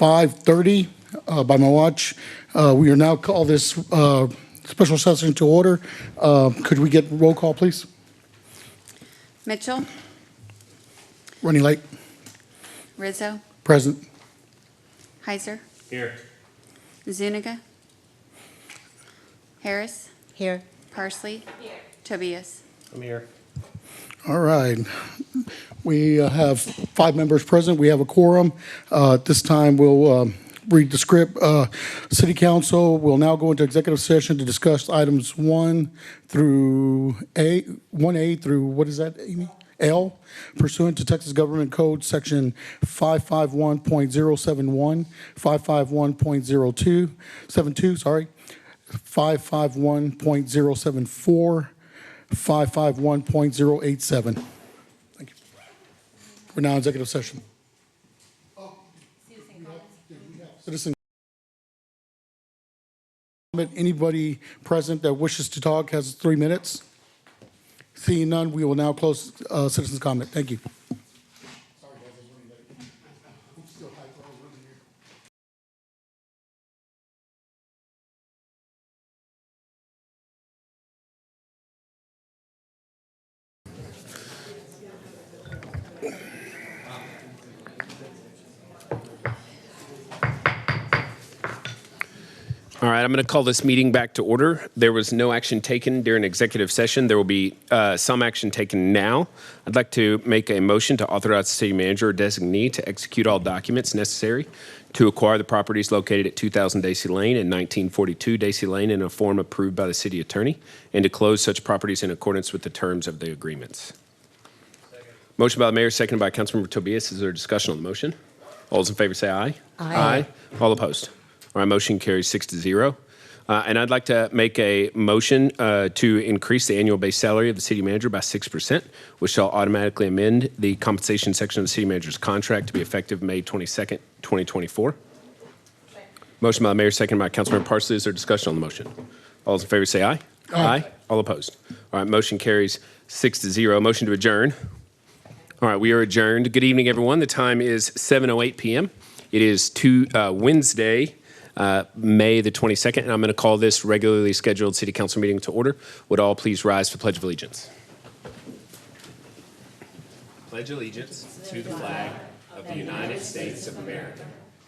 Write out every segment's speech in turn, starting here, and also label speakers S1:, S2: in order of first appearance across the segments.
S1: 5:30 by my watch. We are now call this special session to order. Could we get roll call, please?
S2: Mitchell,
S1: Running late.
S2: Rizzo,
S1: Present.
S2: Heiser,
S3: Here.
S2: Zuniga, Harris,
S4: Here.
S2: Parsley, Tobias.
S3: I'm here.
S1: All right. We have 5 members present. We have a quorum. At this time, we'll read the script. City Council will now go into executive session to discuss items 1A through, what is that, Amy? L, pursuant to Texas Government Code Section 551.071, 551.72, 551.074, 551.087. Thank you. We're now in executive session. Citizen comment. Anybody present that wishes to talk has 3 minutes. Seeing none, we will now close citizens' comment. Thank you.
S3: All right, I'm going to call this meeting back to order. There was no action taken during executive session. There will be some action taken now. I'd like to make a motion to authorize the city manager or designee to execute all documents necessary to acquire the properties located at 2000 Daisy Lane and 1942 Daisy Lane in a form approved by the city attorney, and to close such properties in accordance with the terms of the agreements. Second. Motion by the mayor, seconded by Councilmember Tobias. Is there a discussion on the motion? All those in favor say aye.
S4: Aye.
S3: All opposed? All right, motion carries 6-0. And I'd like to make a motion to increase the annual base salary of the city manager by 6%, which shall automatically amend the compensation section of the city manager's contract to be effective May 22nd, 2024. Motion by the mayor, seconded by Councilmember Parsley. Is there discussion on the motion? All those in favor say aye. Aye. All opposed? All right, motion carries 6-0. Motion to adjourn. All right, we are adjourned. Good evening, everyone. The time is 7:08 p.m. It is Wednesday, May the 22nd, and I'm going to call this regularly scheduled city council meeting to order. Would all please rise for the Pledge of Allegiance? Pledge allegiance to the flag of the United States of America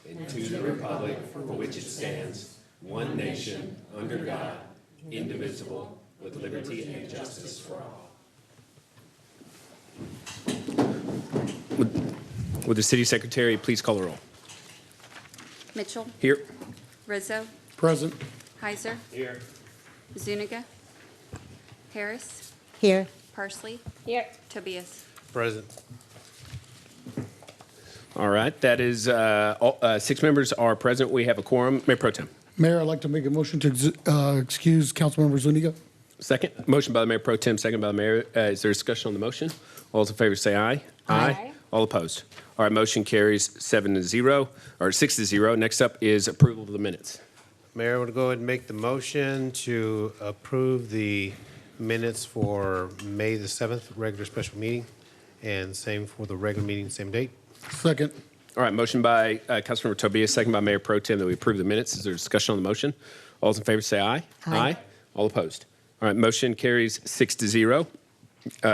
S3: and to the republic for which it stands, one nation, under God, indivisible, with liberty and justice for all. Would the city secretary please call the roll?
S2: Mitchell,
S3: Here.
S2: Rizzo,
S1: Present.
S2: Heiser,
S3: Here.
S2: Zuniga, Harris,
S4: Here.
S2: Parsley,
S4: Here.
S2: Tobias.
S5: Present.
S3: All right, that is 6 members are present. We have a quorum. Mayor Pro Tem.
S1: Mayor, I'd like to make a motion to excuse Councilmember Zuniga.
S3: Second. Motion by the Mayor Pro Tem, second by the Mayor. Is there discussion on the motion? All those in favor say aye.
S4: Aye.
S3: All opposed? All right, motion carries 7-0, or 6-0. Next up is approval of the minutes.
S5: Mayor, I want to go ahead and make the motion to approve the minutes for May the 7th, regular special meeting, and same for the regular meeting, same date.
S1: Second.
S3: All right, motion by Councilmember Tobias, second by Mayor Pro Tem that we approve the minutes. Is there discussion on the motion? All those in favor say aye.
S4: Aye.
S3: All opposed? All right, motion carries 6-0.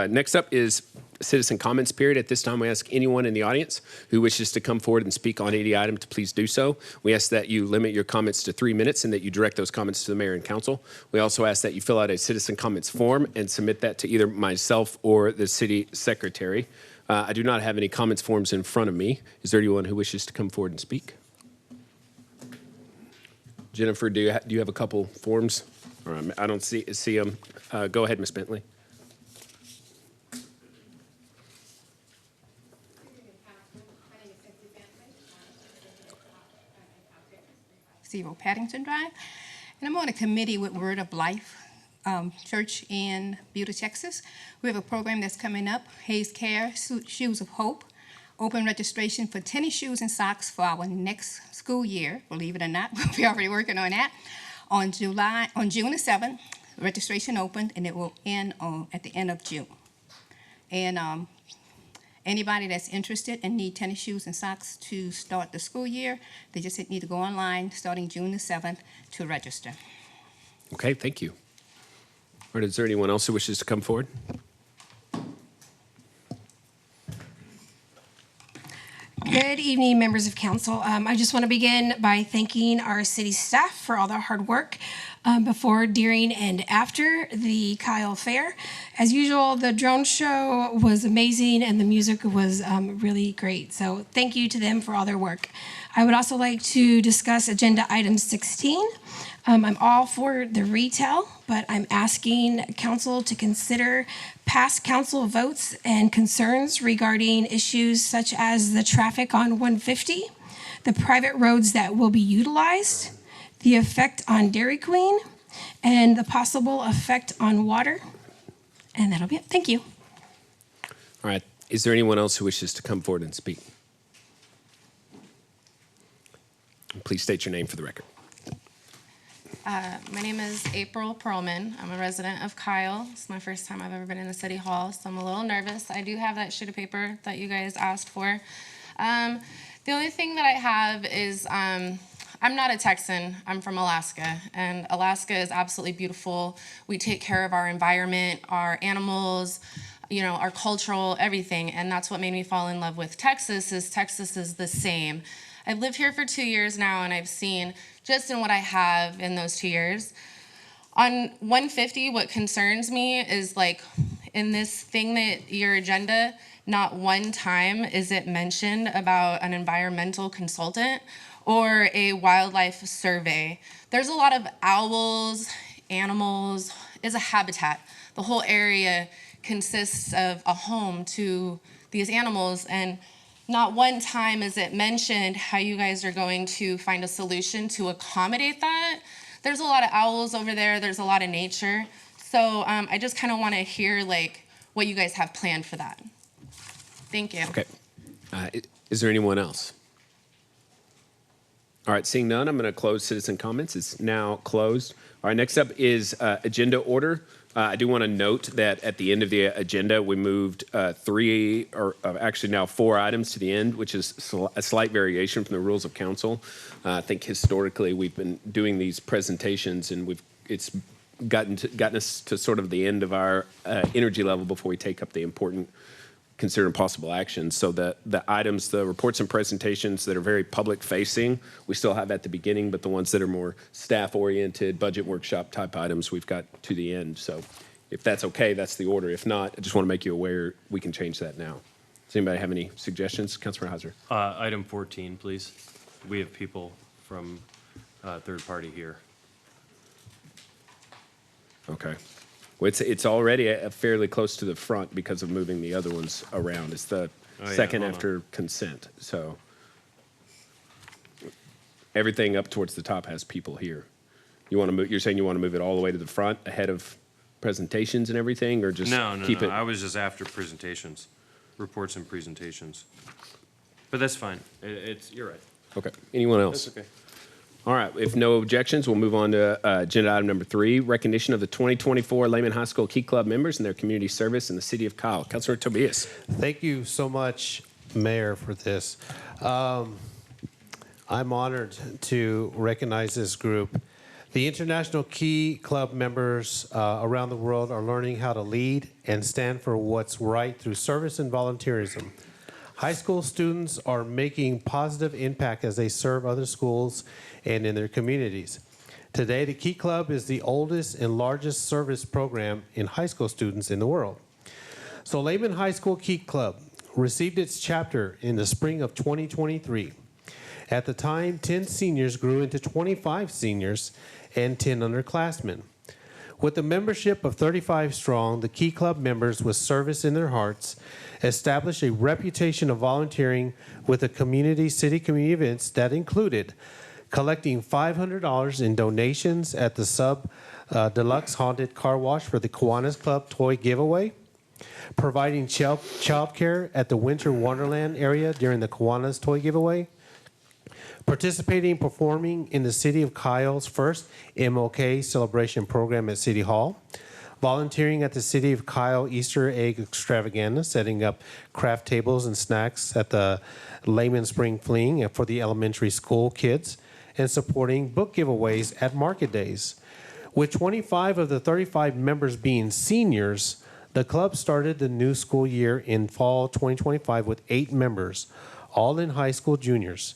S3: Next up is citizen comments period. At this time, we ask anyone in the audience who wishes to come forward and speak on any item to please do so. We ask that you limit your comments to 3 minutes and that you direct those comments to the mayor and council. We also ask that you fill out a citizen comments form and submit that to either myself or the city secretary. I do not have any comments forms in front of me. Is there anyone who wishes to come forward and speak? Jennifer, do you have a couple forms? Or I don't see them. Go ahead, Ms. Bentley.
S6: Paddington Drive, and I'm on a committee with Word of Life Church in Buda, Texas. We have a program that's coming up, Hayes Care Shoes of Hope, open registration for tennis shoes and socks for our next school year, believe it or not. We're already working on that. On June the 7th, registration opened, and it will end at the end of June. And Anybody that's interested and need tennis shoes and socks to start the school year, they just need to go online starting June the 7th to register.
S3: Okay, thank you. All right, is there anyone else who wishes to come forward?
S4: Good evening, members of council. I just want to begin by thanking our city staff for all their hard work before, during, and after the Kyle Fair. As usual, the drone show was amazing and the music was really great. So thank you to them for all their work. I would also like to discuss agenda item 16. I'm all for the retail, but I'm asking council to consider past council votes and concerns regarding issues such as the traffic on 150, the private roads that will be utilized, the effect on Dairy Queen, and the possible effect on water. And that'll be it. Thank you.
S3: All right, is there anyone else who wishes to come forward and speak? Please state your name for the record.
S7: My name is April Perlman. I'm a resident of Kyle. It's my first time I've ever been in the city hall, so I'm a little nervous. I do have that sheet of paper that you guys asked for. The only thing that I have is I'm not a Texan. I'm from Alaska, and Alaska is absolutely beautiful. We take care of our environment, our animals, you know, our cultural, everything, and that's what made me fall in love with Texas is the same. I've lived here for 2 years now, and I've seen just in what I have in those 2 years. On 150, what concerns me is like in this thing that your agenda, not one time is it mentioned about an environmental consultant or a wildlife survey. There's a lot of owls, animals, is a habitat. The whole area consists of a home to these animals, and not one time is it mentioned how you guys are going to find a solution to accommodate that. There's a lot of owls over there. There's a lot of nature. So I just kind of want to hear like what you guys have planned for that. Thank you.
S3: Okay. Is there anyone else? All right, seeing none, I'm going to close citizen comments. It's now closed. All right, next up is agenda order. I do want to note that at the end of the agenda, we moved 3, or actually now 4 items to the end, which is a slight variation from the rules of council. I think historically we've been doing these presentations, and it's gotten us to sort of the end of our energy level before we take up the important consider possible actions. So the items, the reports and presentations that are very public facing, we still have at the beginning, but the ones that are more staff oriented, budget workshop type items, we've got to the end. So if that's okay, that's the order. If not, I just want to make you aware we can change that now. Does anybody have any suggestions? Councilor Hauser.
S8: Item 14, please. We have people from third party here.
S3: Okay. Well, it's already fairly close to the front because of moving the other ones around. It's the second after consent. So everything up towards the top has people here. You want to move? You're saying you want to move it all the way to the front ahead of presentations and everything, or just keep it?
S8: I was just after presentations, reports and presentations. But that's fine. You're right.
S3: Okay. Anyone else?
S8: That's okay.
S3: All right, if no objections, we'll move on to agenda item number 3, recognition of the 2024 Lehman High School Key Club members and their community service in the city of Kyle. Councilor Tobias.
S5: Thank you so much, Mayor, for this. I'm honored to recognize this group. The International Key Club members around the world are learning how to lead and stand for what's right through service and volunteerism. High school students are making positive impact as they serve other schools and in their communities. Today, the Key Club is the oldest and largest service program in high school students in the world. So Lehman High School Key Club received its chapter in the spring of 2023. At the time, 10 seniors grew into 25 seniors and 10 underclassmen. With a membership of 35 strong, the Key Club members, with service in their hearts, established a reputation of volunteering with the city community events that included collecting $500 in donations at the deluxe haunted car wash for the Kiwanis Club toy giveaway, providing child care at the Winter Wonderland area during the Kiwanis toy giveaway, participating and performing in the City of Kyle's first MLK celebration program at City Hall, volunteering at the City of Kyle Easter Egg Extravaganza, setting up craft tables and snacks at the Lehman Spring Fling for the elementary school kids, and supporting book giveaways at market days. With 25 of the 35 members being seniors, the club started the new school year in fall 2025 with 8 members, all in high school juniors.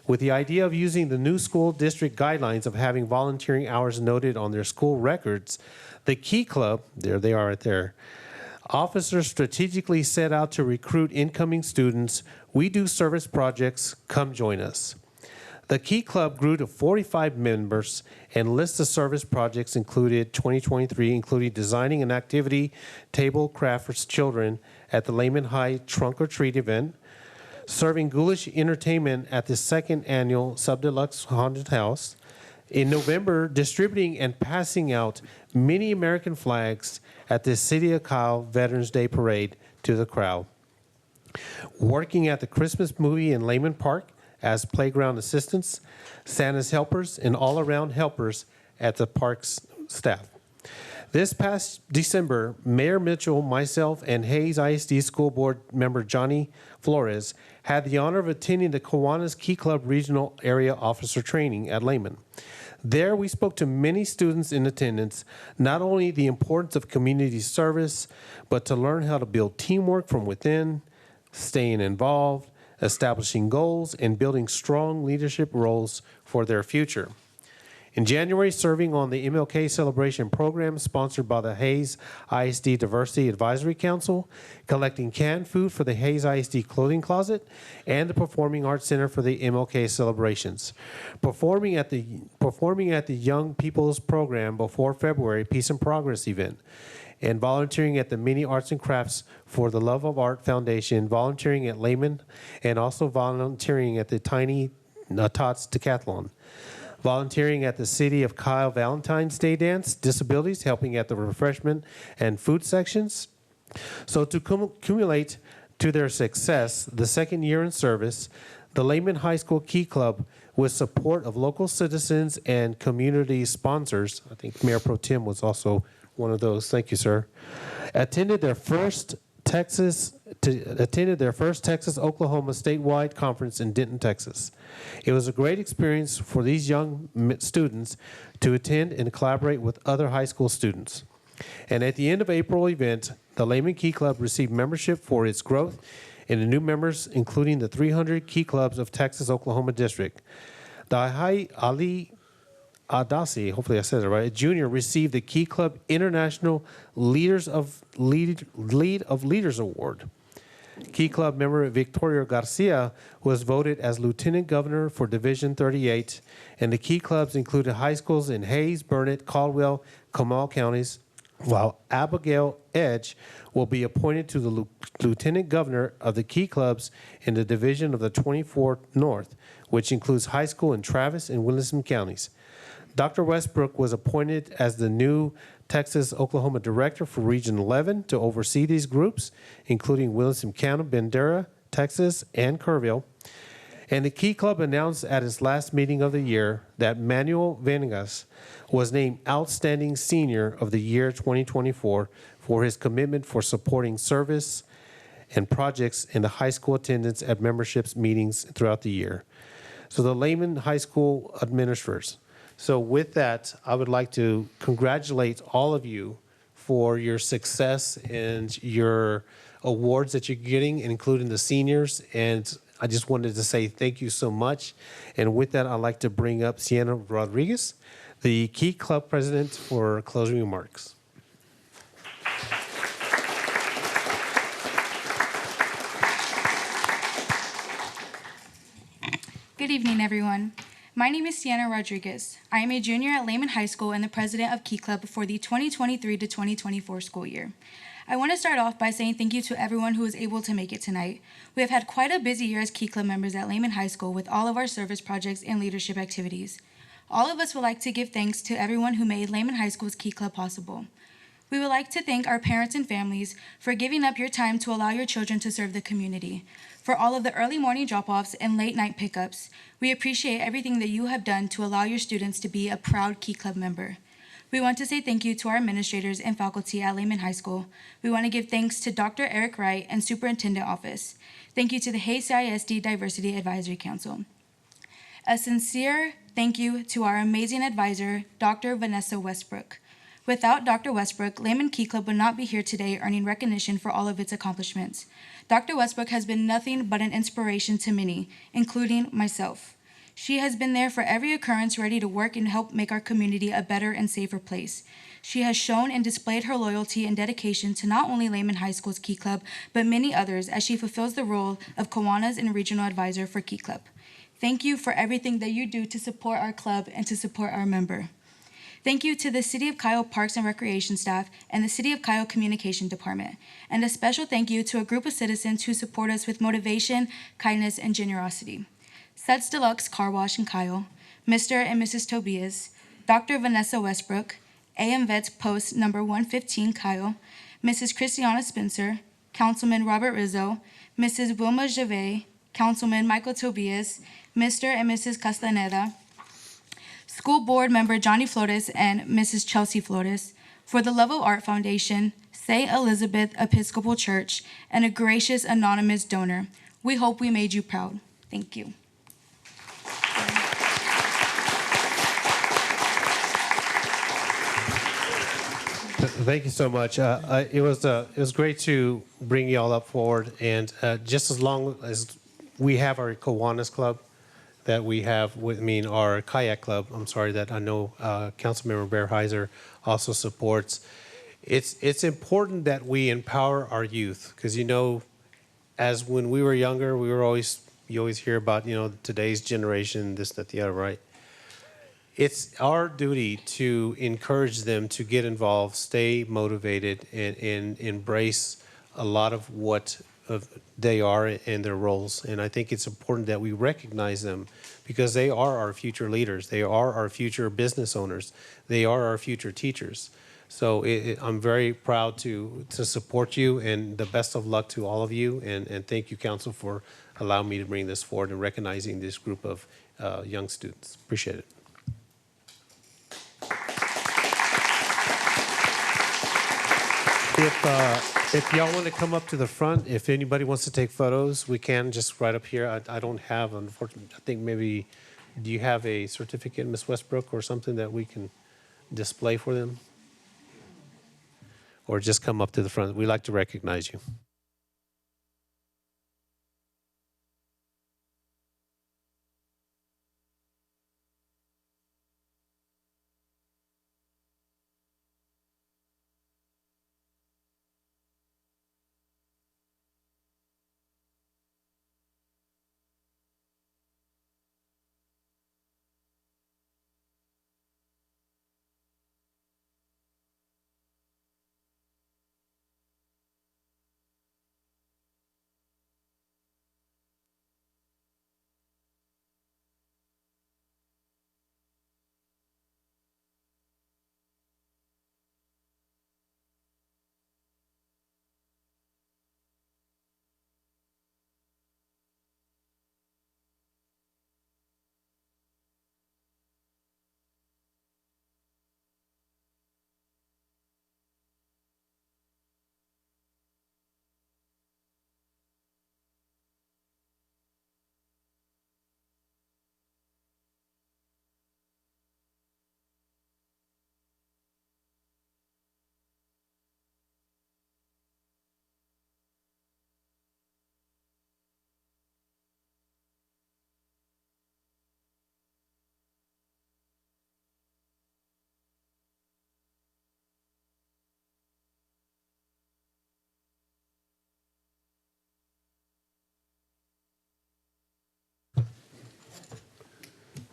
S5: With the idea of using the new school district guidelines of having volunteering hours noted on their school records, the Key Club, there they are right there, officers strategically set out to recruit incoming students. We do service projects, come join us. The Key Club grew to 45 members, and lists of service projects included 2023, including designing an activity table craft for children at the Lehman High Trunk or Treat event, serving ghoulish entertainment at the 2nd annual Subdeluxe Haunted House. In November, distributing and passing out many American flags at the City of Kyle Veterans Day Parade to the crowd. Working at the Christmas movie in Lehman Park as playground assistants, Santa's helpers, and all-around helpers at the park's staff. This past December, Mayor Mitchell, myself, and Hayes ISD School Board member Johnny Flores had the honor of attending the Kiwanis Key Club Regional Area Officer Training at Lehman. There, we spoke to many students in attendance, not only the importance of community service, but to learn how to build teamwork from within, staying involved, establishing goals, and building strong leadership roles for their future. In January, serving on the MLK Celebration Program sponsored by the Hayes ISD Diversity Advisory Council, collecting canned food for the Hayes ISD Clothing Closet, and the Performing Arts Center for the MLK celebrations. Performing at the Young People's Program before February Peace and Progress event, and volunteering at the Mini Arts and Crafts for the Love of Art Foundation, volunteering at Lehman, and also volunteering at the Tiny Tots Decathlon. Volunteering at the City of Kyle Valentine's Day Dance, Disabilities, helping at the refreshment and food sections. So to accumulate to their success, the 2nd year in service, the Lehman High School Key Club, with support of local citizens and community sponsors, I think Mayor Pro Tem was also one of those, thank you, sir, attended their first Texas-Oklahoma statewide conference in Denton, Texas. It was a great experience for these young students to attend and collaborate with other high school students. And at the end of April event, the Lehman Key Club received membership for its growth and the new members, including the 300 Key Clubs of Texas-Oklahoma District. The Ali Adasi, hopefully I said it right, Jr. received the Key Club International Lead of Leaders Award. Key Club member Victoria Garcia was voted as Lieutenant Governor for Division 38, and the Key Clubs included high schools in Hayes, Burnett, Caldwell, Comal counties, while Abigail Edge will be appointed to the Lieutenant Governor of the Key Clubs in the Division of the 24th North, which includes high school in Travis and Williamson counties. Dr. Westbrook was appointed as the new Texas-Oklahoma Director for Region 11 to oversee these groups, including Williamson County, Bandera, Texas, and Kerrville. And the Key Club announced at its last meeting of the year that Manuel Venegas was named Outstanding Senior of the Year 2024 for his commitment for supporting service and projects in the high school attendance at memberships meetings throughout the year. So the Lehman High School administrators. So with that, I would like to congratulate all of you for your success and your awards that you're getting, including the seniors. And I just wanted to say thank you so much. And with that, I'd like to bring up Sienna Rodriguez, the Key Club President, for closing remarks.
S9: Good evening, everyone. My name is Sienna Rodriguez. I am a junior at Lehman High School and the president of Key Club for the 2023 to 2024 school year. I want to start off by saying thank you to everyone who was able to make it tonight. We have had quite a busy year as Key Club members at Lehman High School with all of our service projects and leadership activities. All of us would like to give thanks to everyone who made Lehman High School's Key Club possible. We would like to thank our parents and families for giving up your time to allow your children to serve the community. For all of the early morning drop-offs and late night pickups, we appreciate everything that you have done to allow your students to be a proud Key Club member. We want to say thank you to our administrators and faculty at Lehman High School. We want to give thanks to Dr. Eric Wright and Superintendent Office. Thank you to the Hayes ISD Diversity Advisory Council. A sincere thank you to our amazing advisor, Dr. Vanessa Westbrook. Without Dr. Westbrook, Lehman Key Club would not be here today earning recognition for all of its accomplishments. Dr. Westbrook has been nothing but an inspiration to many, including myself. She has been there for every occurrence, ready to work and help make our community a better and safer place. She has shown and displayed her loyalty and dedication to not only Lehman High School's Key Club, but many others as she fulfills the role of Kiwanis and Regional Advisor for Key Club. Thank you for everything that you do to support our club and to support our member. Thank you to the City of Kyle Parks and Recreation staff and the City of Kyle Communication Department. And a special thank you to a group of citizens who support us with motivation, kindness, and generosity. Sets Deluxe Car Wash in Kyle, Mr. and Mrs. Tobias, Dr. Vanessa Westbrook, AM Vets Post number 115 Kyle, Mrs. Christiana Spencer, Councilman Robert Rizzo, Mrs. Wilma Gervais, Councilman Michael Tobias, Mr. and Mrs. Castaneda, School Board Member Johnny Flores and Mrs. Chelsea Flores, for the Love of Art Foundation, St. Elizabeth Episcopal Church, and a gracious anonymous donor. We hope we made you proud. Thank you.
S5: Thank you so much. It was great to bring you all up forward, and just as long as we have our Kiwanis Club, that we have our kayak club. I'm sorry that I know Councilmember Bearheiser also supports. It's important that we empower our youth because as when we were younger, you always hear about today's generation, this, that, the other, right? It's our duty to encourage them to get involved, stay motivated, and embrace a lot of what they are in their roles. And I think it's important that we recognize them because they are our future leaders. They are our future business owners. They are our future teachers. So I'm very proud to support you, and the best of luck to all of you. And thank you, Council, for allowing me to bring this forward and recognizing this group of young students. Appreciate it. If y'all want to come up to the front, if anybody wants to take photos, we can just right up here. I don't have, unfortunately, I think maybe, do you have a certificate, Ms. Westbrook, or something that we can display for them? Or just come up to the front. We'd like to recognize you.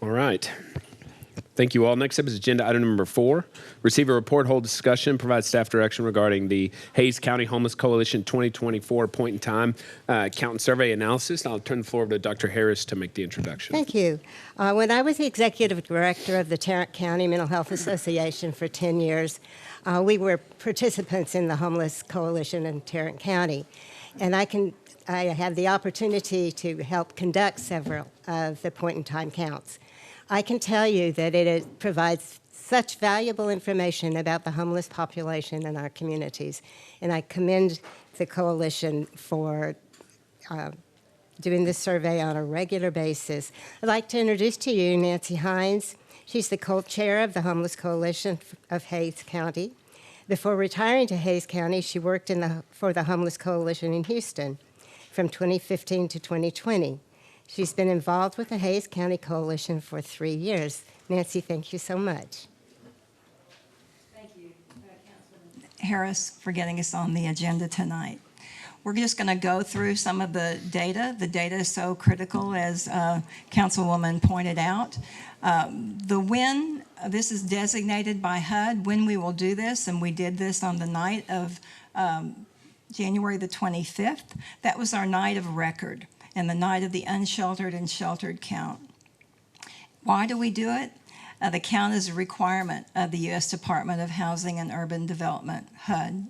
S3: All right. Thank you all. Next up is agenda item number 4. Receive a report, hold discussion, provide staff direction regarding the Hayes County Homeless Coalition 2024 point in time count and survey analysis. I'll turn the floor over to Dr. Harris to make the introduction.
S10: Thank you. When I was the executive director of the Tarrant County Mental Health Association for 10 years, we were participants in the Homeless Coalition in Tarrant County. And I had the opportunity to help conduct several of the point in time counts. I can tell you that it provides such valuable information about the homeless population in our communities. And I commend the coalition for doing this survey on a regular basis. I'd like to introduce to you Nancy Hines. She's the co-chair of the Homeless Coalition of Hays County. Before retiring to Hays County, she worked for the Homeless Coalition in Houston from 2015 to 2020. She's been involved with the Hays County Coalition for 3 years. Nancy, thank you so much.
S11: Thank you, Councilman Harris, for getting us on the agenda tonight. We're just going to go through some of the data. The data is so critical, as Councilwoman pointed out. This is designated by HUD when we will do this, and we did this on the night of January the 25th. That was our night of record and the night of the unsheltered and sheltered count. Why do we do it? The count is a requirement of the U.S. Department of Housing and Urban Development, HUD,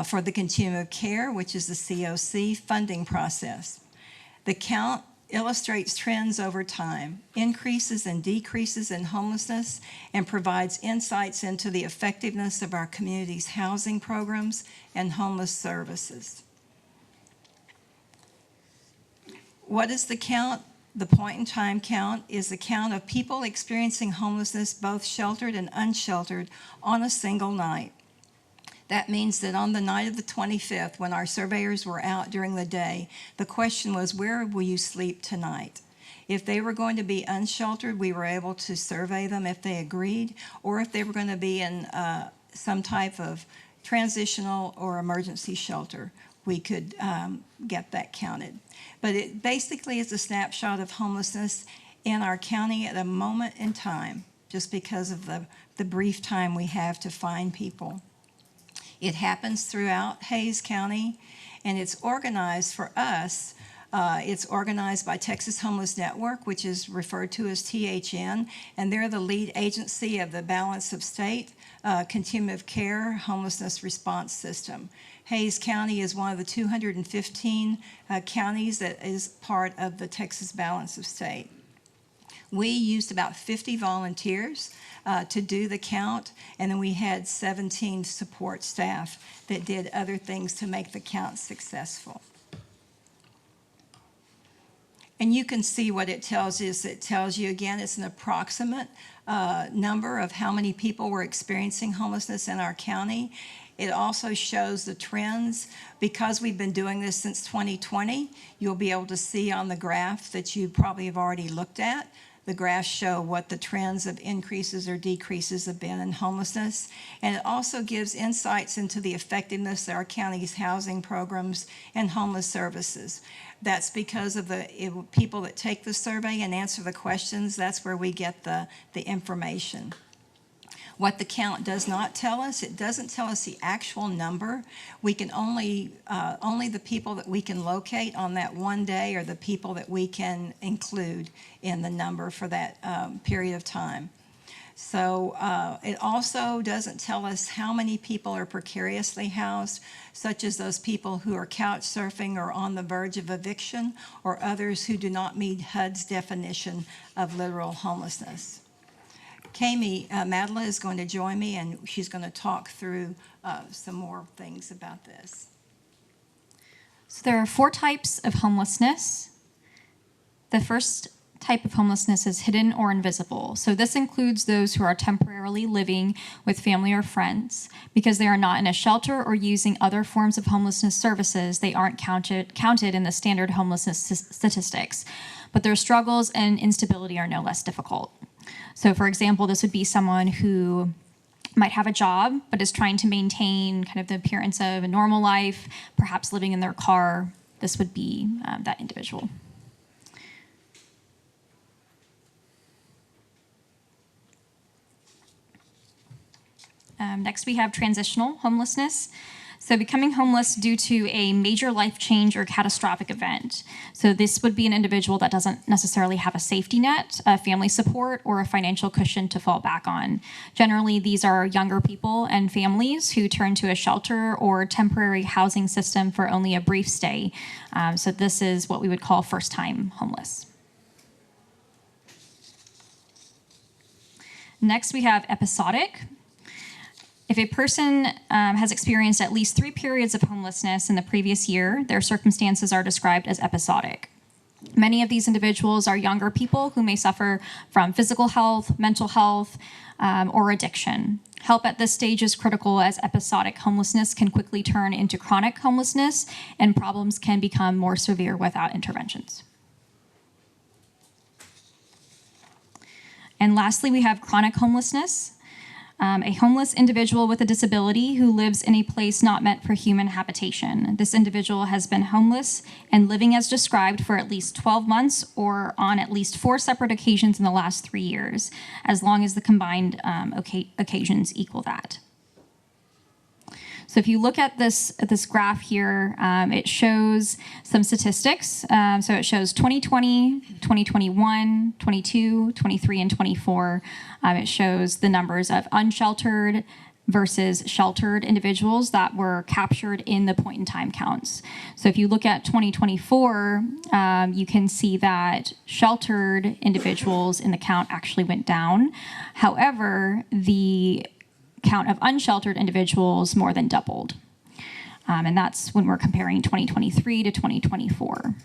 S11: for the continuum of care, which is the COC funding process. The count illustrates trends over time, increases and decreases in homelessness, and provides insights into the effectiveness of our community's housing programs and homeless services. What is the count? The point-in-time count is the count of people experiencing homelessness, both sheltered and unsheltered, on a single night. That means that on the night of the 25th, when our surveyors were out during the day, the question was, where will you sleep tonight? If they were going to be unsheltered, we were able to survey them if they agreed, or if they were going to be in some type of transitional or emergency shelter, we could get that counted. But it basically is a snapshot of homelessness in our county at a moment in time, just because of the brief time we have to find people. It happens throughout Hays County, and it's organized for us. It's organized by Texas Homeless Network, which is referred to as THN, and they're the lead agency of the Balance of State Continuum of Care Homelessness Response System. Hays County is one of the 215 counties that is part of the Texas Balance of State. We used about 50 volunteers to do the count, and then we had 17 support staff that did other things to make the count successful. And you can see what it tells you. It tells you, again, it's an approximate number of how many people were experiencing homelessness in our county. It also shows the trends. Because we've been doing this since 2020, you'll be able to see on the graph that you probably have already looked at. The graphs show what the trends of increases or decreases have been in homelessness. And it also gives insights into the effectiveness of our county's housing programs and homeless services. That's because of the people that take the survey and answer the questions. That's where we get the information. What the count does not tell us, it doesn't tell us the actual number. We can only the people that we can locate on that one day are the people that we can include in the number for that period of time. So it also doesn't tell us how many people are precariously housed, such as those people who are couch surfing or on the verge of eviction, or others who do not meet HUD's definition of literal homelessness. Kami Madela is going to join me, and she's going to talk through some more things about this.
S12: So there are 4 types of homelessness. The first type of homelessness is hidden or invisible. So this includes those who are temporarily living with family or friends. Because they are not in a shelter or using other forms of homelessness services, they aren't counted in the standard homelessness statistics. But their struggles and instability are no less difficult. So for example, this would be someone who might have a job, but is trying to maintain kind of the appearance of a normal life, perhaps living in their car. This would be that individual. Next, we have transitional homelessness. So becoming homeless due to a major life change or catastrophic event. So this would be an individual that doesn't necessarily have a safety net, a family support, or a financial cushion to fall back on. Generally, these are younger people and families who turn to a shelter or temporary housing system for only a brief stay. So this is what we would call first-time homeless. Next, we have episodic. If a person has experienced at least 3 periods of homelessness in the previous year, their circumstances are described as episodic. Many of these individuals are younger people who may suffer from physical health, mental health, or addiction. Help at this stage is critical as episodic homelessness can quickly turn into chronic homelessness and problems can become more severe without interventions. And lastly, we have chronic homelessness. A homeless individual with a disability who lives in a place not meant for human habitation. This individual has been homeless and living as described for at least 12 months or on at least 4 separate occasions in the last 3 years, as long as the combined occasions equal that. So if you look at this graph here, it shows some statistics. So it shows 2020, 2021, 22, 23, and 24. It shows the numbers of unsheltered versus sheltered individuals that were captured in the point in time counts. So if you look at 2024, you can see that sheltered individuals in the count actually went down. However, the count of unsheltered individuals more than doubled. And that's when we're comparing 2023 to 2024.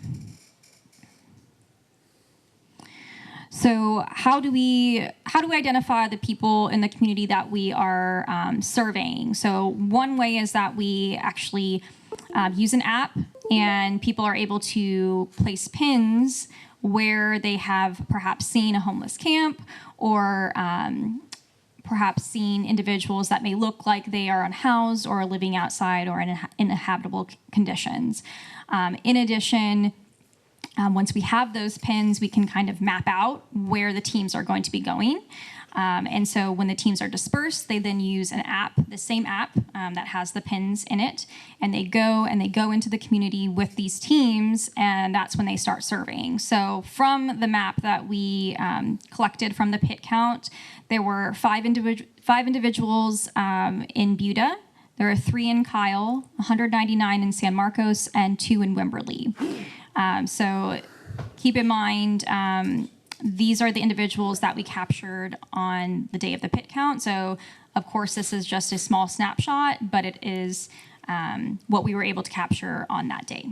S12: So how do we identify the people in the community that we are surveying? So one way is that we actually use an app, and people are able to place pins where they have perhaps seen a homeless camp or perhaps seen individuals that may look like they are unhoused or living outside or in inhabitable conditions. In addition, once we have those pins, we can kind of map out where the teams are going to be going. And so when the teams are dispersed, they then use an app, the same app that has the pins in it, and they go into the community with these teams, and that's when they start surveying. So from the map that we collected from the pit count, there were 5 individuals in Buda. There are 3 in Kyle, 199 in San Marcos, and 2 in Wimberley. So keep in mind, these are the individuals that we captured on the day of the pit count. So, of course, this is just a small snapshot, but it is what we were able to capture on that day.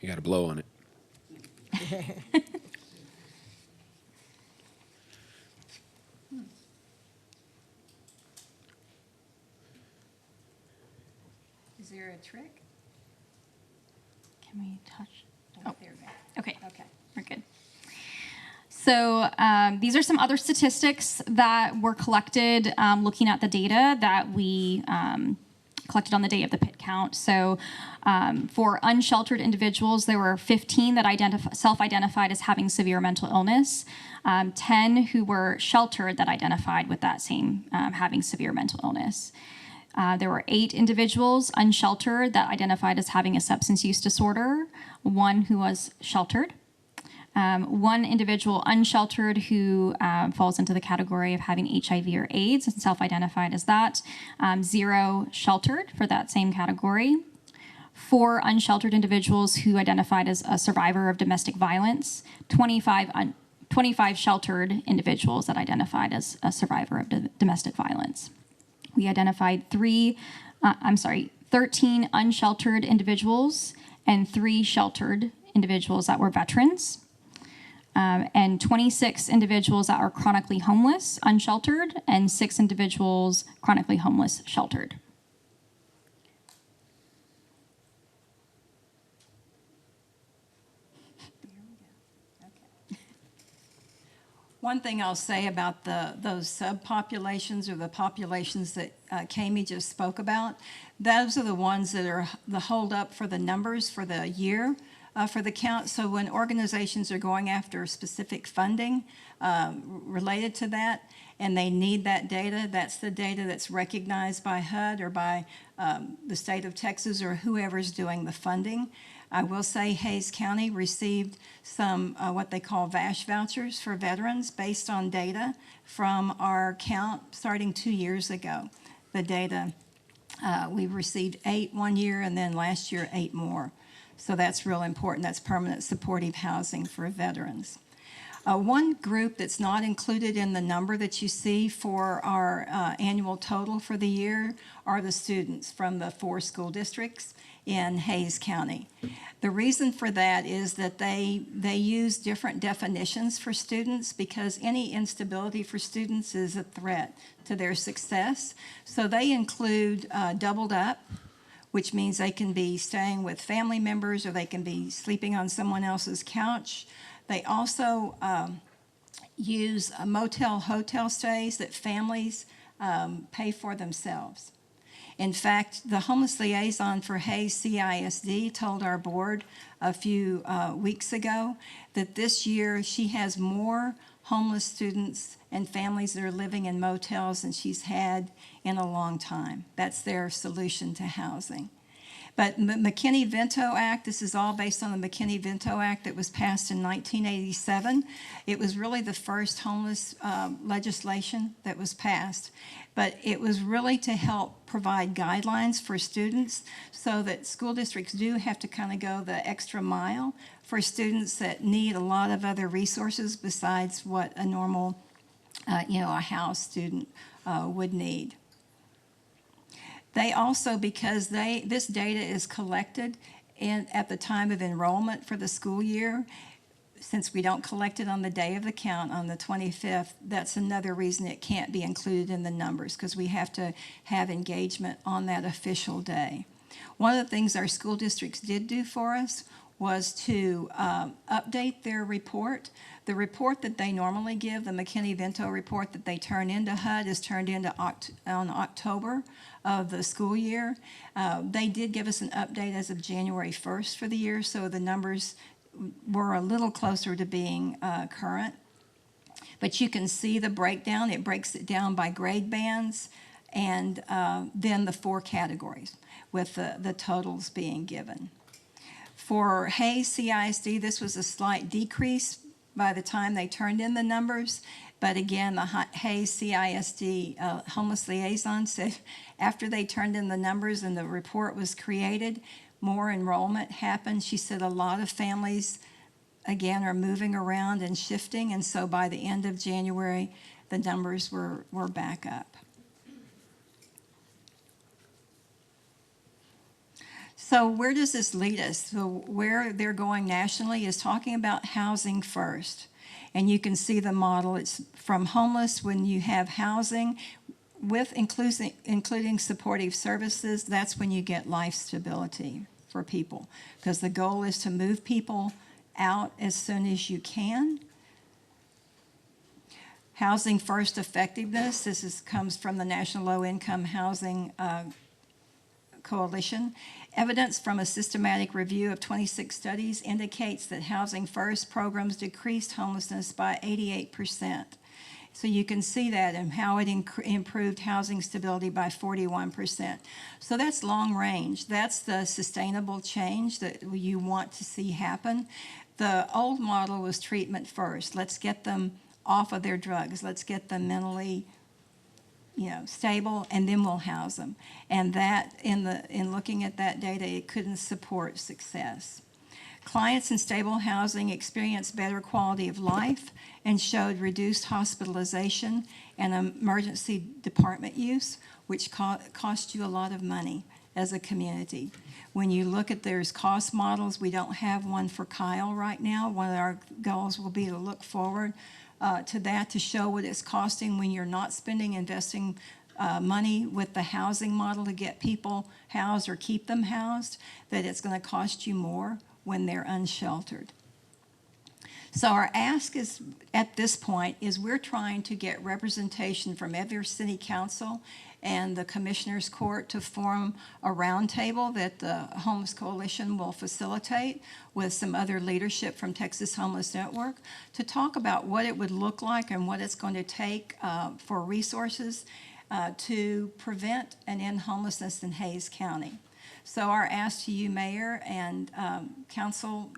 S3: You got to blow on it.
S11: Is there a trick?
S12: Can we touch?
S11: Oh, there we go.
S12: Okay.
S11: Okay.
S12: We're good. So these are some other statistics that were collected looking at the data that we collected on the day of the pit count. So for unsheltered individuals, there were 15 that self-identified as having severe mental illness, 10 who were sheltered that identified with that same having severe mental illness. There were 8 individuals unsheltered that identified as having a substance use disorder, 1 who was sheltered. 1 individual unsheltered who falls into the category of having HIV or AIDS and self-identified as that. 0 sheltered for that same category. 4 unsheltered individuals who identified as a survivor of domestic violence. 25 sheltered individuals that identified as a survivor of domestic violence. We identified 13 unsheltered individuals and 3 sheltered individuals that were veterans. And 26 individuals that are chronically homeless, unsheltered, and 6 individuals chronically homeless, sheltered.
S11: One thing I'll say about those subpopulations or the populations that Kami just spoke about, those are the ones that are the holdup for the numbers for the year for the count. So when organizations are going after specific funding related to that, and they need that data, that's the data that's recognized by HUD or by the state of Texas or whoever's doing the funding. I will say Hays County received some what they call VASH vouchers for veterans based on data from our count starting 2 years ago. The data We received 8 one year, and then last year 8 more. So that's real important. That's permanent supportive housing for veterans. One group that's not included in the number that you see for our annual total for the year are the students from the 4 school districts in Hays County. The reason for that is that they use different definitions for students because any instability for students is a threat to their success. So they include doubled up, which means they can be staying with family members or they can be sleeping on someone else's couch. They also use motel hotel stays that families pay for themselves. In fact, the homeless liaison for Hays CISD told our board a few weeks ago that this year she has more homeless students and families that are living in motels than she's had in a long time. That's their solution to housing. But McKinney-Vento Act, this is all based on the McKinney-Vento Act that was passed in 1987. It was really the first homeless legislation that was passed. But it was really to help provide guidelines for students so that school districts do have to kind of go the extra mile for students that need a lot of other resources besides what a normal, a house student would need. They also, because this data is collected at the time of enrollment for the school year, since we don't collect it on the day of the count on the 25th, that's another reason it can't be included in the numbers because we have to have engagement on that official day. One of the things our school districts did do for us was to update their report. The report that they normally give, the McKinney-Vento report that they turn into HUD, is turned into on October of the school year. They did give us an update as of January 1st for the year, so the numbers were a little closer to being current. But you can see the breakdown. It breaks it down by grade bands and then the 4 categories with the totals being given. For Hays CISD, this was a slight decrease by the time they turned in the numbers. But again, the Hays CISD homeless liaison said after they turned in the numbers and the report was created, more enrollment happened. She said a lot of families, again, are moving around and shifting. And so by the end of January, the numbers were back up. So where does this lead us? So where they're going nationally is talking about housing first. And you can see the model. It's from homeless when you have housing with including supportive services. That's when you get life stability for people because the goal is to move people out as soon as you can. Housing first effectiveness. This comes from the National Low Income Housing Coalition. Evidence from a systematic review of 26 studies indicates that Housing First programs decreased homelessness by 88%. So you can see that and how it improved housing stability by 41%. So that's long range. That's the sustainable change that you want to see happen. The old model was treatment first. Let's get them off of their drugs. Let's get them mentally stable, and then we'll house them. And that, in looking at that data, it couldn't support success. Clients in stable housing experienced better quality of life and showed reduced hospitalization and emergency department use, which cost you a lot of money as a community. When you look at there's cost models, we don't have one for Kyle right now. One of our goals will be to look forward to that to show what it's costing when you're not investing money with the housing model to get people housed or keep them housed, that it's going to cost you more when they're unsheltered. So our ask is, at this point, is we're trying to get representation from every city council and the commissioners court to form a roundtable that the Homeless Coalition will facilitate with some other leadership from Texas Homeless Network to talk about what it would look like and what it's going to take for resources to prevent and end homelessness in Hays County. So our ask to you, Mayor and council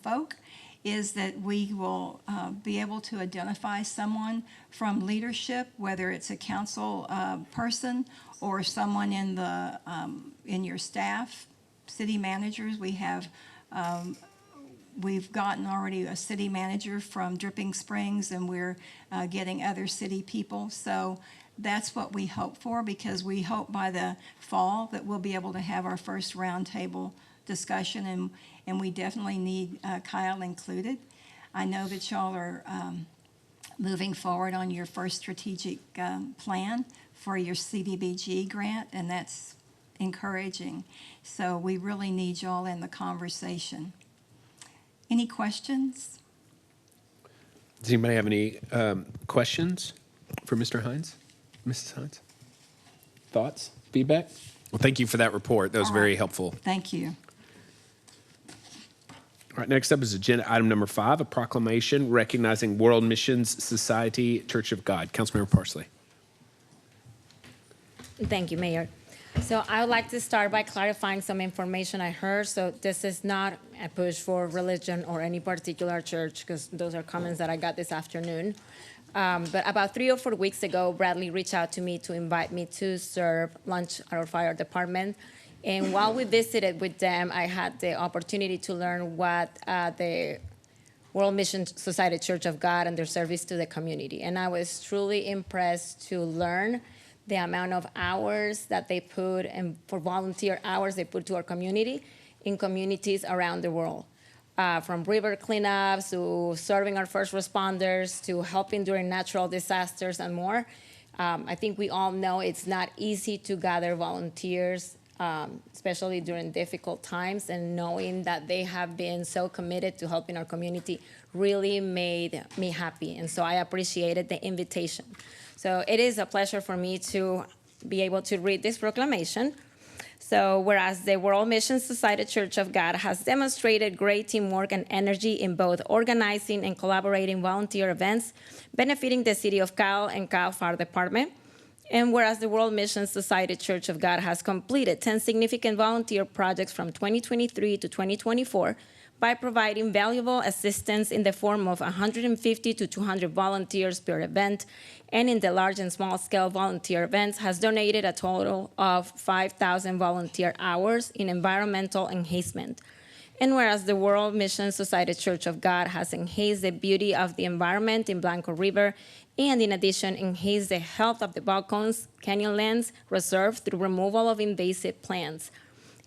S11: folk, is that we will be able to identify someone from leadership, whether it's a council person or someone in your staff, city managers. We've gotten already a city manager from Dripping Springs, and we're getting other city people. So that's what we hope for, because we hope by the fall that we'll be able to have our first roundtable discussion, and we definitely need Kyle included. I know that y'all are moving forward on your first strategic plan for your CDBG grant, and that's encouraging. So we really need y'all in the conversation. Any questions?
S3: Does anybody have any questions for Mr. Hines? Mrs. Hines? Thoughts? Feedback? Well, thank you for that report. That was very helpful.
S11: Thank you.
S3: All right, next up is agenda item number 5, a proclamation recognizing World Missions Society Church of God. Councilmember Parsley.
S13: Thank you, Mayor. So I would like to start by clarifying some information I heard. So this is not a push for religion or any particular church, because those are comments that I got this afternoon. But about 3 or 4 weeks ago, Bradley reached out to me to invite me to serve lunch at our fire department. And while we visited with them, I had the opportunity to learn what the World Mission Society Church of God and their service to the community. And I was truly impressed to learn the amount of hours that they put, and for volunteer hours they put to our community in communities around the world. From river cleanups to serving our first responders to helping during natural disasters and more. I think we all know it's not easy to gather volunteers, especially during difficult times, and knowing that they have been so committed to helping our community really made me happy. And so I appreciated the invitation. So it is a pleasure for me to be able to read this proclamation. So whereas the World Mission Society Church of God has demonstrated great teamwork and energy in both organizing and collaborating volunteer events benefiting the City of Kyle and Kyle Fire Department, and whereas the World Mission Society Church of God has completed 10 significant volunteer projects from 2023 to 2024 by providing valuable assistance in the form of 150 to 200 volunteers per event, and in the large and small scale volunteer events has donated a total of 5,000 volunteer hours in environmental enhancement. And whereas the World Mission Society Church of God has enhanced the beauty of the environment in Blanco River, and in addition enhanced the health of the Balcones Canyonlands Reserve through removal of invasive plants.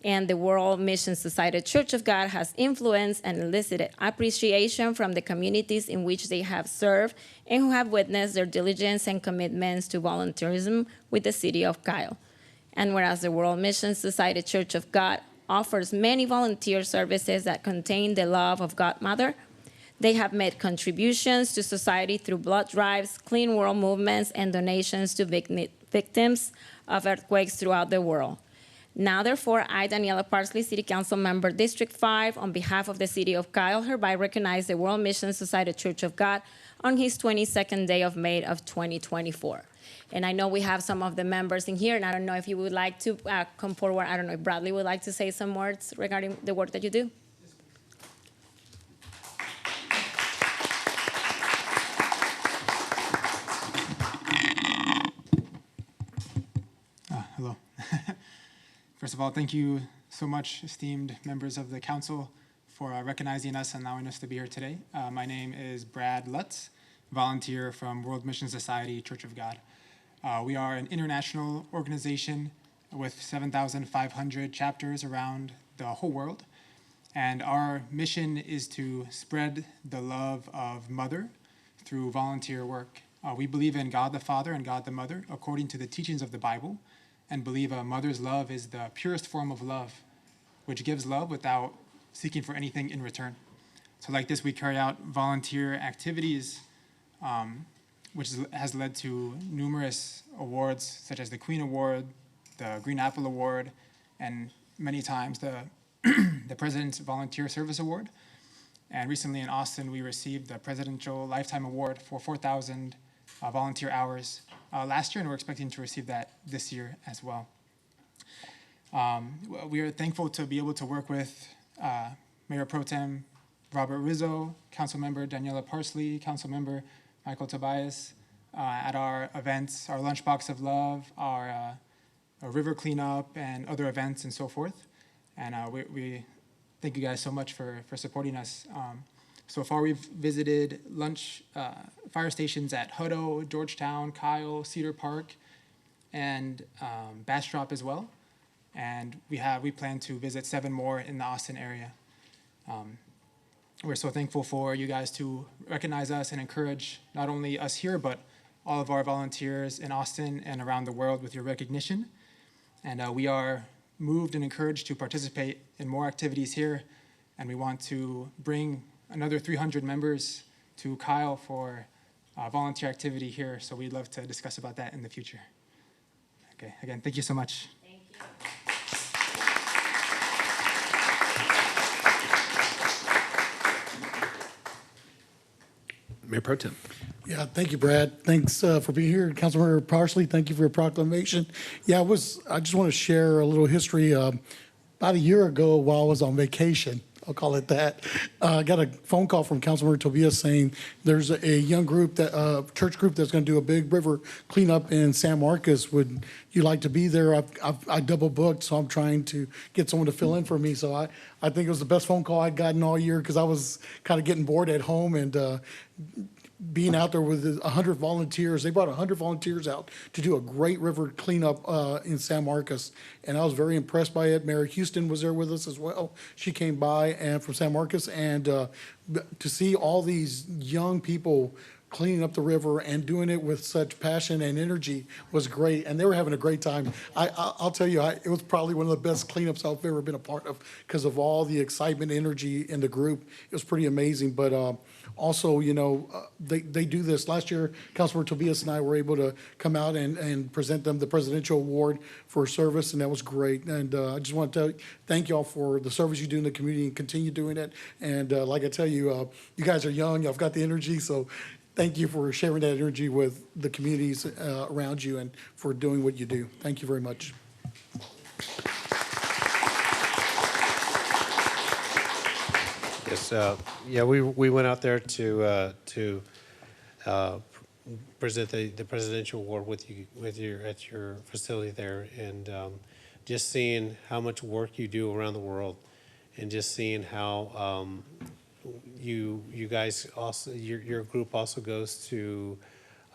S13: And the World Mission Society Church of God has influenced and elicited appreciation from the communities in which they have served and who have witnessed their diligence and commitments to volunteerism with the City of Kyle. And whereas the World Mission Society Church of God offers many volunteer services that contain the love of God Mother, they have made contributions to society through blood drives, clean world movements, and donations to victims of earthquakes throughout the world. Now, therefore, I, Daniela Parsley, City Council Member, District 5, on behalf of the City of Kyle, hereby recognize the World Mission Society Church of God on his 22nd day of May of 2024. And I know we have some of the members in here, and I don't know if you would like to come forward. I don't know if Bradley would like to say some words regarding the work that you do.
S14: Hello. First of all, thank you so much, esteemed members of the council, for recognizing us and allowing us to be here today. My name is Brad Lutz, volunteer from World Mission Society Church of God. We are an international organization with 7,500 chapters around the whole world. And our mission is to spread the love of Mother through volunteer work. We believe in God the Father and God the Mother according to the teachings of the Bible, and believe a mother's love is the purest form of love, which gives love without seeking for anything in return. So like this, we carry out volunteer activities, which has led to numerous awards, such as the Queen Award, the Green Apple Award, and many times the President's Volunteer Service Award. And recently in Austin, we received the Presidential Lifetime Award for 4,000 volunteer hours last year, and we're expecting to receive that this year as well. We are thankful to be able to work with Mayor Pro Tem Robert Rizzo, Councilmember Daniela Parsley, Councilmember Michael Tobias, at our events, our Lunchbox of Love, our river cleanup, and other events and so forth. And we thank you guys so much for supporting us. So far, we've visited fire stations at Hutto, Georgetown, Kyle, Cedar Park, and Bastrop as well. And we plan to visit 7 more in the Austin area. We're so thankful for you guys to recognize us and encourage not only us here, but all of our volunteers in Austin and around the world with your recognition. And we are moved and encouraged to participate in more activities here. And we want to bring another 300 members to Kyle for volunteer activity here. So we'd love to discuss about that in the future. Okay, again, thank you so much.
S3: Mayor Pro Tem.
S1: Yeah, thank you, Brad. Thanks for being here. Councilmember Parsley, thank you for your proclamation. Yeah, I just want to share a little history. About a year ago, while I was on vacation, I'll call it that, I got a phone call from Councilmember Tobias saying there's a young group, church group that's going to do a big river cleanup in San Marcos. Would you like to be there? I double booked, so I'm trying to get someone to fill in for me. So I think it was the best phone call I'd gotten all year because I was kind of getting bored at home and being out there with 100 volunteers. They brought 100 volunteers out to do a great river cleanup in San Marcos, and I was very impressed by it. Mary Houston was there with us as well. She came by and from San Marcos, and to see all these young people cleaning up the river and doing it with such passion and energy was great, and they were having a great time. I'll tell you, it was probably one of the best cleanups I've ever been a part of because of all the excitement, energy in the group. It was pretty amazing, but also, they do this. Last year, Councilmember Tobias and I were able to come out and present them the Presidential Award for service, and that was great. And I just want to thank y'all for the service you do in the community and continue doing it. And like I tell you, you guys are young, y'all have got the energy, so thank you for sharing that energy with the communities around you and for doing what you do. Thank you very much.
S5: Yes, yeah, we went out there to present the presidential award with you at your facility there, and just seeing how much work you do around the world, and just seeing how you guys also your group also goes to,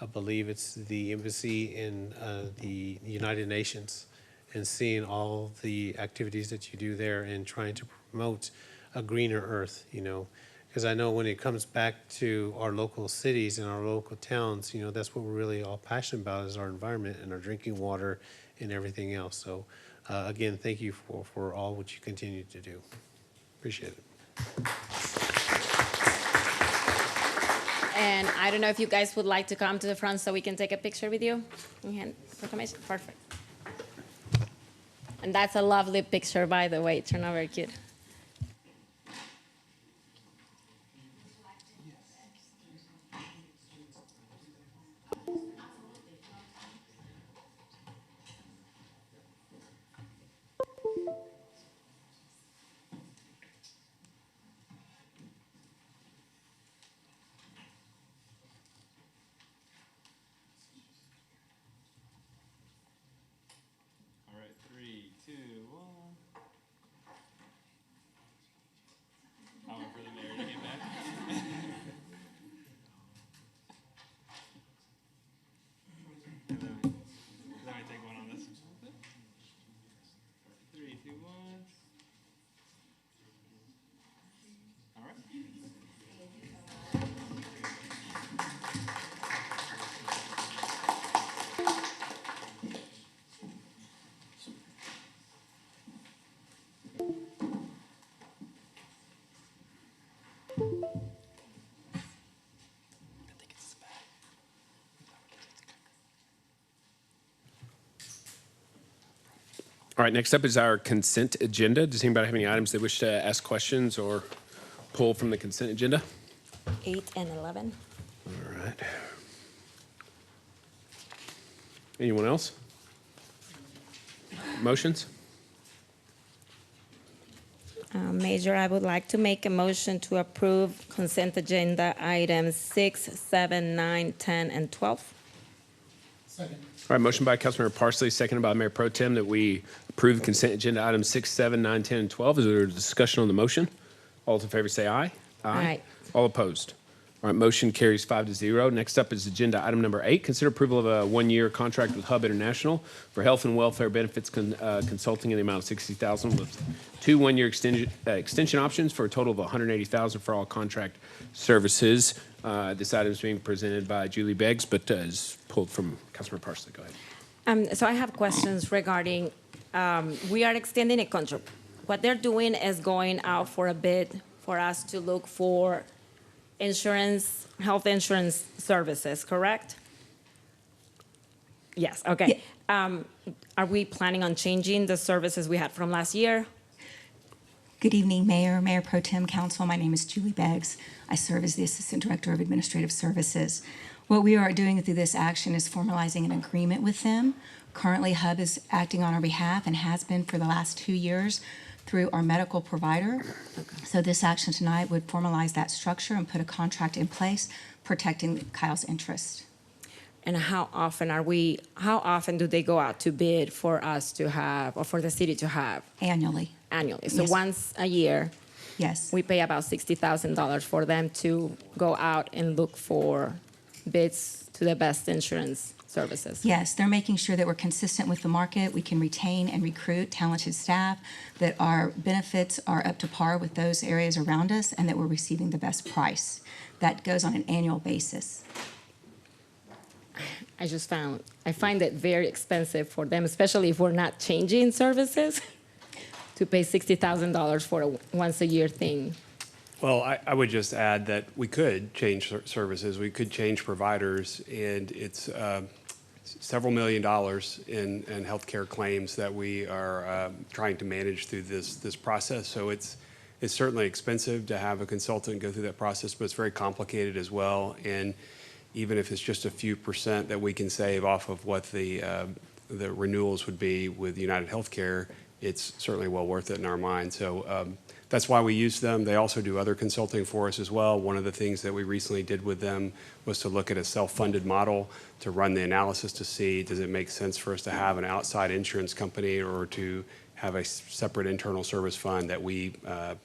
S5: I believe it's the embassy in the United Nations, and seeing all the activities that you do there and trying to promote a greener earth, because I know when it comes back to our local cities and our local towns, that's what we're really all passionate about is our environment and our drinking water and everything else. So again, thank you for all what you continue to do. Appreciate it.
S13: And I don't know if you guys would like to come to the front so we can take a picture with you. Proclamation, perfect. And that's a lovely picture, by the way. It turned out very cute.
S8: All right, 3, 2, 1. I'll wait for the mayor to get back. And then I take one on this. 3, 2, 1. All right.
S3: All right, next up is our consent agenda. Does anybody have any items they wish to ask questions or pull from the consent agenda?
S13: 8 and 11.
S3: All right. Anyone else? Motions?
S13: Major, I would like to make a motion to approve consent agenda items 6, 7, 9, 10, and 12.
S3: All right, motion by Councilmember Parsley, seconded by Mayor Pro Tem that we approve consent agenda items 6, 7, 9, 10, and 12. Is there a discussion on the motion? All those in favor say aye.
S13: Aye.
S3: All opposed? All right, motion carries 5-0. Next up is agenda item number 8. Consider approval of a one-year contract with Hub International for health and welfare benefits consulting in the amount of $60,000 with 2 one-year extension options for a total of $180,000 for all contract services. This item is being presented by Julie Beggs, but is pulled from Councilmember Parsley. Go ahead.
S13: So I have questions regarding, we are extending a contract. What they're doing is going out for a bid for us to look for insurance, health insurance services, correct? Yes, okay. Are we planning on changing the services we had from last year?
S15: Good evening, Mayor, Mayor Pro Tem, Council. My name is Julie Beggs. I serve as the Assistant Director of Administrative Services. What we are doing through this action is formalizing an agreement with them. Currently, Hub is acting on our behalf and has been for the last 2 years through our medical provider. So this action tonight would formalize that structure and put a contract in place protecting Kyle's interest.
S13: And how often do they go out to bid for us to have, or for the city to have?
S15: Annually.
S13: Annually. So
S15: Yes.
S13: once a year,
S15: Yes.
S13: we pay about $60,000 for them to go out and look for bids to the best insurance services.
S15: Yes, they're making sure that we're consistent with the market. We can retain and recruit talented staff, that our benefits are up to par with those areas around us, and that we're receiving the best price. That goes on an annual basis.
S13: I find it very expensive for them, especially if we're not changing services, to pay $60,000 for a once-a-year thing.
S16: Well, I would just add that we could change services, we could change providers, and it's several $1 million in healthcare claims that we are trying to manage through this process. So it's certainly expensive to have a consultant go through that process, but it's very complicated as well. And even if it's just a few percent that we can save off of what the renewals would be with United Healthcare, it's certainly well worth it in our mind. So that's why we use them. They also do other consulting for us as well. One of the things that we recently did with them was to look at a self-funded model to run the analysis to see, does it make sense for us to have an outside insurance company or to have a separate internal service fund that we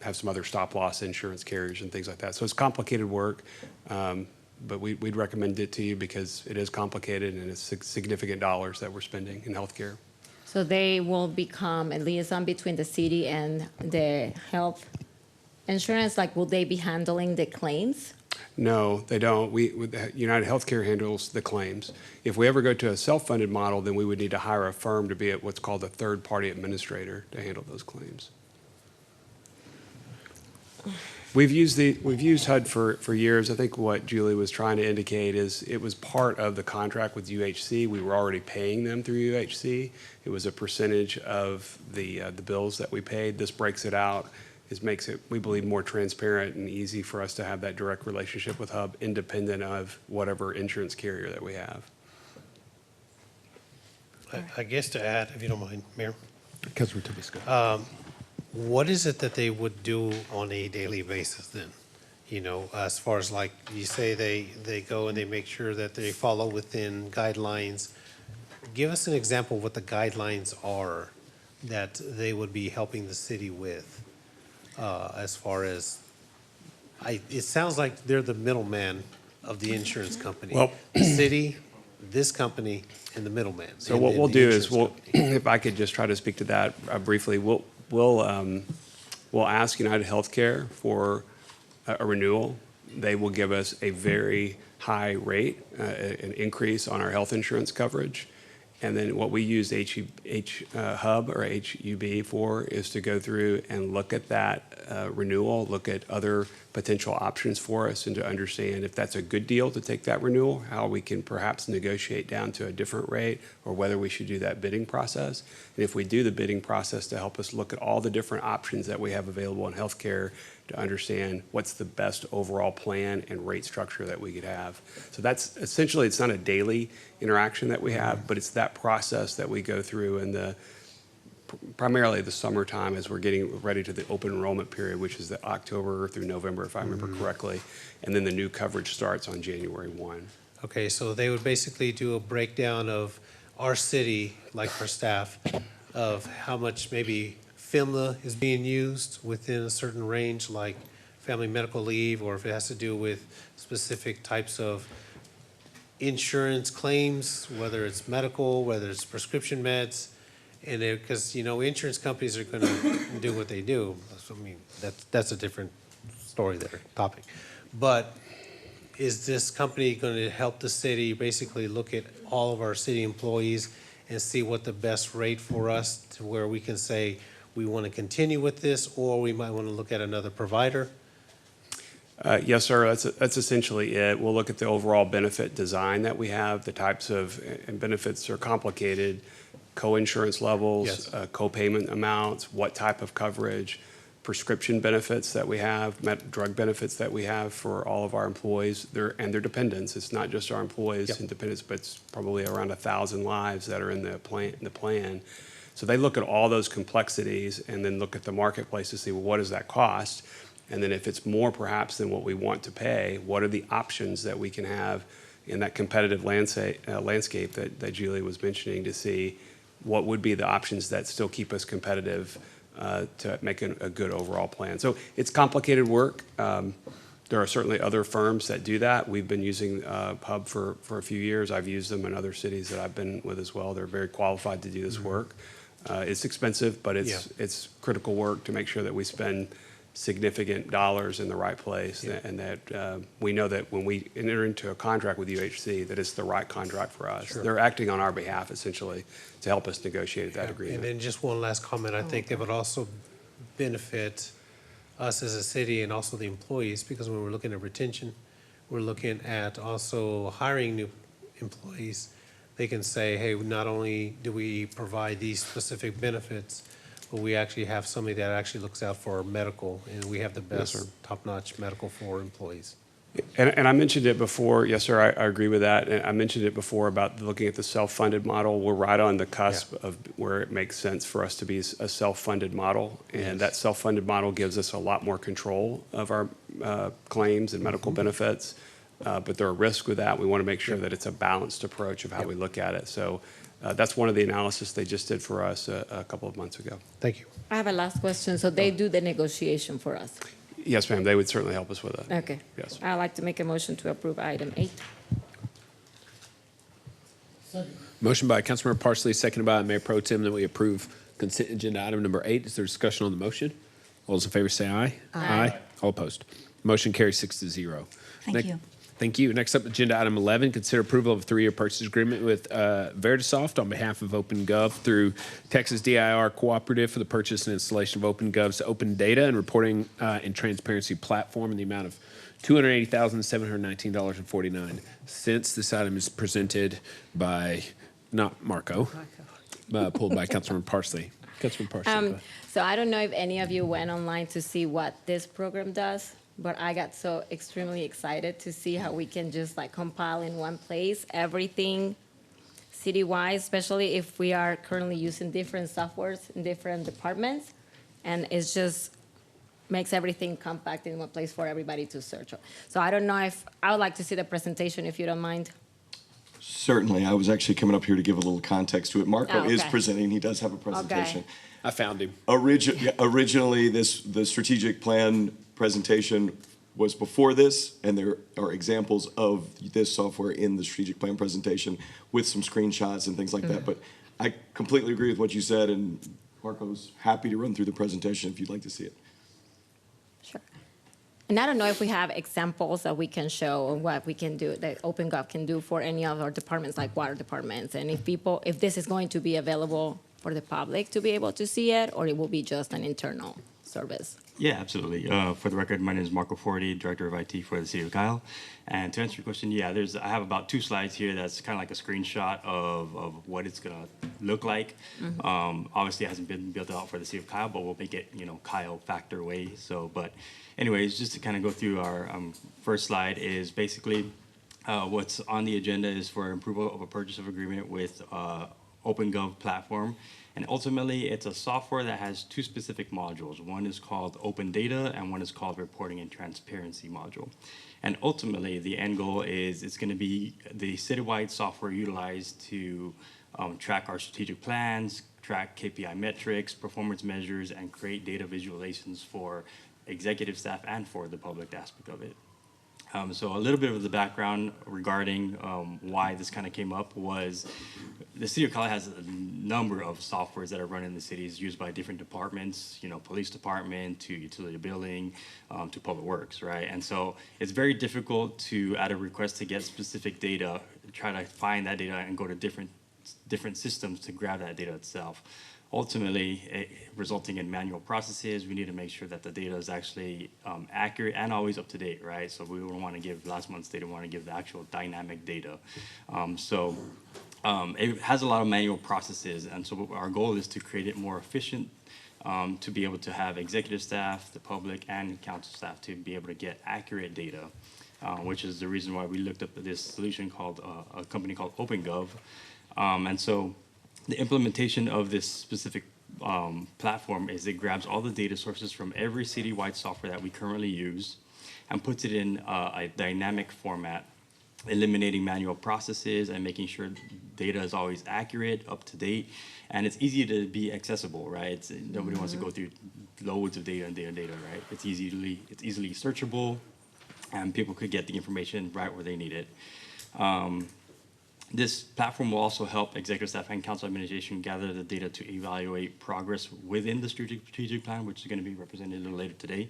S16: have some other stop-loss insurance carriers and things like that. So it's complicated work, but we'd recommend it to you because it is complicated and it's significant dollars that we're spending in healthcare.
S13: So they will become a liaison between the city and the health insurance? Like, will they be handling the claims?
S16: No, they don't. United Healthcare handles the claims. If we ever go to a self-funded model, then we would need to hire a firm to be what's called a third-party administrator to handle those claims. We've used HUD for years. I think what Julie was trying to indicate is it was part of the contract with UHC. We were already paying them through UHC. It was a percentage of the bills that we paid. This breaks it out. It makes it, we believe, more transparent and easy for us to have that direct relationship with HUB independent of whatever insurance carrier that we have.
S5: I guess to add, if you don't mind, Mayor.
S1: Councilor Tibisco.
S5: What is it that they would do on a daily basis then? You know, as far as like you say, they go and they make sure that they follow within guidelines. Give us an example of what the guidelines are that they would be helping the city with, as far as, it sounds like they're the middleman of the insurance company.
S16: Well,
S5: city, this company, and the middleman.
S16: So what we'll do is if I could just try to speak to that briefly, we'll ask United Healthcare for a renewal. They will give us a very high rate, an increase on our health insurance coverage. And then what we use HUB or HUB for is to go through and look at that renewal, look at other potential options for us, and to understand if that's a good deal to take that renewal, how we can perhaps negotiate down to a different rate, or whether we should do that bidding process. And if we do the bidding process, to help us look at all the different options that we have available in healthcare to understand what's the best overall plan and rate structure that we could have. So that's essentially, it's not a daily interaction that we have, but it's that process that we go through and the primarily the summertime as we're getting ready to the open enrollment period, which is the October through November, if I remember correctly. And then the new coverage starts on January 1.
S5: Okay, so they would basically do a breakdown of our city, like for staff, of how much maybe FMLA is being used within a certain range, like family medical leave, or if it has to do with specific types of insurance claims, whether it's medical, whether it's prescription meds. And because, you know, insurance companies are going to do what they do. So, I mean, that's a different story there, topic. But is this company going to help the city basically look at all of our city employees and see what the best rate for us to where we can say we want to continue with this, or we might want to look at another provider?
S16: Yes, sir. That's essentially it. We'll look at the overall benefit design that we have. The types of and benefits are complicated. Co-insurance levels,
S5: Yes.
S16: co-payment amounts, what type of coverage, prescription benefits that we have, drug benefits that we have for all of our employees and their dependents. It's not just our employees
S5: Yep.
S16: and dependents, but it's probably around 1,000 lives that are in the plan. So they look at all those complexities and then look at the marketplace to see, well, what does that cost? And then if it's more perhaps than what we want to pay, what are the options that we can have in that competitive landscape that Julie was mentioning, to see what would be the options that still keep us competitive to make a good overall plan. So it's complicated work. There are certainly other firms that do that. We've been using Hub for a few years. I've used them in other cities that I've been with as well. They're very qualified to do this work. It's expensive, but it's critical work to make sure that we spend significant dollars in the right place, and that we know that when we enter into a contract with UHC, that it's the right contract for us.
S5: Sure.
S16: They're acting on our behalf, essentially, to help us negotiate that agreement.
S5: And then just one last comment. I think it would also benefit us as a city and also the employees, because when we're looking at retention, we're looking at also hiring new employees. They can say, hey, not only do we provide these specific benefits, but we actually have somebody that actually looks out for our medical, and we have the
S16: Yes, sir.
S5: best top-notch medical for employees.
S16: And I mentioned it before. Yes, sir, I agree with that. And I mentioned it before about looking at the self-funded model. We're right on the cusp of where it makes sense for us to be a self-funded model. And that self-funded model gives us a lot more control of our claims and medical benefits. But there are risks with that. We want to make sure that it's a balanced approach of how we look at it. So that's one of the analysis they just did for us a couple of months ago.
S5: Thank you.
S13: I have a last question. So they do the negotiation for us?
S16: Yes, ma'am. They would certainly help us with that.
S13: Okay.
S16: Yes.
S13: I'd like to make a motion to approve item 8.
S3: Motion by Councilmember Parsley, seconded by Mayor Pro Tem, that we approve consent agenda item number 8. Is there discussion on the motion? All those in favor say aye. Aye. All opposed. Motion carries 6-0.
S15: Thank you.
S3: Thank you. Next up, agenda item 11, consider approval of a 3-year purchase agreement with Vertosoft on behalf of OpenGov through TX-DIR Cooperative for the purchase and installation of OpenGov's open data and reporting and transparency platform in the amount of $280,719.49. This item is presented by, not Marco, pulled by Councilman Parsley. Councilman Parsley.
S13: So I don't know if any of you went online to see what this program does, but I got so extremely excited to see how we can just like compile in one place everything citywide, especially if we are currently using different softwares in different departments. And it's just makes everything compact in one place for everybody to search. So I don't know if, I would like to see the presentation if you don't mind.
S17: Certainly. I was actually coming up here to give a little context to it. Marco is
S13: okay.
S17: presenting. He does have a presentation.
S13: Okay.
S3: I found him.
S17: Originally, the strategic plan presentation was before this, and there are examples of this software in the strategic plan presentation with some screenshots and things like that. But I completely agree with what you said, and Marco's happy to run through the presentation if you'd like to see it.
S13: Sure. And I don't know if we have examples that we can show of what we can do, that OpenGov can do for any of our departments, like water departments. And if this is going to be available for the public to be able to see it, or it will be just an internal service.
S18: Yeah, absolutely. For the record, my name is Marco Forti, Director of IT for the City of Kyle. And to answer your question, yeah, I have about 2 slides here that's kind of like a screenshot of what it's going to look like. Obviously, it hasn't been built out for the City of Kyle, but we'll make it, Kyle factor way. So, but anyways, just to kind of go through our first slide is basically what's on the agenda is for approval of a purchase of agreement with OpenGov platform. And ultimately, it's a software that has two specific modules. One is called Open Data, and one is called Reporting and Transparency module. And ultimately, the end goal is it's going to be the citywide software utilized to track our strategic plans, track KPI metrics, performance measures, and create data visualizations for executive staff and for the public aspect of it. So a little bit of the background regarding why this kind of came up was the city of Cali has a number of softwares that are run in the cities used by different departments, police department to utility billing to public works, right? And so it's very difficult to, at a request to get specific data, try to find that data and go to different systems to grab that data itself. Ultimately, resulting in manual processes, we need to make sure that the data is actually accurate and always up to date, right? So we don't want to give last month's data, we want to give the actual dynamic data. It has a lot of manual processes, and so our goal is to create it more efficient, to be able to have executive staff, the public, and council staff to be able to get accurate data, which is the reason why we looked up this solution called a company called OpenGov. And so the implementation of this specific platform is it grabs all the data sources from every citywide software that we currently use and puts it in a dynamic format, eliminating manual processes and making sure data is always accurate, up to date, and it's easy to be accessible, right? Nobody wants to go through loads of data and data, right? It's easily searchable, and people could get the information right where they need it. This platform will also help executive staff and council administration gather the data to evaluate progress within the strategic plan, which is going to be represented a little later today,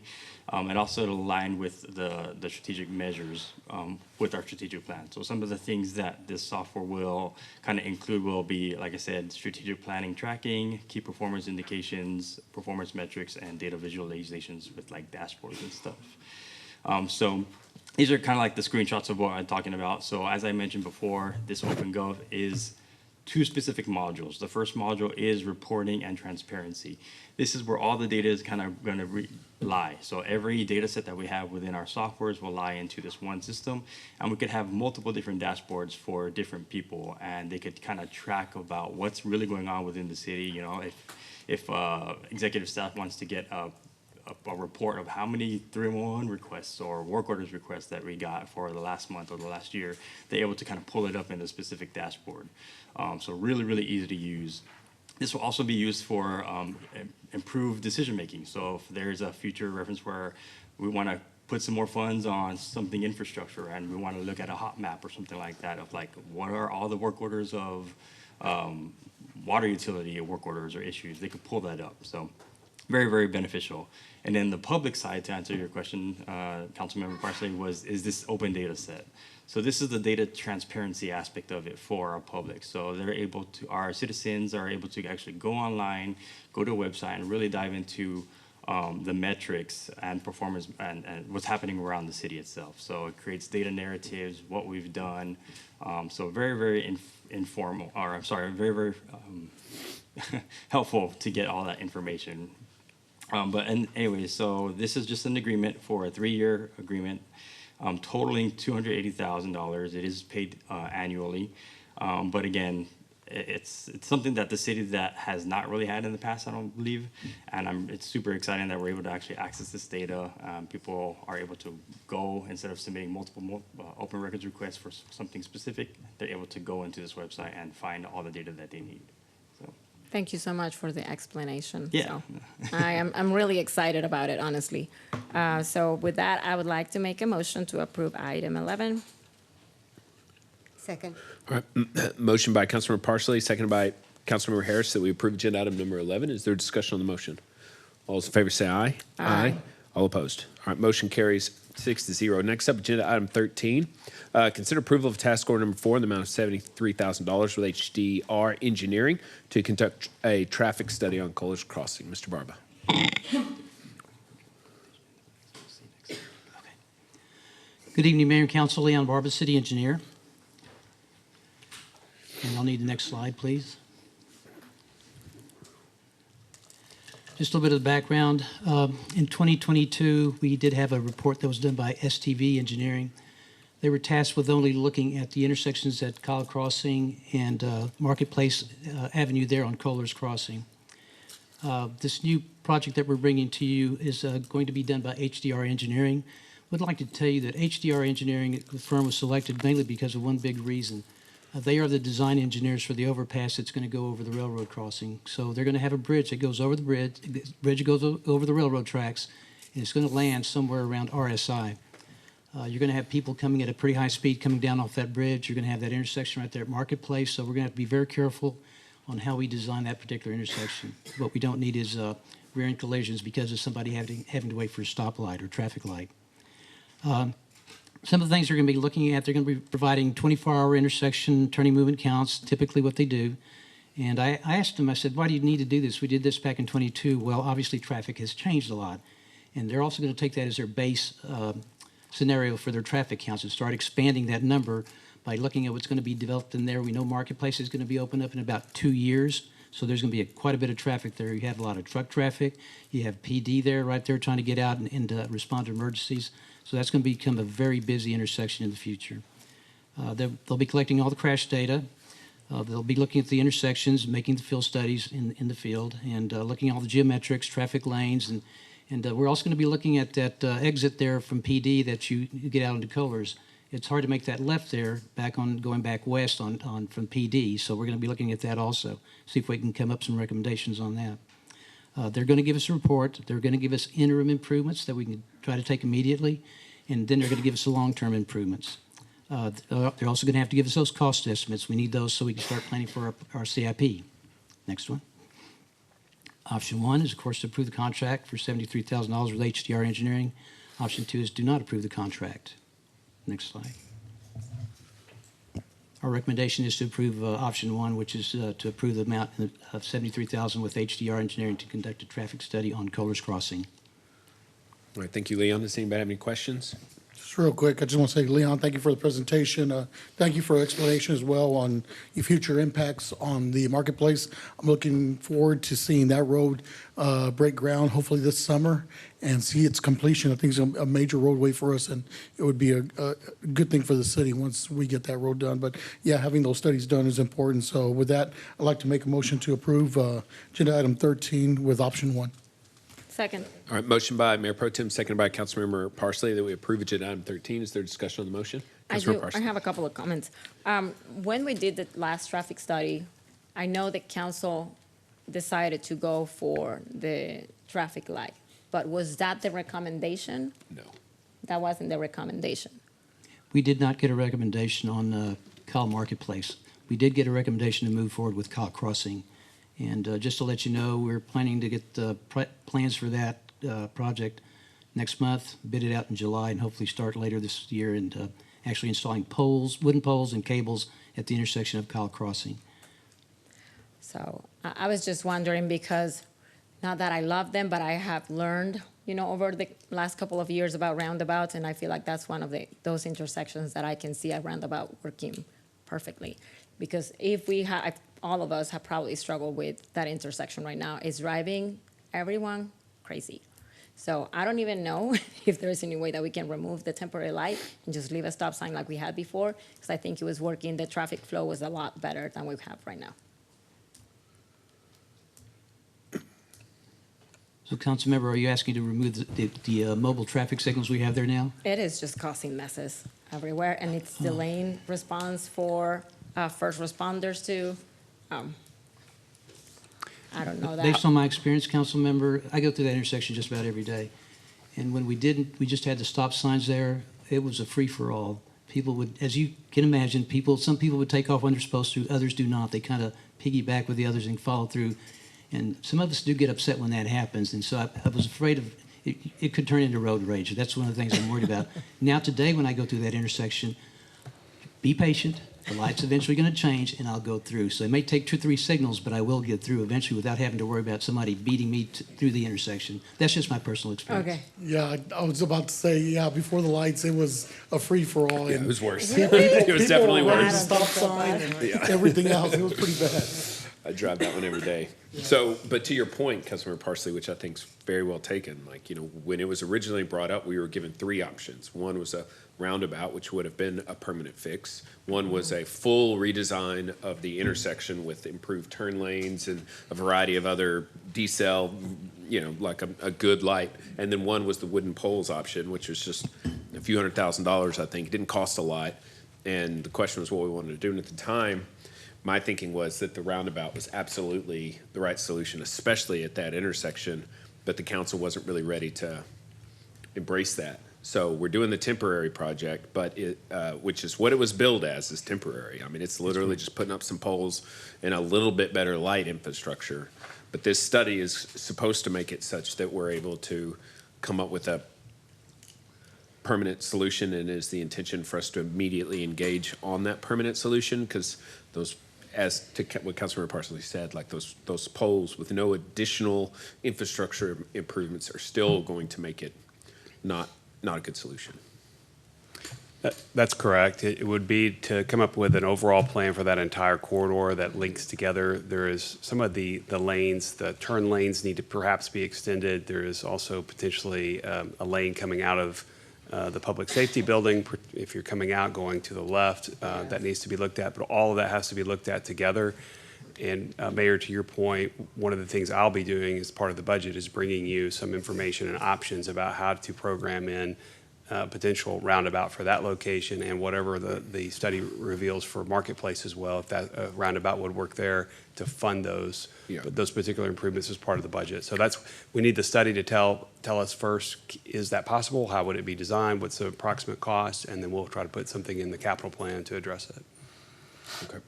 S18: and also to align with the strategic measures with our strategic plan. So some of the things that this software will kind of include will be, like I said, strategic planning tracking, key performance indications, performance metrics, and data visualizations with like dashboards and stuff. So these are kind of like the screenshots of what I'm talking about. So as I mentioned before, this OpenGov is two specific modules. The first module is reporting and transparency. This is where all the data is kind of going to lie. So every data set that we have within our softwares will lie into this one system. And we could have multiple different dashboards for different people. And they could kind of track about what's really going on within the city. If executive staff wants to get a report of how many 311 requests or work orders requests that we got for the last month or the last year, they're able to kind of pull it up in a specific dashboard. So really, really easy to use. This will also be used for improved decision making. So if there's a future reference where we want to put some more funds on something infrastructure and we want to look at a hot map or something like that of like what are all the work orders of water utility work orders or issues, they could pull that up. So very, very beneficial. And then the public side, to answer your question, Councilmember Parsley, is this open data set. So this is the data transparency aspect of it for our public. So our citizens are able to actually go online, go to a website, and really dive into the metrics and performance and what's happening around the city itself. So it creates data narratives, what we've done. So very, very very, very helpful to get all that information. Anyway, so this is just an agreement for a 3-year agreement, totaling $280,000. It is paid annually, but again, it's something that the city that has not really had in the past, I don't believe, and it's super exciting that we're able to actually access this data. People are able to go, instead of submitting multiple open records requests for something specific, they're able to go into this website and find all the data that they need. So.
S13: Thank you so much for the explanation.
S18: Yeah.
S13: So I'm really excited about it, honestly. So with that, I would like to make a motion to approve item 11.
S10: Second.
S3: All right. Motion by Councilmember Parsley, seconded by Councilmember Harris, that we approve agenda item number 11. Is there discussion on the motion? All those in favor say aye.
S13: Aye.
S3: All opposed. All right, motion carries 6-0. Next up, agenda item 13. Consider approval of task order number 4 in the amount of $73,000 with HDR Engineering to conduct a traffic study on Kohlers Crossing. Mr. Barba.
S19: Good evening, Mayor and Council. Leon Barba, City Engineer. And I'll need the next slide, please. Just a little bit of the background. In 2022, we did have a report that was done by STV Engineering They were tasked with only looking at the intersections at Kohlers Crossing and Marketplace Avenue there on Kohlers Crossing. This new project that we're bringing to you is going to be done by HDR Engineering. Would like to tell you that HDR Engineering, the firm, was selected mainly because of one big reason. They are the design engineers for the overpass that's going to go over the railroad crossing. So they're going to have a bridge that goes over the bridge goes over the railroad tracks, and it's going to land somewhere around RSI. You're going to have people coming at a pretty high speed coming down off that bridge. You're going to have that intersection right there at Marketplace, so we're going to have to be very careful on how we design that particular intersection. What we don't need is rear-end collisions because of somebody having to wait for a stoplight or traffic light. Some of the things they're going to be looking at, they're going to be providing 24-hour intersection turning movement counts, typically what they do. And I asked them, I said, why do you need to do this? We did this back in '22. Well, obviously traffic has changed a lot. And they're also going to take that as their base scenario for their traffic counts and start expanding that number by looking at what's going to be developed in there. We know Marketplace is going to be opened up in about 2 years. So there's going to be quite a bit of traffic there. You have a lot of truck traffic. You have PD there, right there, trying to get out and respond to emergencies. So that's going to become a very busy intersection in the future. They'll be collecting all the crash data. They'll be looking at the intersections, making the field studies in the field, and looking at all the geometrics, traffic lanes, and we're also going to be looking at that exit there from PD that you get out into Kohlers. It's hard to make that left there, going back west from PD. So we're going to be looking at that also, see if we can come up some recommendations on that. They're going to give us a report. They're going to give us interim improvements that we can try to take immediately, and then they're going to give us the long-term improvements. They're also going to have to give us those cost estimates. We need those so we can start planning for our CIP. Next one. Option 1 is, of course, to approve the contract for $73,000 with HDR Engineering. Option 2 is do not approve the contract. Next slide. Our recommendation is to approve option 1, which is to approve the amount of $73,000 with HDR Engineering to conduct a traffic study on Kohlers Crossing.
S3: All right, thank you, Leon. Does anybody have any questions?
S1: Just real quick, I just want to say, Leon, thank you for the presentation. Thank you for the explanation as well on your future impacts on the marketplace. I'm looking forward to seeing that road break ground hopefully this summer and see its completion. I think it's a major roadway for us, and it would be a good thing for the city once we get that road done. But yeah, having those studies done is important. So with that, I'd like to make a motion to approve agenda item 13 with option 1.
S2: Second.
S3: All right, motion by Mayor Pro Tem, seconded by Councilmember Parsley that we approve agenda item 13. Is there discussion on the motion?
S13: I
S3: Councilmember
S13: do. I
S3: Parsley.
S13: have a couple of comments. When we did the last traffic study, I know the council decided to go for the traffic light, but was that the recommendation?
S3: No.
S13: That wasn't the recommendation.
S19: We did not get a recommendation on Kyle Marketplace. We did get a recommendation to move forward with Kyle Crossing. And just to let you know, we're planning to get the plans for that project next month, bid it out in July, and hopefully start later this year and actually installing poles, wooden poles and cables at the intersection of Kyle Crossing.
S13: So I was just wondering because not that I love them, but I have learned, over the last couple of years about roundabouts, and I feel like that's one of those intersections that I can see a roundabout working perfectly. Because if we have, all of us have probably struggled with that intersection right now. It's driving everyone crazy. So I don't even know if there's any way that we can remove the temporary light and just leave a stop sign like we had before, because I think it was working. The traffic flow was a lot better than we have right now.
S19: So, Councilmember, are you asking to remove the mobile traffic signals we have there now?
S13: It is just causing messes everywhere, and it's delaying response for first responders too. I don't know that.
S19: Based on my experience, Councilmember, I go through that intersection just about every day. And when we just had the stop signs there, it was a free-for-all. People would, as you can imagine, some people would take off when they're supposed to, others do not. They kind of piggyback with the others and follow through. And some of us do get upset when that happens. And so I was afraid of it could turn into road rage. That's one of the things I'm worried about. Now today when I go through that intersection, be patient. The light's eventually going to change, and I'll go through. So it may take 2 or 3 signals, but I will get through eventually without having to worry about somebody beating me through the intersection. That's just my personal experience.
S13: Okay.
S1: Yeah, I was about to say, yeah, before the lights, it was a free-for-all.
S3: Yeah,
S1: and
S3: it was worse.
S1: People
S3: It was definitely
S1: were running
S3: worse.
S1: the stop sign and everything else. It was pretty bad.
S3: I drive that one every day. So, but to your point, Councilmember Parsley, which I think is very well taken, like, you know, when it was originally brought up, we were given three options. One was a roundabout, which would have been a permanent fix. One was a full redesign of the intersection with improved turn lanes and a variety of other decel, you know, like a good light. And then one was the wooden poles option, which was just a few $100,000, I think. It didn't cost a lot. And the question was what we wanted to do. And at the time, my thinking was that the roundabout was absolutely the right solution, especially at that intersection, but the council wasn't really ready to embrace that. So we're doing the temporary project, but which is what it was billed as, is temporary. I mean, it's literally just putting up some poles and a little bit better light infrastructure. But this study is supposed to make it such that we're able to come up with a permanent solution, and is the intention for us to immediately engage on that permanent solution, because those, as to what Councilmember Parsley said, like those poles with no additional infrastructure improvements are still going to make it not a good solution.
S16: That's correct. It would be to come up with an overall plan for that entire corridor that links together. There is some of the lanes, the turn lanes need to perhaps be extended. There is also potentially a lane coming out of the public safety building, if you're coming out going to the left, that needs to be looked at, but all of that has to be looked at together. And Mayor, to your point, one of the things I'll be doing as part of the budget is bringing you some information and options about how to program in potential roundabout for that location, and whatever the study reveals for Marketplace as well, if that roundabout would work there to fund those those particular improvements as part of the budget. So we need the study to tell us first, is that possible? How would it be designed? What's the approximate cost? And then we'll try to put something in the capital plan to address it.
S3: Okay.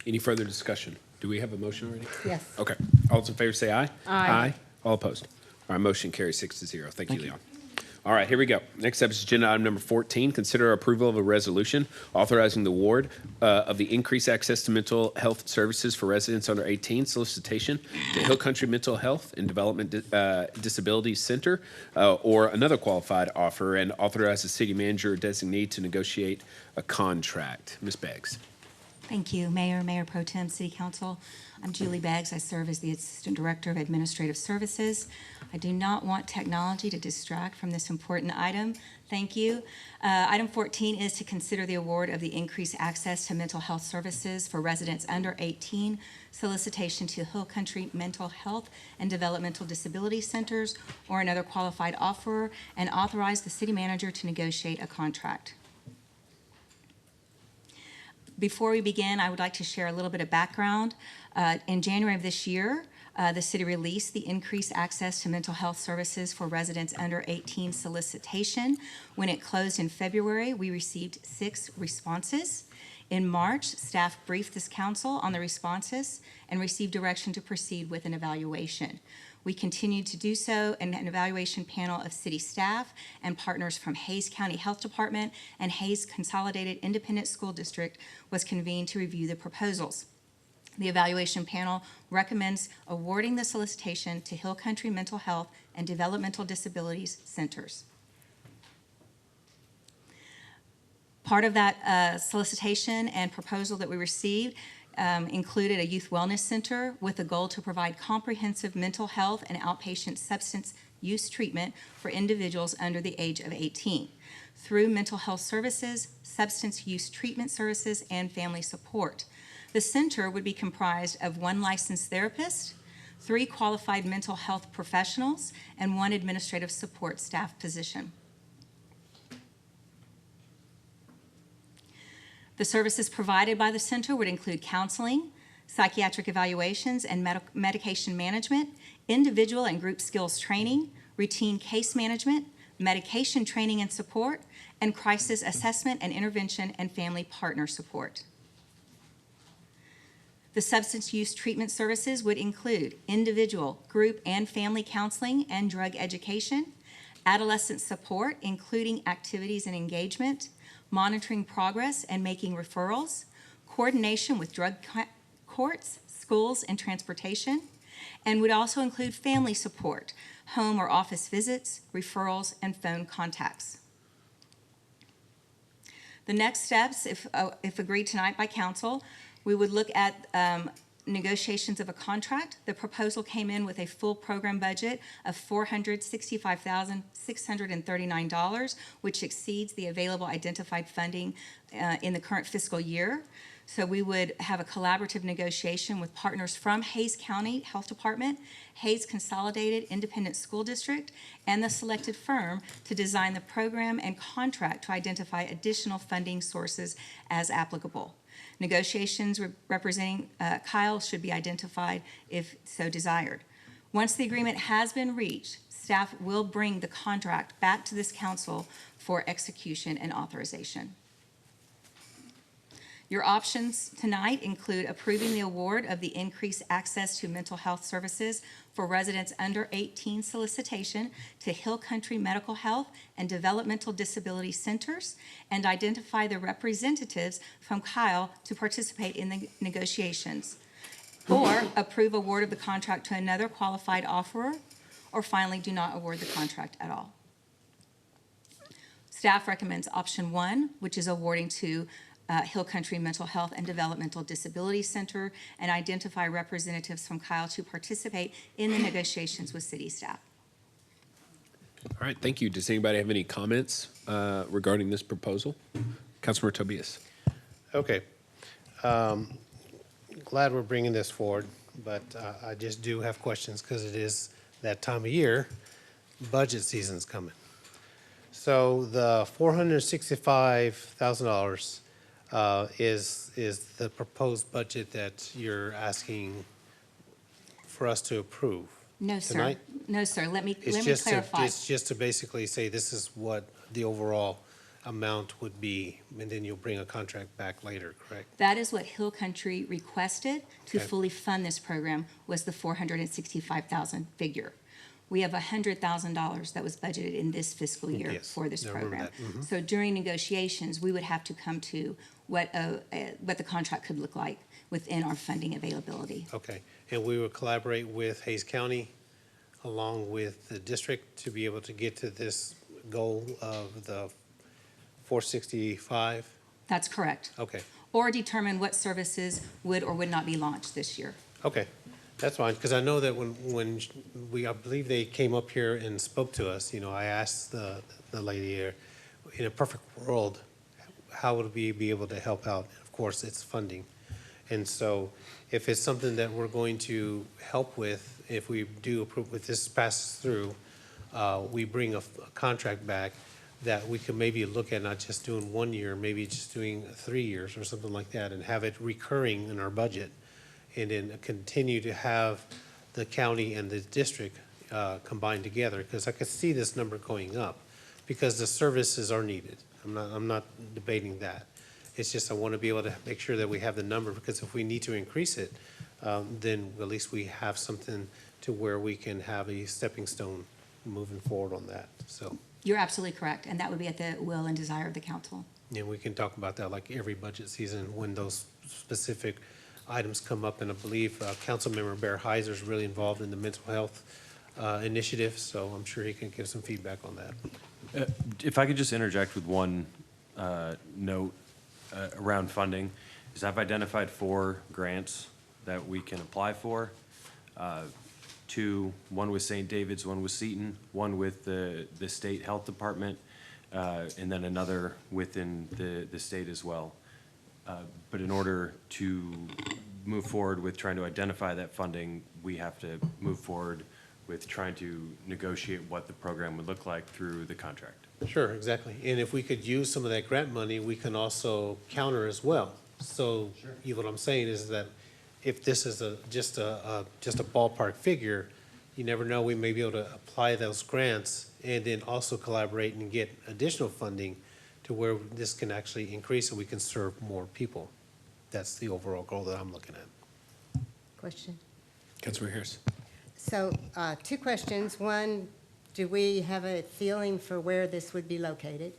S3: Any further discussion? Do we have a motion already?
S13: Yes.
S3: Okay. All those in favor say aye.
S13: Aye.
S3: All opposed. All right, motion carries 6-0. Thank you, Leon. All right, here we go. Next up is agenda item number 14. Consider approval of a resolution authorizing the award of the increased access to mental health services for residents under 18 solicitation to Hill Country Mental Health and Development Disabilities Center or another qualified offer, and authorize the city manager or designee to negotiate a contract. Ms. Beggs.
S15: Thank you, Mayor, Mayor Pro Tem, City Council. I'm Julie Beggs. I serve as the Assistant Director of Administrative Services. I do not want technology to distract from this important item. Thank you. Item 14 is to consider the award of the increased access to mental health services for residents under 18, solicitation to Hill Country Mental Health and Developmental Disability Centers or another qualified offeror, and authorize the city manager to negotiate a contract. Before we begin, I would like to share a little bit of background. In January of this year, the city released the increased access to mental health services for residents under 18 solicitation. When it closed in February, we received 6 responses. In March, staff briefed this council on the responses and received direction to proceed with an evaluation. We continued to do so, and an evaluation panel of city staff and partners from Hays County Health Department and Hays Consolidated Independent School District was convened to review the proposals. The evaluation panel recommends awarding the solicitation to Hill Country Mental Health and Developmental Disabilities Centers. Part of that solicitation and proposal that we received included a youth wellness center with a goal to provide comprehensive mental health and outpatient substance use treatment for individuals under the age of 18 through mental health services, substance use treatment services, and family support. The center would be comprised of 1 licensed therapist, 3 qualified mental health professionals, and 1 administrative support staff position. The services provided by the center would include counseling, psychiatric evaluations and medication management, individual and group skills training, routine case management, medication training and support, and crisis assessment and intervention and family partner support. The substance use treatment services would include individual, group, and family counseling and drug education, adolescent support, including activities and engagement, monitoring progress and making referrals, coordination with drug courts, schools, and transportation, and would also include family support, home or office visits, referrals, and phone contacts. The next steps, if agreed tonight by council, we would look at negotiations of a contract. The proposal came in with a full program budget of $465,639, which exceeds the available identified funding in the current fiscal year. So we would have a collaborative negotiation with partners from Hays County Health Department, Hays Consolidated Independent School District, and the selected firm to design the program and contract to identify additional funding sources as applicable. Negotiations representing Kyle should be identified if so desired. Once the agreement has been reached, staff will bring the contract back to this council for execution and authorization. Your options tonight include approving the award of the increased access to mental health services for residents under 18 solicitation to Hill Country Medical Health and Developmental Disability Centers, and identify the representatives from Kyle to participate in the negotiations. Or approve award of the contract to another qualified offeror, or finally do not award the contract at all. Staff recommends option 1, which is awarding to Hill Country Mental Health and Developmental Disability Center, and identify representatives from Kyle to participate in the negotiations with city staff.
S3: All right, thank you. Does anybody have any comments regarding this proposal? Councilmember Tobias.
S5: Okay. Glad we're bringing this forward, but I just do have questions because it is that time of year. Budget season's coming. So the $465,000 is the proposed budget that you're asking for us to approve?
S15: No, sir.
S5: Tonight?
S15: No, sir. Let me
S5: It's just to,
S15: clarify.
S5: it's just to basically say this is what the overall amount would be, and then you'll bring a contract back later, correct?
S15: That is what Hill Country requested to
S5: Okay.
S15: fully fund this program, was the $465,000 figure. We have $100,000 that was budgeted in this fiscal year
S5: Yes,
S15: for this
S5: I remember
S15: program.
S5: that. Mhm.
S15: So during negotiations, we would have to come to what the contract could look like within our funding availability.
S5: Okay, and we will collaborate with Hays County along with the district to be able to get to this goal of the 465?
S15: That's correct.
S5: Okay,
S15: Or determine what services would or would not be launched this year.
S5: okay, that's fine, because I know that when I believe they came up here and spoke to us, I asked the lady here, in a perfect world, how would we be able to help out? Of course, it's funding. And so if it's something that we're going to help with, if we do approve, if this passes through, we bring a contract back that we could maybe look at not just doing 1 year, maybe just doing 3 years or something like that, and have it recurring in our budget, and then continue to have the county and the district combined together, because I could see this number going up, because the services are needed. I'm not debating that. It's just I want to be able to make sure that we have the number, because if we need to increase it, then at least we have something to where we can have a stepping stone moving forward on that. So,
S15: You're absolutely correct, and that would be at the will and desire of the council.
S5: yeah, we can talk about that like every budget season when those specific items come up. And I believe Councilmember Bear Heiser is really involved in the mental health initiative, so I'm sure he can give some feedback on that.
S8: If I could just interject with one note around funding, is I've identified 4 grants that we can apply for. 2, one with St. David's, one with Seton, one with the state health department, and then another within the state as well. But in order to move forward with trying to identify that funding, we have to move forward with trying to negotiate what the program would look like through the contract.
S5: Sure, exactly. And if we could use some of that grant money, we can also counter as well. So what I'm saying is that if this is just a ballpark figure, you never know, we may be able to apply those grants and then also collaborate and get additional funding to where this can actually increase and we can serve more people. That's the overall goal that I'm looking at.
S10: Question?
S3: Councilmember Harris.
S10: So, 2 questions. One, do we have a feeling for where this would be located?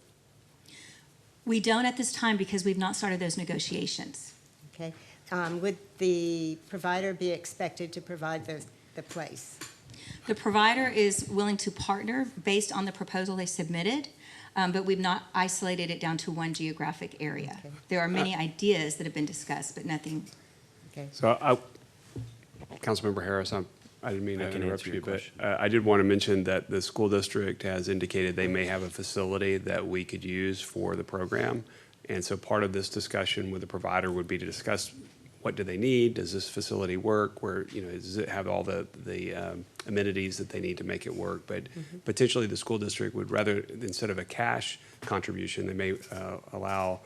S15: We don't at this time because we've not started those negotiations.
S10: Okay. Would the provider be expected to provide the place?
S15: The provider is willing to partner based on the proposal they submitted, but we've not isolated it down to one geographic area.
S10: Okay.
S15: There are many ideas that have been discussed, but nothing.
S10: Okay.
S3: So
S16: Councilmember Harris, I didn't mean
S8: I
S16: to
S8: can
S16: interrupt
S8: answer your
S16: you, but
S8: question.
S16: I did want to mention that the school district has indicated they may have a facility that we could use for the program. And so part of this discussion with the provider would be to discuss what do they need? Does this facility work? Where, does it have all the amenities that they need to make it work? But potentially the school district would rather, instead of a cash contribution, they may allow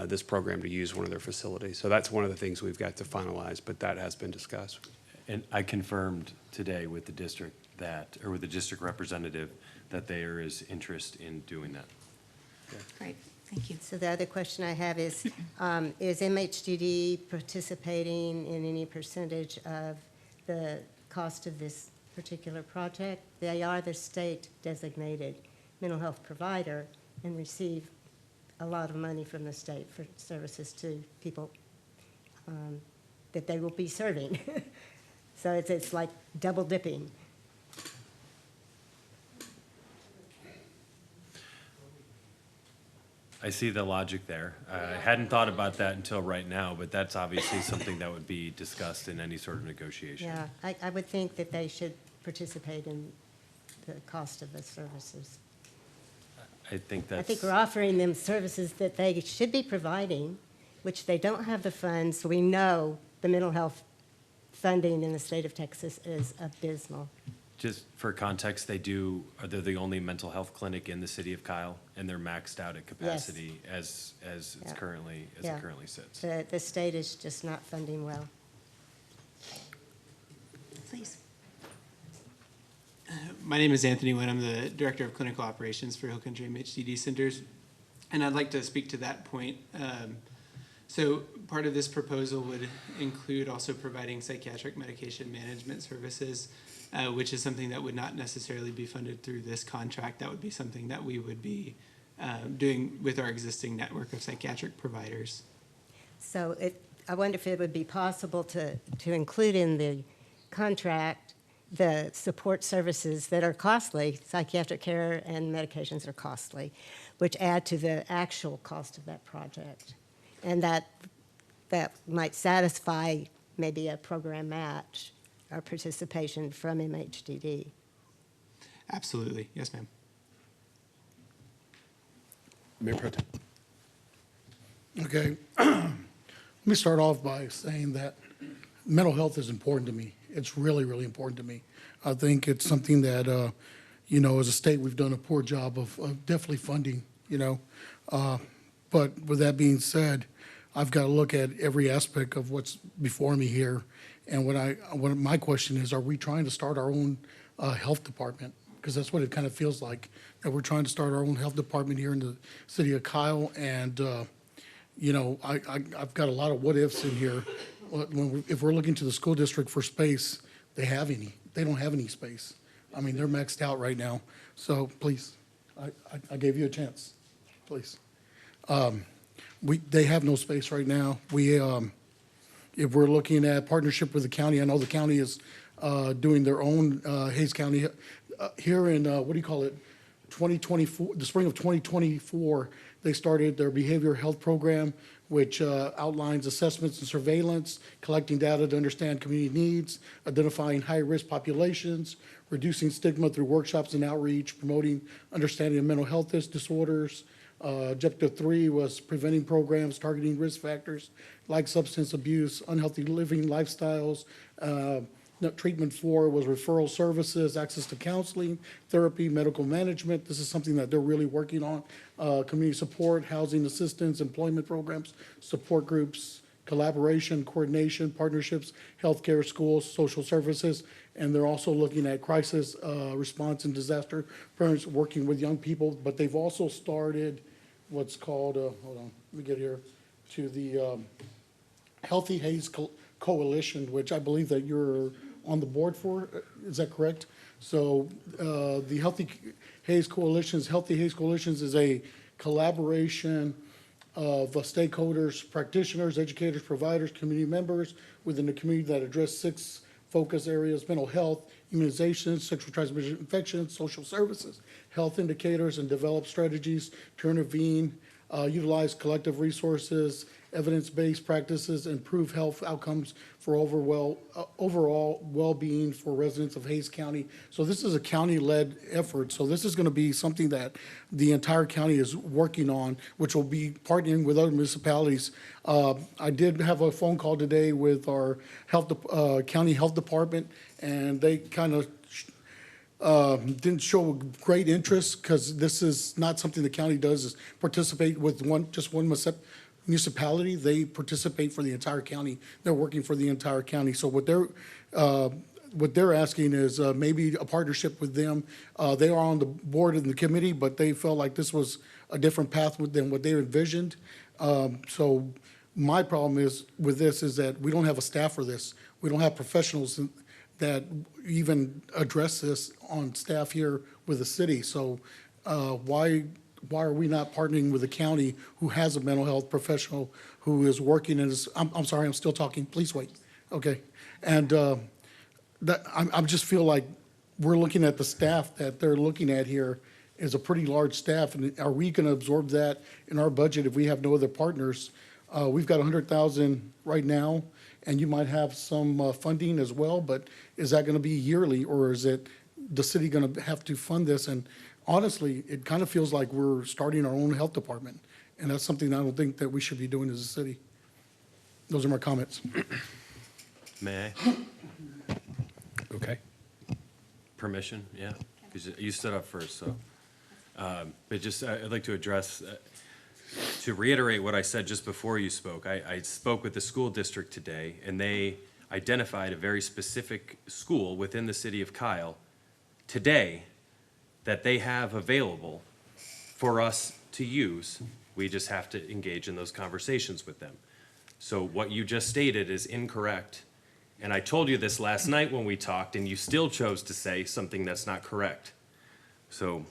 S16: this program to use one of their facilities. So that's one of the things we've got to finalize, but that has been discussed.
S8: And I confirmed today with the district with the district representative, that there is interest in doing that.
S15: Great, thank you.
S10: So the other question I have is MHDD participating in any percentage of the cost of this particular project? They are the state designated mental health provider and receive a lot of money from the state for services to people that they will be serving. So it's like double dipping.
S8: I see the logic there. I hadn't thought about that until right now, but that's obviously something that would be discussed in any sort of negotiation.
S10: Yeah, I would think that they should participate in the cost of the services.
S8: I think
S10: I
S8: that's.
S10: think we're offering them services that they should be providing, which they don't have the funds. We know the mental health funding in the state of Texas is abysmal.
S8: Just for context, they're the only mental health clinic in the city of Kyle, and they're maxed out at capacity as it
S10: Yeah.
S8: currently
S10: Yeah.
S8: sits.
S10: The state is just not funding well.
S15: Please.
S20: My name is Anthony Nguyen. I'm the Director of Clinical Operations for Hill Country MHDD Centers, and I'd like to speak to that point. So part of this proposal would include also providing psychiatric medication management services, which is something that would not necessarily be funded through this contract. That would be something that we would be doing with our existing network of psychiatric providers.
S10: So I wonder if it would be possible to include in the contract the support services that are costly. Psychiatric care and medications are costly, which add to the actual cost of that project. And that might satisfy maybe a program match or participation from MHDD.
S20: Absolutely. Yes, ma'am.
S1: Mayor Pro Tem. Okay. Let me start off by saying that mental health is important to me. It's really, really important to me. I think it's something that, as a state, we've done a poor job of definitely funding, But with that being said, I've got to look at every aspect of what's before me here. And what my question is, are we trying to start our own health department? Because that's what it kind of feels like, that we're trying to start our own health department here in the city of Kyle. And, I've got a lot of what ifs in here. If we're looking to the school district for space, they don't have any space. I mean, they're maxed out right now. So please, I gave you a chance, please. They have no space right now. If we're looking at partnership with the county, I know the county is doing their own Hayes County here in 2024, the spring of 2024. They started their behavioral health program, which outlines assessments and surveillance, collecting data to understand community needs, identifying high-risk populations, reducing stigma through workshops and outreach, promoting understanding of mental health disorders. Objective 3 was preventing programs targeting risk factors like substance abuse, unhealthy living lifestyles. Treatment 4 was referral services, access to counseling, therapy, medical management. This is something that they're really working on. Community support, housing assistance, employment programs, support groups, collaboration, coordination, partnerships, healthcare, schools, social services, and they're also looking at crisis response and disaster preparedness, working with young people. But they've also started what's called, hold on, let me get here, to the Healthy Hayes Coalition, which I believe that you're on the board for. Is that correct? So the Healthy Hayes Coalitions is a collaboration of stakeholders, practitioners, educators, providers, community members within the community that address 6 focus areas: mental health, immunizations, sexual transmitted infections, social services, health indicators, and develop strategies to intervene, utilize collective resources, evidence-based practices, improve health outcomes for overall well-being for residents of Hays County. So this is a county-led effort. So this is going to be something that the entire county is working on, which will be partnering with other municipalities. I did have a phone call today with our county health department, and they kind of didn't show great interest because this is not something the county does, is participate with just one municipality. They participate for the entire county. They're working for the entire county. So what they're asking is maybe a partnership with them. They are on the board and the committee, but they felt like this was a different path than what they envisioned. So my problem is with this is that we don't have a staff for this. We don't have professionals that even address this on staff here with the city. So why are we not partnering with the county who has a mental health professional who is working as, I'm sorry, I'm still talking, please wait. Okay. And I just feel like we're looking at the staff that they're looking at here is a pretty large staff. And are we going to absorb that in our budget if we have no other partners? We've got 100,000 right now, and you might have some funding as well, but is that going to be yearly, or is it the city going to have to fund this? And honestly, it kind of feels like we're starting our own health department, and that's something I don't think that we should be doing as a city. Those are my comments.
S8: May I?
S3: Okay.
S8: Permission, yeah, because you stood up first, so. But just, I'd like to address, to reiterate what I said just before you spoke. I spoke with the school district today, and they identified a very specific school within the city of Kyle today that they have available for us to use. We just have to engage in those conversations with them. So what you just stated is incorrect. And I told you this last night when we talked, and you still chose to say something that's not correct. So,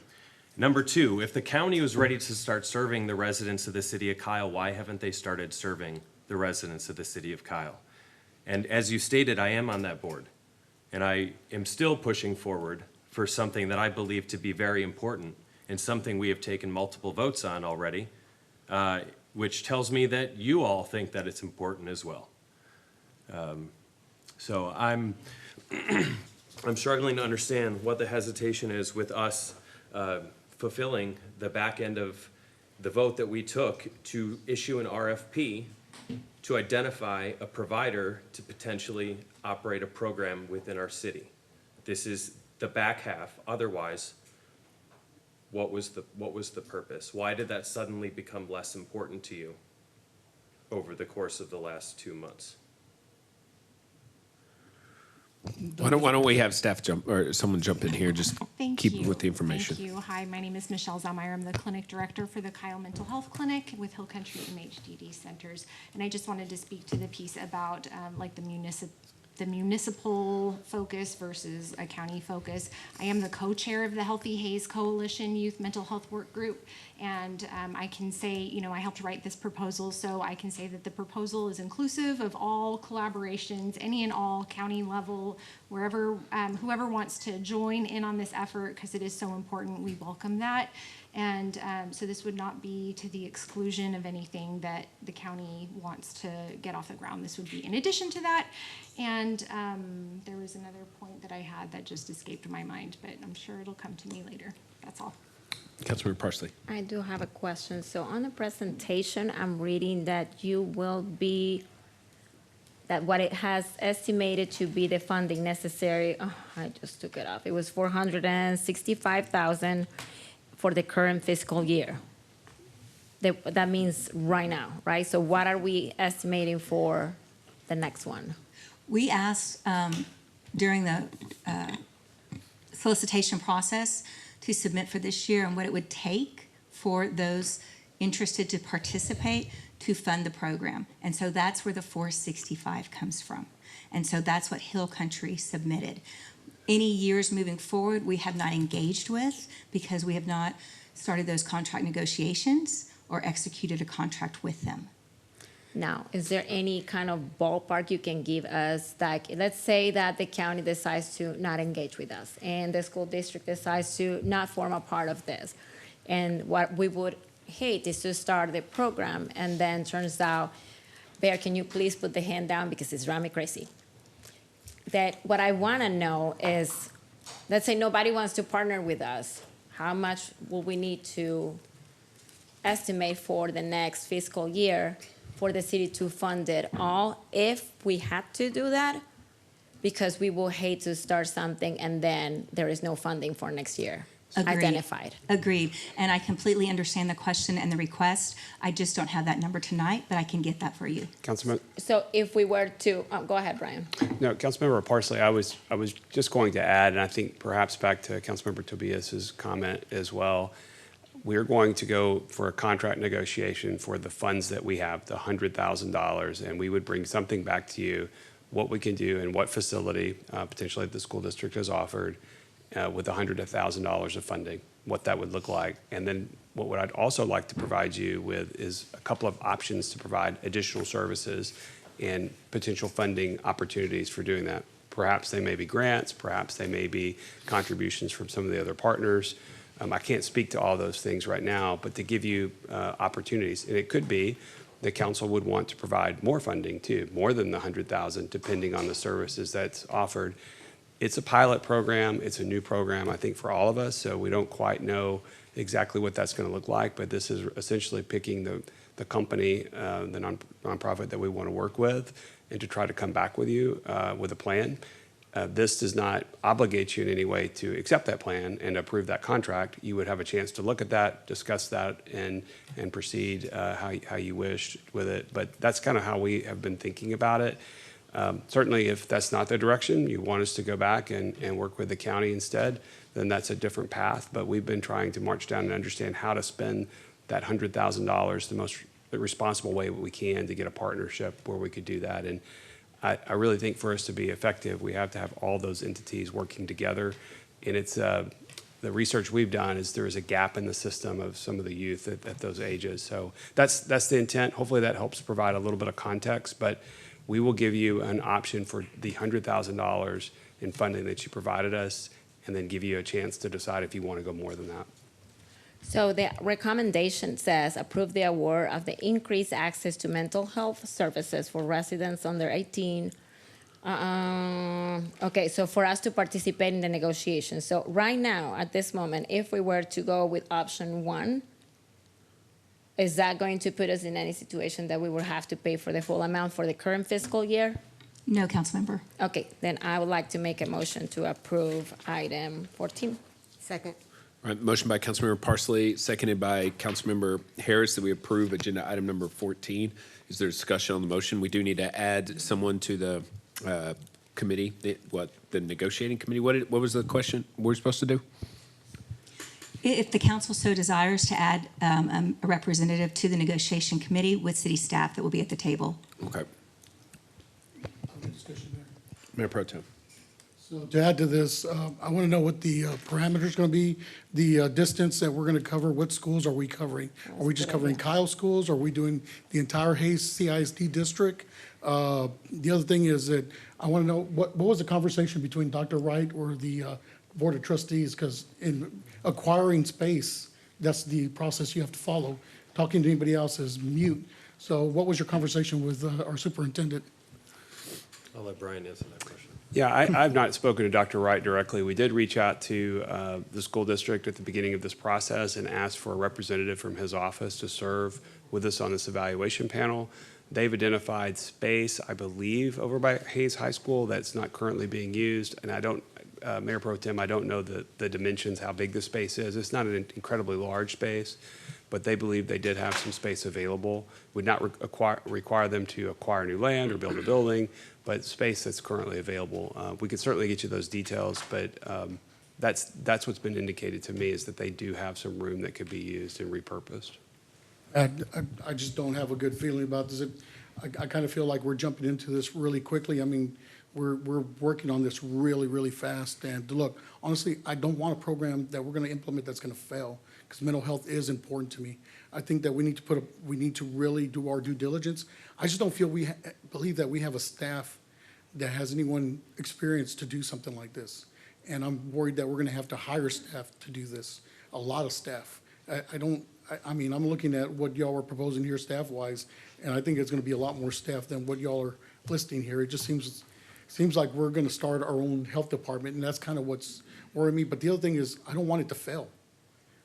S8: number two, if the county was ready to start serving the residents of the city of Kyle, why haven't they started serving the residents of the city of Kyle? And as you stated, I am on that board. And I am still pushing forward for something that I believe to be very important and something we have taken multiple votes on already, which tells me that you all think that it's important as well. So I'm struggling to understand what the hesitation is with us fulfilling the back end of the vote that we took to issue an RFP to identify a provider to potentially operate a program within our city. This is the back half. Otherwise, what was the purpose? Why did that suddenly become less important to you over the course of the last 2 months?
S3: Why don't we have staff jump, or someone jump in here, just
S16: Thank
S3: keep
S16: you.
S3: with the information.
S16: Thank you. Hi, my name is Michelle Zellmeyer. I'm the clinic director for the Kyle Mental Health Clinic with Hill Country MHDD Centers. And I just wanted to speak to the piece about like the municipal focus versus a county focus. I am the co-chair of the Healthy Hays Coalition Youth Mental Health Work Group, and I can say, you know, I helped write this proposal, so I can say that the proposal is inclusive of all collaborations, any and all, county level, wherever, whoever wants to join in on this effort, because it is so important, we welcome that. And so this would not be to the exclusion of anything that the county wants to get off the ground. This would be in addition to that. And there was another point that I had that just escaped my mind, but I'm sure it'll come to me later. That's all.
S3: Councilmember Parsley.
S13: I do have a question. So on the presentation, I'm reading that you will be, that what it has estimated to be the funding necessary, oh, I just took it off. It was $465,000 for the current fiscal year. That means right now, right? So what are we estimating for the next one?
S15: We asked during the solicitation process to submit for this year and what it would take for those interested to participate to fund the program. And so that's where the 465 comes from. And so that's what Hill Country submitted. Any years moving forward, we have not engaged with because we have not started those contract negotiations or executed a contract with them.
S13: Now, is there any kind of ballpark you can give us? Like, let's say that the county decides to not engage with us and the school district decides to not form a part of this. And what we would hate is to start the program and then turns out Bear, can you please put the hand down because it's driving me crazy. That what I want to know is, let's say nobody wants to partner with us. How much will we need to estimate for the next fiscal year for the city to fund it all if we had to do that? Because we will hate to start something and then there is no funding for next year.
S15: Agreed.
S13: Identified.
S15: Agreed. And I completely understand the question and the request. I just don't have that number tonight, but I can get that for you.
S8: Councilman,
S13: So if we were to, go ahead, Brian.
S8: no, Councilmember Parsley, I was just going to add, and I think perhaps back to Councilmember Tobias's comment as well. We're going to go for a contract negotiation for the funds that we have, the $100,000, and we would bring something back to you, what we can do and what facility potentially the school district has offered with $100,000 of funding, what that would look like. And then what I'd also like to provide you with is a couple of options to provide additional services and potential funding opportunities for doing that. Perhaps they may be grants, perhaps they may be contributions from some of the other partners. I can't speak to all those things right now, but to give you opportunities. And it could be the council would want to provide more funding too, more than the $100,000, depending on the services that's offered. It's a pilot program. It's a new program, I think, for all of us. So we don't quite know exactly what that's going to look like. But this is essentially picking the company, the nonprofit that we want to work with, and to try to come back with you with a plan. This does not obligate you in any way to accept that plan and approve that contract. You would have a chance to look at that, discuss that, and proceed how you wish with it. But that's kind of how we have been thinking about it. Certainly, if that's not the direction, you want us to go back and work with the county instead, then that's a different path. But we've been trying to march down and understand how to spend that $100,000 the most responsible way we can to get a partnership where we could do that. And I really think for us to be effective, we have to have all those entities working together. And it's the research we've done is there is a gap in the system of some of the youth at those ages. So that's the intent. Hopefully that helps provide a little bit of context. But we will give you an option for the $100,000 in funding that you provided us, and then give you a chance to decide if you want to go more than that.
S13: So the recommendation says approve the award of the increased access to mental health services for residents under 18. Okay, so for us to participate in the negotiation. So right now, at this moment, if we were to go with option one, is that going to put us in any situation that we will have to pay for the full amount for the current fiscal year?
S15: No, Councilmember.
S13: Okay, then I would like to make a motion to approve item 14.
S10: Second.
S3: All right, motion by Councilmember Parsley, seconded by Councilmember Harris that we approve agenda item number 14. Is there discussion on the motion? We do need to add someone to the committee, the negotiating committee. What was the question? What we're supposed to do?
S15: If the council so desires to add a representative to the negotiation committee with city staff that will be at the table.
S3: Okay. Mayor Pro Tem.
S1: So to add to this, I want to know what the parameters going to be, the distance that we're going to cover. What schools are we covering? Are we just covering Kyle schools? Are we doing the entire Hayes CISD district? The other thing is that I want to know, what was the conversation between Dr. Wright or the Board of Trustees? Because in acquiring space, that's the process you have to follow. Talking to anybody else is mute. So what was your conversation with our superintendent?
S8: I'll let Brian answer that question.
S16: Yeah, I've not spoken to Dr. Wright directly. We did reach out to the school district at the beginning of this process and asked for a representative from his office to serve with us on this evaluation panel. They've identified space, I believe, over by Hayes High School that's not currently being used. And I don't, Mayor Pro Tem, I don't know the dimensions, how big the space is. It's not an incredibly large space, but they believe they did have some space available. Would not require them to acquire new land or build a building, but space that's currently available. We could certainly get you those details, but that's what's been indicated to me is that they do have some room that could be used and repurposed.
S1: I just don't have a good feeling about this. I kind of feel like we're jumping into this really quickly. I mean, we're working on this really, really fast. And look, honestly, I don't want a program that we're going to implement that's going to fail, because mental health is important to me. I think that we need to really do our due diligence. I just don't feel believe that we have a staff that has anyone experienced to do something like this. And I'm worried that we're going to have to hire staff to do this, a lot of staff. I mean, I'm looking at what y'all are proposing here staff-wise, and I think it's gonna be a lot more staff than what y'all are listing here. It just seems like we're gonna start our own health department, and that's kind of what's worrying me. But the other thing is, I don't want it to fail.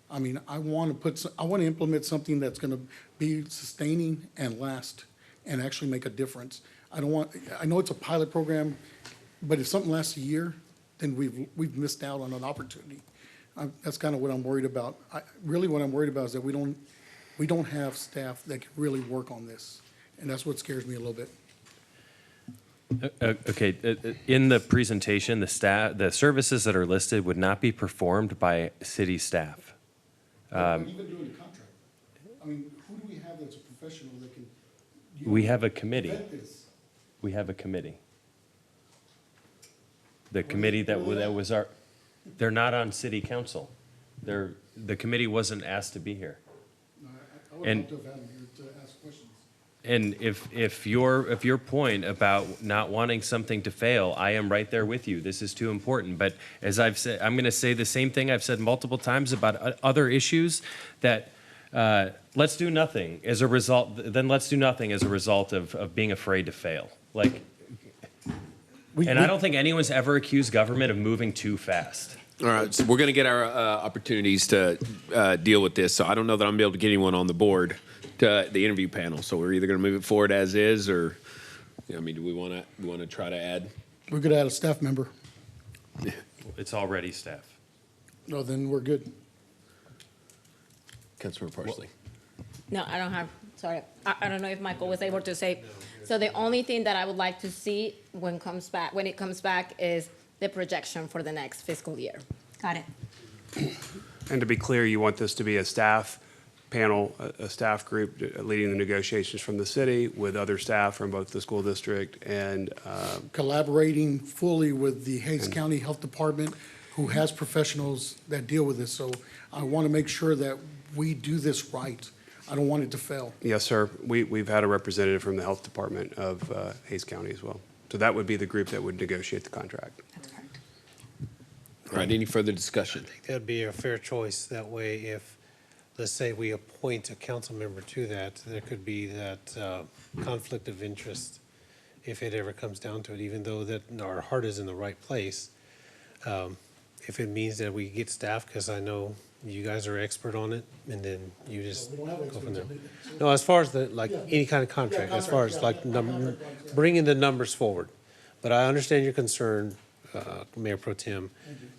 S1: I mean, I want to implement something that's gonna be sustaining and last and actually make a difference. I know it's a pilot program, but if something lasts a year, then we've missed out on an opportunity. That's kind of what I'm worried about. Really what I'm worried about is that we don't have staff that can really work on this. And that's what scares me a little bit.
S8: Okay, in the presentation, the services that are listed would not be performed by city staff.
S1: Even doing the contract. I mean, who do we have that's a professional that can?
S8: We have a committee.
S1: Vet this?
S8: We have a committee. The committee that was they're not on city council. The committee wasn't asked to be here.
S1: No, I would
S8: And-
S1: love to have had him here to ask questions.
S8: And if your point about not wanting something to fail, I am right there with you. This is too important. But as I've said, I'm going to say the same thing I've said multiple times about other issues, that let's do nothing as a result. Then let's do nothing as a result of being afraid to fail. Like, I don't think anyone's ever accused government of moving too fast.
S3: All right, so we're going to get our opportunities to deal with this. So I don't know that I'm going to be able to get anyone on the board to the interview panel. So we're either going to move it forward as is, or, I mean, do we want to try to add?
S1: We could add a staff member.
S8: It's already staff.
S1: No, then we're good.
S3: Councilmember Parsley.
S13: No, I don't have, sorry. I don't know if Michael was able to say. So the only thing that I would like to see when it comes back is the projection for the next fiscal year.
S15: Got it.
S16: And to be clear, you want this to be a staff panel, a staff group leading the negotiations from the city with other staff from both the school district and
S1: Collaborating fully with the Hays County Health Department, who has professionals that deal with this. So I want to make sure that we do this right. I don't want it to fail.
S16: yes, sir, we've had a representative from the health department of Hays County as well. So that would be the group that would negotiate the contract.
S15: That's correct.
S3: All right, any further discussion?
S5: That'd be a fair choice. That way, if, let's say we appoint a council member to that, there could be that conflict of interest if it ever comes down to it, even though that our heart is in the right place. If it means that we get staff, because I know you guys are expert on it, and then you just go from there. No, as far as any kind of contract, as far as bringing the numbers forward. But I understand your concern, Mayor Pro Tem,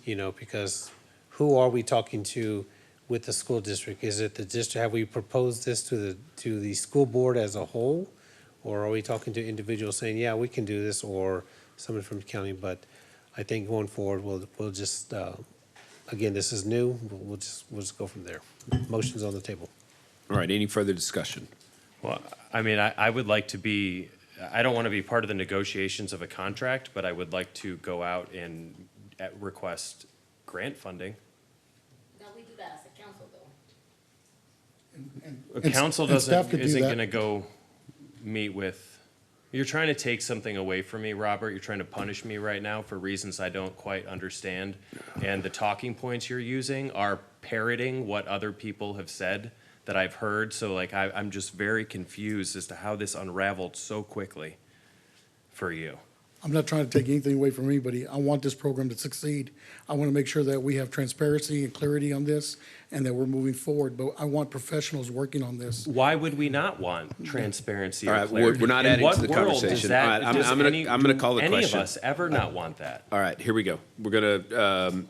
S5: because who are we talking to with the school district? Is it the district? Have we proposed this to the school board as a whole? Or are we talking to individuals saying, yeah, we can do this, or someone from the county? But I think going forward, we'll just, again, this is new. We'll just go from there. Motion's on the table.
S3: All right, any further discussion?
S8: Well, I mean, I would like to be, I don't want to be part of the negotiations of a contract, but I would like to go out and request grant funding.
S13: No, we do that as a council, though.
S8: A council
S1: and staff could do
S8: isn't
S1: that.
S8: going to go meet with, you're trying to take something away from me, Robert. You're trying to punish me right now for reasons I don't quite understand. And the talking points you're using are parroting what other people have said that I've heard. So like, I'm just very confused as to how this unraveled so quickly for you.
S1: I'm not trying to take anything away from anybody. I want this program to succeed. I want to make sure that we have transparency and clarity on this and that we're moving forward. But I want professionals working on this.
S8: Why would we not want transparency
S3: All
S8: or
S3: right,
S8: clarity?
S3: we're not
S8: In
S3: adding
S8: what
S3: to the
S8: world does
S3: conversation.
S8: that-
S3: All right, I'm
S8: does
S3: gonna
S8: any-
S3: call the
S8: do
S3: question.
S8: Any of us ever not want that?
S3: All right, here we go. We're going to,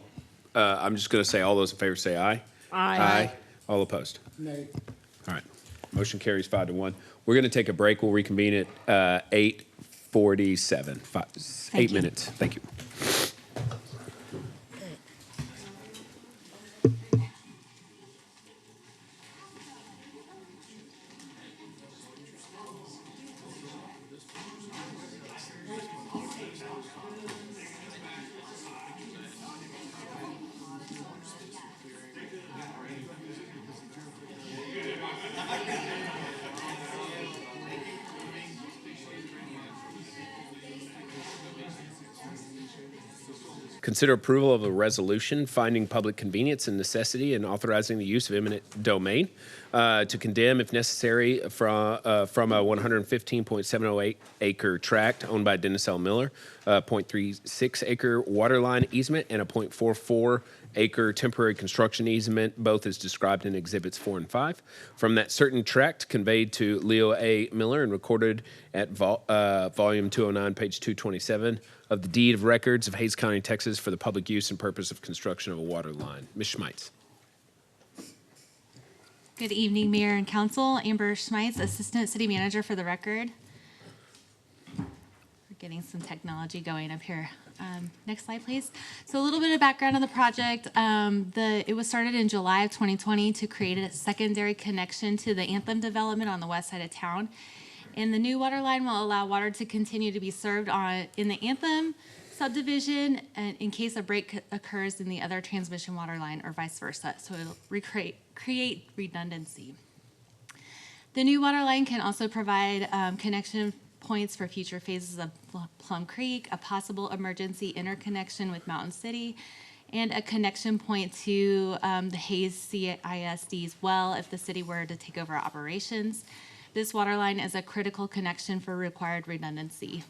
S3: I'm just going to say all those in favor say aye.
S13: Aye.
S3: All opposed?
S1: Nay.
S3: All right, motion carries 5-1. We're going to take a break. We'll reconvene at 8:47, 8
S15: you.
S3: minutes. Thank you. Consider approval of a resolution finding public convenience and necessity and authorizing the use of eminent domain to condemn, if necessary, from a 115.708 acre tract owned by Dennis L. Miller, 0.36 acre water line easement, and a 0.44 acre temporary construction easement, both as described in Exhibits 4 and 5. From that certain tract conveyed to Leo A. Miller and recorded at Volume 209, page 227 of the Deed of Records of Hays County, Texas, for the public use and purpose of construction of a water line. Ms. Schmeitz.
S9: Good evening, Mayor and Council. Amber Schmeitz, Assistant City Manager for the record. We're getting some technology going up here. Next slide, please. So a little bit of background on the project. It was started in July of 2020 to create a secondary connection to the Anthem development on the west side of town. And the new water line will allow water to continue to be served in the Anthem subdivision and in case a break occurs in the other transmission water line or vice versa. So it'll create redundancy. The new water line can also provide connection points for future phases of Plum Creek, a possible emergency interconnection with Mountain City, and a connection point to the Hays CISD's well if the city were to take over operations. This water line is a critical connection for required redundancy.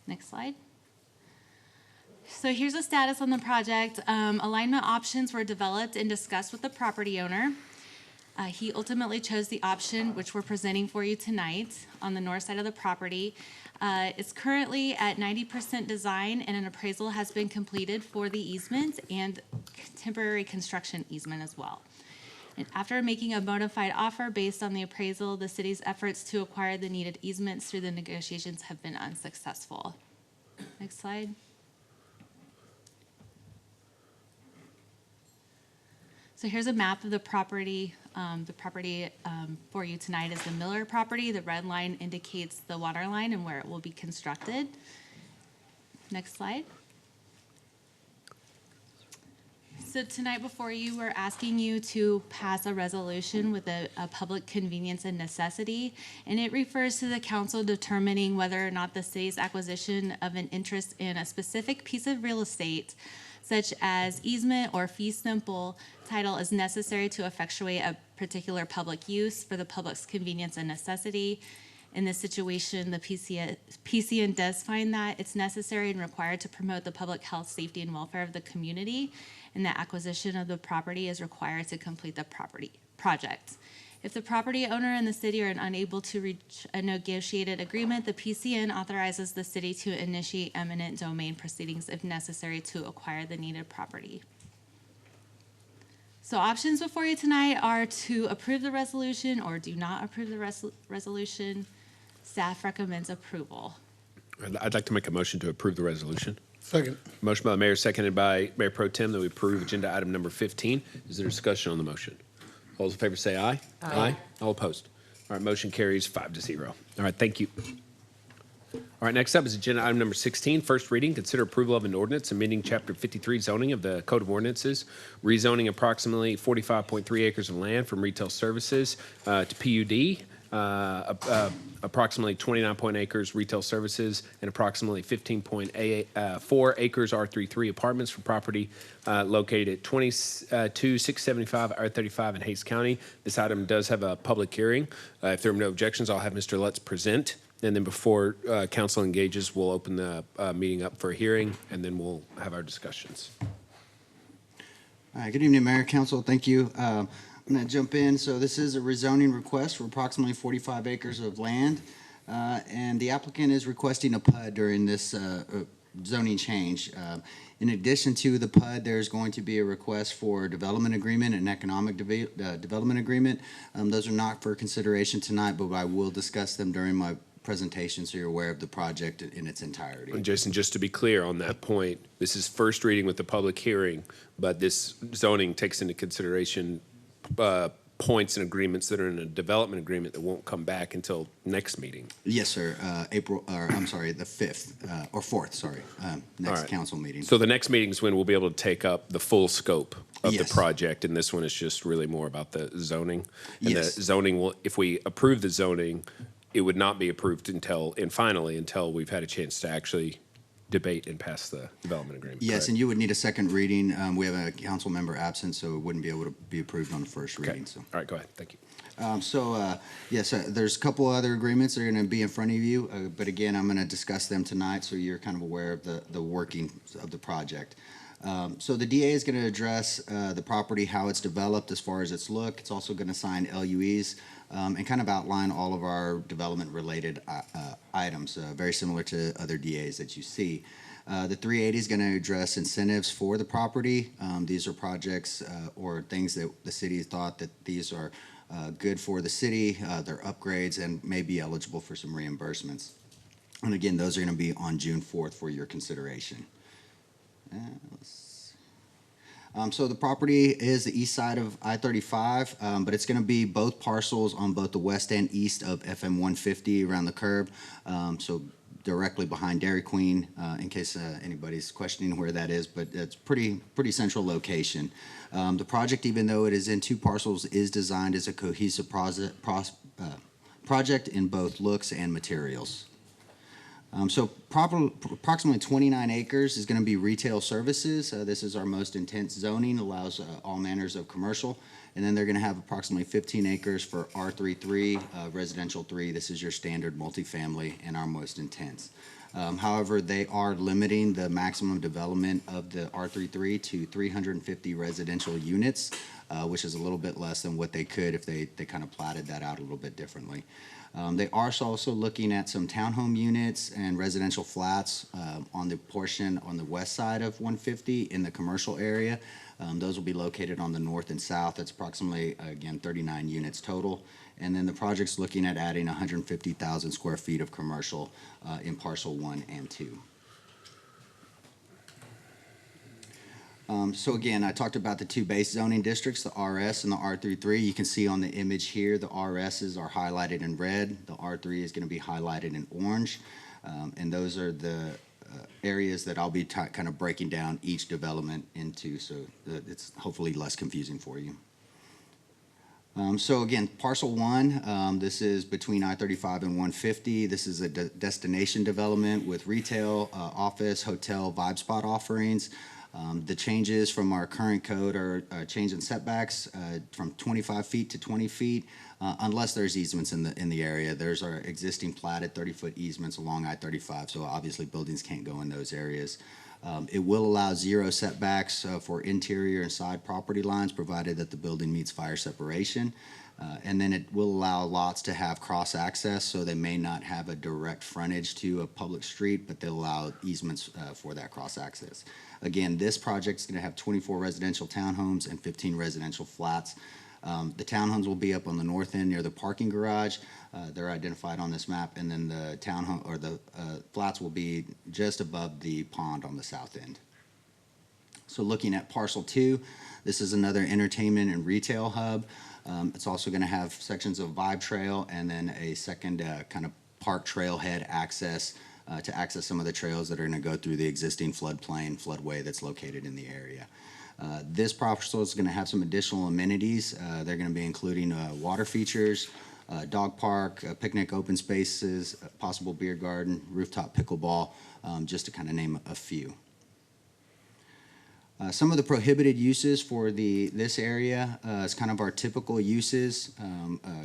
S9: Next slide. So here's the status on the project. Alignment options were developed and discussed with the property owner. He ultimately chose the option which we're presenting for you tonight on the north side of the property. It's currently at 90% design and an appraisal has been completed for the easement and temporary construction easement as well. And after making a bona fide offer based on the appraisal, the city's efforts to acquire the needed easements through the negotiations have been unsuccessful. Next slide. So here's a map of the property. For you tonight is the Miller property. The red line indicates the water line and where it will be constructed. Next slide. So tonight before you, we're asking you to pass a resolution with a public convenience and necessity, and it refers to the council determining whether or not the city's acquisition of an interest in a specific piece of real estate, such as easement or fee simple title, is necessary to effectuate a particular public use for the public's convenience and necessity. In this situation, the PCN does find that it's necessary and required to promote the public health, safety, and welfare of the community, and the acquisition of the property is required to complete the project. If the property owner and the city are unable to reach a negotiated agreement, the PCN authorizes the city to initiate eminent domain proceedings if necessary to acquire the needed property. So options before you tonight are to approve the resolution or do not approve the resolution. Staff recommends approval.
S3: I'd like to make a motion to approve the resolution.
S1: Second.
S3: Motion by the mayor, seconded by Mayor Pro Tem, that we approve agenda item number 15. Is there discussion on the motion? All those in favor say aye. Aye. All opposed. All right, motion carries 5-0. All right, thank you. All right, next up is agenda item number 16, first reading. Consider approval of an ordinance amending Chapter 53 zoning of the Code of Ordinances, rezoning approximately 45.3 acres of land from retail services to PUD. Approximately 29 acres retail services and approximately 15.4 acres R33 apartments for property located at 22675 R35 in Hays County. This item does have a public hearing. If there are no objections, I'll have Mr. Lutz present. And then before council engages, we'll open the meeting up for a hearing, and then we'll have our discussions.
S16: Good evening, Mayor, Council. Thank you. I'm going to jump in. So this is a rezoning request for approximately 45 acres of land, and the applicant is requesting a PUD during this zoning change. In addition to the PUD, there's going to be a request for a development agreement and economic development agreement. Those are not for consideration tonight, but I will discuss them during my presentation so you're aware of the project in its entirety.
S3: And Jason, just to be clear on that point, this is first reading with the public hearing, but this zoning takes into consideration points and agreements that are in a development agreement that won't come back until next meeting.
S16: Yes, sir. The 5th or 4th, sorry, next
S3: right.
S16: council meeting.
S3: So the next meeting is when we'll be able to take up the full scope of
S16: Yes.
S3: the project, and this one is just really more about the zoning. And
S16: Yes.
S3: the zoning will, if we approve the zoning, it would not be approved until we've had a chance to actually debate and pass the development agreement.
S16: Yes,
S3: correct?
S16: and you would need a second reading. We have a council member absent, so it wouldn't be able to be approved on the first
S3: Okay.
S16: reading. So,
S3: All right, go ahead. Thank you.
S16: Yes, there's a couple other agreements that are going to be in front of you, but again, I'm going to discuss them tonight, so you're kind of aware of the working of the project. So the DA is going to address the property, how it's developed as far as its look. It's also going to sign LUEs and kind of outline all of our development-related items, very similar to other DAs that you see. The 380 is going to address incentives for the property. These are projects or things that the city thought that these are good for the city, they're upgrades, and may be eligible for some reimbursements. And again, those are going to be on June 4th for your consideration. So the property is the east side of I-35, but it's going to be both parcels on both the west and east of FM 150 around the curb. So directly behind Dairy Queen, in case anybody's questioning where that is, but it's pretty central location. The project, even though it is in two parcels, is designed as a cohesive project in both looks and materials. So approximately 29 acres is going to be retail services. This is our most intense zoning, allows all manners of commercial. And then they're going to have approximately 15 acres for R33, residential 3. This is your standard multifamily and our most intense. However, they are limiting the maximum development of the R33 to 350 residential units, which is a little bit less than what they could if they kind of platted that out a little bit differently. They are also looking at some townhome units and residential flats on the portion on the west side of 150 in the commercial area. Those will be located on the north and south. That's approximately, again, 39 units total. And then the project's looking at adding 150,000 square feet of commercial in parcel 1 and 2. So again, I talked about the two base zoning districts, the RS and the R33. You can see on the image here, the RSs are highlighted in red. The R3 is going to be highlighted in orange. And those are the areas that I'll be kind of breaking down each development into, so that it's hopefully less confusing for you. So again, parcel 1, this is between I-35 and 150. This is a destination development with retail, office, hotel, vibe spot offerings. The changes from our current code are change in setbacks from 25 feet to 20 feet, unless there's easements in the area. There's our existing platted 30-foot easements along I-35, so obviously buildings can't go in those areas. It will allow 0 setbacks for interior and side property lines, provided that the building meets fire separation. And then it will allow lots to have cross access, so they may not have a direct frontage to a public street, but they'll allow easements for that cross access. Again, this project is going to have 24 residential townhomes and 15 residential flats. The townhomes will be up on the north end near the parking garage. They're identified on this map, and then the townhome or the flats will be just above the pond on the south end. So looking at parcel 2, this is another entertainment and retail hub. It's also going to have sections of Vibe Trail and then a second kind of park trailhead access to access some of the trails that are going to go through the existing floodway that's located in the area. This parcel is going to have some additional amenities. They're going to be including water features, dog park, picnic open spaces, possible beer garden, rooftop pickleball, just to kind of name a few. Some of the prohibited uses for this area is kind of our typical uses,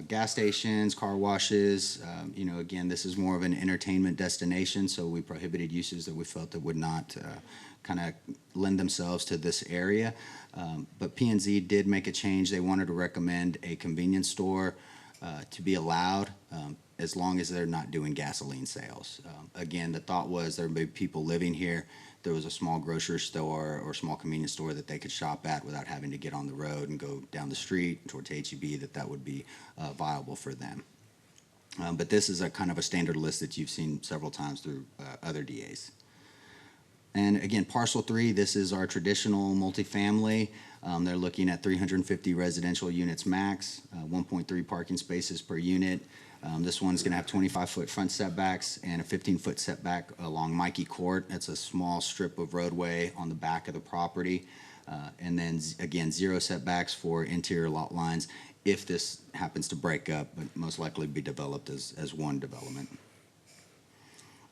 S16: gas stations, car washes. Again, this is more of an entertainment destination, so we prohibited uses that we felt that would not kind of lend themselves to this area. But P&Z did make a change. They wanted to recommend a convenience store to be allowed as long as they're not doing gasoline sales. Again, the thought was there would be people living here. There was a small grocery store or small convenience store that they could shop at without having to get on the road and go down the street towards HEB, that would be viable for them. But this is a kind of a standard list that you've seen several times through other DAs. And again, parcel 3, this is our traditional multifamily. They're looking at 350 residential units max, 1.3 parking spaces per unit. This one's going to have 25-foot front setbacks and a 15-foot setback along Mikey Court. That's a small strip of roadway on the back of the property. And then, again, 0 setbacks for interior lot lines if this happens to break up, but most likely be developed as one development.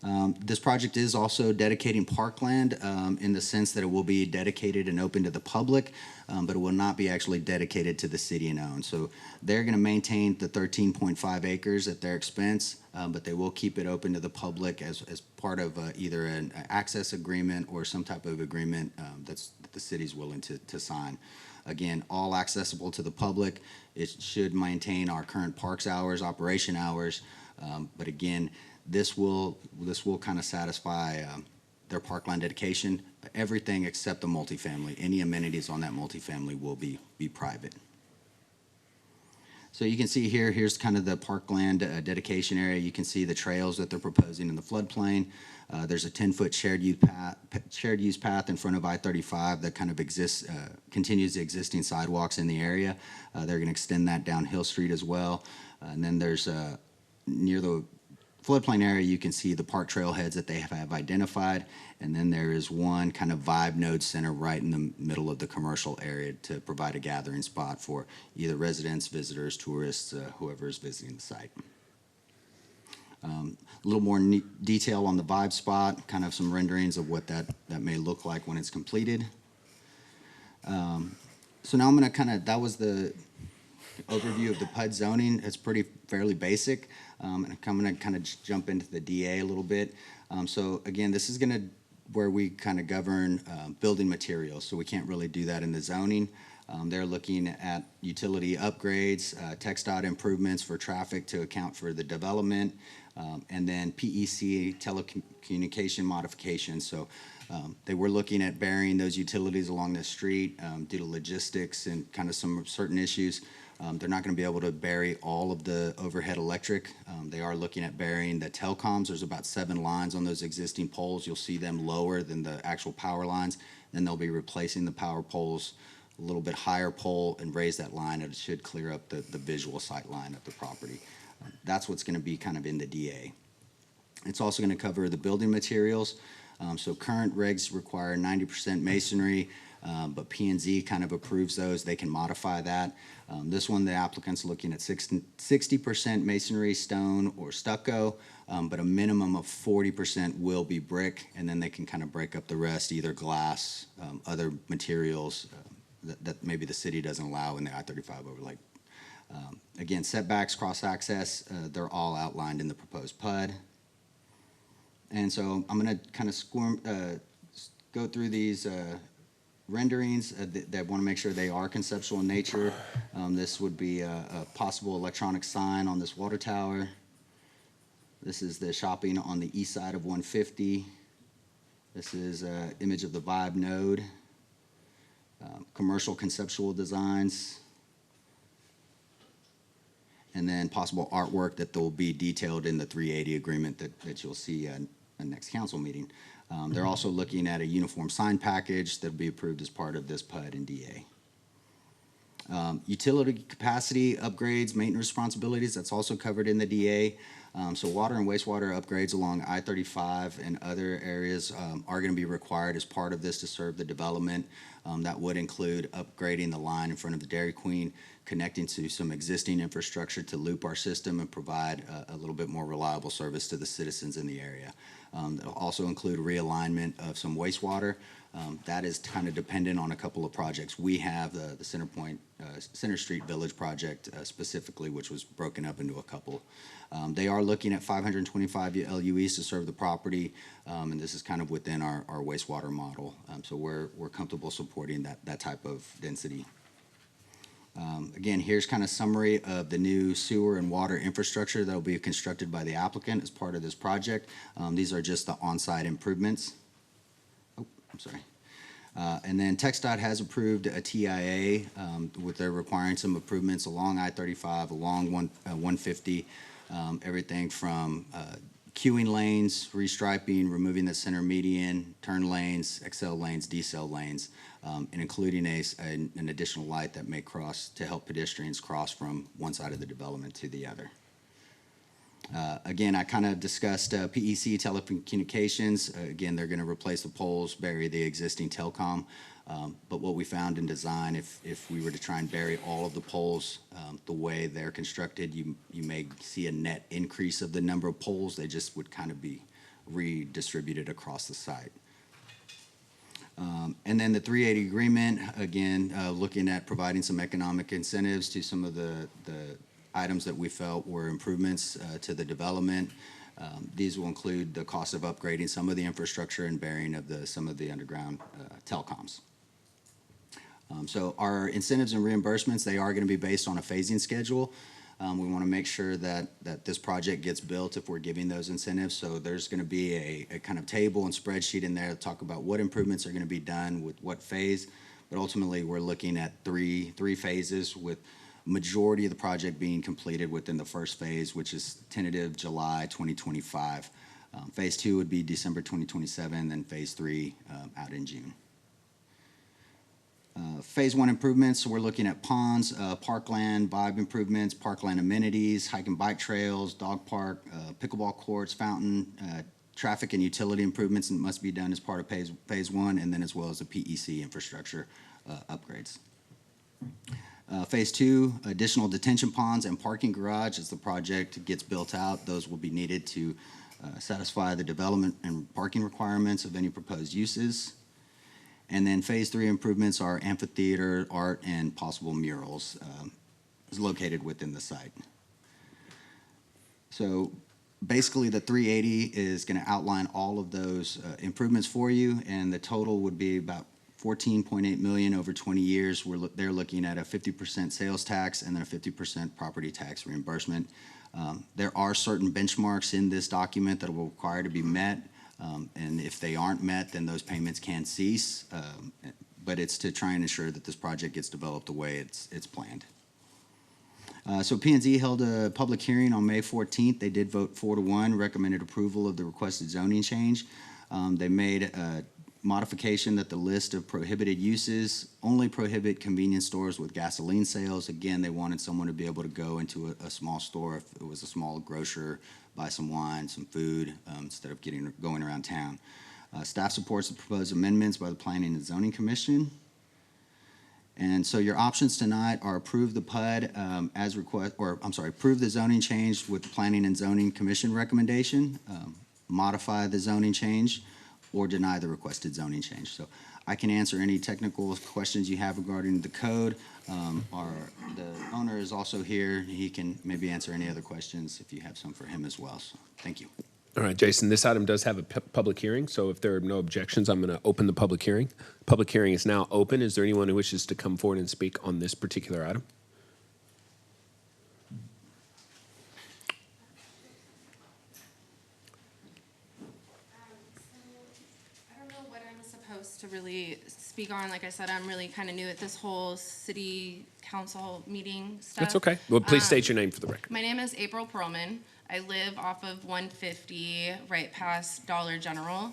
S16: This project is also dedicating parkland in the sense that it will be dedicated and open to the public, but it will not be actually dedicated to the city and owned. So they're going to maintain the 13.5 acres at their expense, but they will keep it open to the public as part of either an access agreement or some type of agreement that the city's willing to sign. Again, all accessible to the public. It should maintain our current parks hours, operation hours, but again, this will kind of satisfy their parkland dedication. Everything except the multifamily. Any amenities on that multifamily will be private. So you can see here's kind of the parkland dedication area. You can see the trails that they're proposing in the floodplain. There's a 10-foot shared use path in front of I-35 that kind of continues the existing sidewalks in the area. They're going to extend that down Hill Street as well. And then there's near the floodplain area, you can see the park trailheads that they have identified, and then there is one kind of vibe node center right in the middle of the commercial area to provide a gathering spot for either residents, visitors, tourists, whoever is visiting the site. A little more detail on the vibe spot, kind of some renderings of what that may look like when it's completed. So now I'm going to that was the overview of the PUD zoning. It's fairly basic. And I'm going to kind of jump into the DA a little bit. So again, this is where we kind of govern building materials. So we can't really do that in the zoning. They're looking at utility upgrades, TX-DIR improvements for traffic to account for the development, and then PEC telecommunication modifications. So they were looking at burying those utilities along the street due to logistics and kind of some certain issues. They're not going to be able to bury all of the overhead electric. They are looking at burying the telecoms. There's about 7 lines on those existing poles. You'll see them lower than the actual power lines. Then they'll be replacing the power poles, a little bit higher pole, and raise that line. It should clear up the visual sight line of the property. That's what's going to be kind of in the DA. It's also going to cover the building materials. So current regs require 90% masonry, but P&Z kind of approves those. They can modify that. This one, the applicant's looking at 60% masonry, stone, or stucco, but a minimum of 40% will be brick, and then they can kind of break up the rest, either glass, other materials that maybe the city doesn't allow in the I-35 overlay. Again, setbacks, cross-access, they're all outlined in the proposed PUD. And so I'm going to kind of go through these renderings that want to make sure they are conceptual in nature. This would be a possible electronic sign on this water tower. This is the shopping on the east side of 150. This is an image of the vibe node. Commercial conceptual designs. And then possible artwork that will be detailed in the 380 agreement that you'll see at the next council meeting. They're also looking at a uniform sign package that will be approved as part of this PUD and DA. Utility capacity upgrades, maintenance responsibilities, that's also covered in the DA. So water and wastewater upgrades along I-35 and other areas are going to be required as part of this to serve the development. That would include upgrading the line in front of the Dairy Queen, connecting to some existing infrastructure to loop our system and provide a little bit more reliable service to the citizens in the area. It'll also include realignment of some wastewater. That is kind of dependent on a couple of projects. We have the Center Street Village project specifically, which was broken up into a couple. They are looking at 525 LUEs to serve the property, and this is kind of within our wastewater model. So we're comfortable supporting that type of density. Again, here's kind of summary of the new sewer and water infrastructure that will be constructed by the applicant as part of this project. These are just the on-site improvements. Oh, I'm sorry. And then TX-DIR has approved a TIA with their requiring some improvements along I-35, along 150, everything from queuing lanes, restriping, removing the center median, turn lanes, XL lanes, decel lanes, and including an additional light that may cross to help pedestrians cross from one side of the development to the other. Again, I kind of discussed PEC telecommunications. Again, they're going to replace the poles, bury the existing telecom. But what we found in design, if we were to try and bury all of the poles the way they're constructed, you may see a net increase of the number of poles. They just would kind of be redistributed across the site. And then the 380 agreement, again, looking at providing some economic incentives to some of the items that we felt were improvements to the development. These will include the cost of upgrading some of the infrastructure and bearing of some of the underground telecoms. So our incentives and reimbursements, they are going to be based on a phasing schedule. We want to make sure that this project gets built if we're giving those incentives. So there's going to be a kind of table and spreadsheet in there to talk about what improvements are going to be done with what phase. But ultimately, we're looking at three phases, with majority of the project being completed within the first phase, which is tentative July 2025. Phase 2 would be December 2027, then phase 3 out in June. Phase 1 improvements, so we're looking at ponds, parkland, vibe improvements, parkland amenities, hike and bike trails, dog park, pickleball courts, fountain, traffic and utility improvements, and must be done as part of phase 1, and then as well as the PEC infrastructure upgrades. Phase 2, additional detention ponds and parking garage. As the project gets built out, those will be needed to satisfy the development and parking requirements of any proposed uses. And then phase 3 improvements are amphitheater, art, and possible murals located within the site. So basically the 380 is going to outline all of those improvements for you, and the total would be about $14.8 million over 20 years. They're looking at a 50% sales tax and then a 50% property tax reimbursement. There are certain benchmarks in this document that will require to be met. And if they aren't met, then those payments can cease. But it's to try and ensure that this project gets developed the way it's planned. So P&Z held a public hearing on May 14th. They did vote 4-1, recommended approval of the requested zoning change. They made a modification that the list of prohibited uses only prohibit convenience stores with gasoline sales. Again, they wanted someone to be able to go into a small store if it was a small grocer, buy some wine, some food, instead of going around town. Staff supports the proposed amendments by the Planning and Zoning Commission. And so your options tonight are approve the PUD approve the zoning change with the Planning and Zoning Commission recommendation, modify the zoning change, or deny the requested zoning change. So I can answer any technical questions you have regarding the code. The owner is also here. He can maybe answer any other questions if you have some for him as well. So thank you.
S3: All right, Jason, this item does have a public hearing, so if there are no objections, I'm going to open the public hearing. Public hearing is now open. Is there anyone who wishes to come forward and speak on this particular item?
S7: To really speak on. Like I said, I'm really kind of new at this whole city council meeting stuff.
S3: That's okay. Well, please state your name for the record.
S7: My name is April Perlman. I live off of 150 right past Dollar General.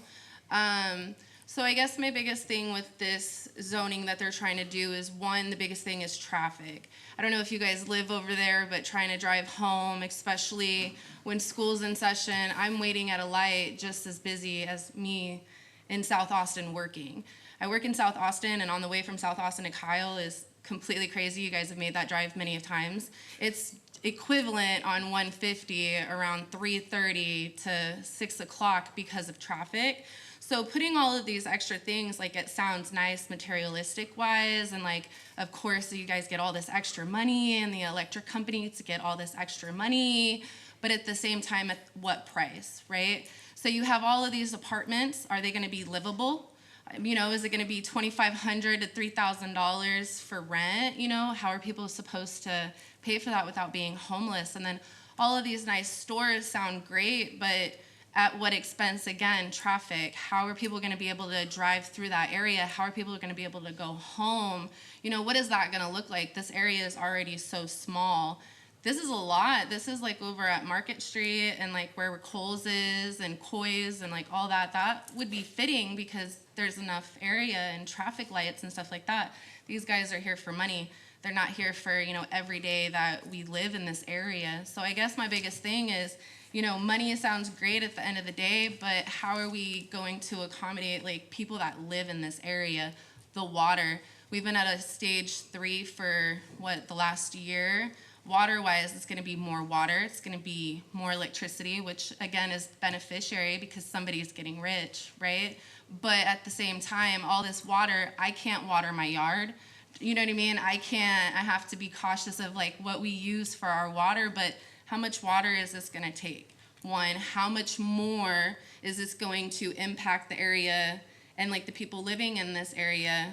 S7: So I guess my biggest thing with this zoning that they're trying to do is, one, the biggest thing is traffic. I don't know if you guys live over there, but trying to drive home, especially when school's in session, I'm waiting at a light just as busy as me in South Austin working. I work in South Austin, and on the way from South Austin to Kyle is completely crazy. You guys have made that drive many times. It's equivalent on 150 around 3:30 to 6 o'clock because of traffic. So putting all of these extra things, like, it sounds nice materialistic wise, and like, of course you guys get all this extra money, and the electric company to get all this extra money, but at the same time, at what price, right? So you have all of these apartments. Are they going to be livable? You know, is it going to be $2,500 to $3,000 for rent? You know, how are people supposed to pay for that without being homeless? And then all of these nice stores sound great, but at what expense? Again, traffic. How are people going to be able to drive through that area? How are people going to be able to go home? You know, what is that going to look like? This area is already so small. This is a lot. This is like over at Market Street and like where Kohl's is and Kohl's and like all that. That would be fitting because there's enough area and traffic lights and stuff like that. These guys are here for money. They're not here for, you know, every day that we live in this area. So I guess my biggest thing is, you know, money sounds great at the end of the day, but how are we going to accommodate like people that live in this area? The water. We've been at a stage 3 for the last year. water-wise, it's going to be more water, it's going to be more electricity, which again is beneficiary because somebody's getting rich, right? But at the same time, all this water, I can't water my yard. You know what I mean? I have to be cautious of like what we use for our water, but how much water is this going to take? One, how much more is this going to impact the area and like the people living in this area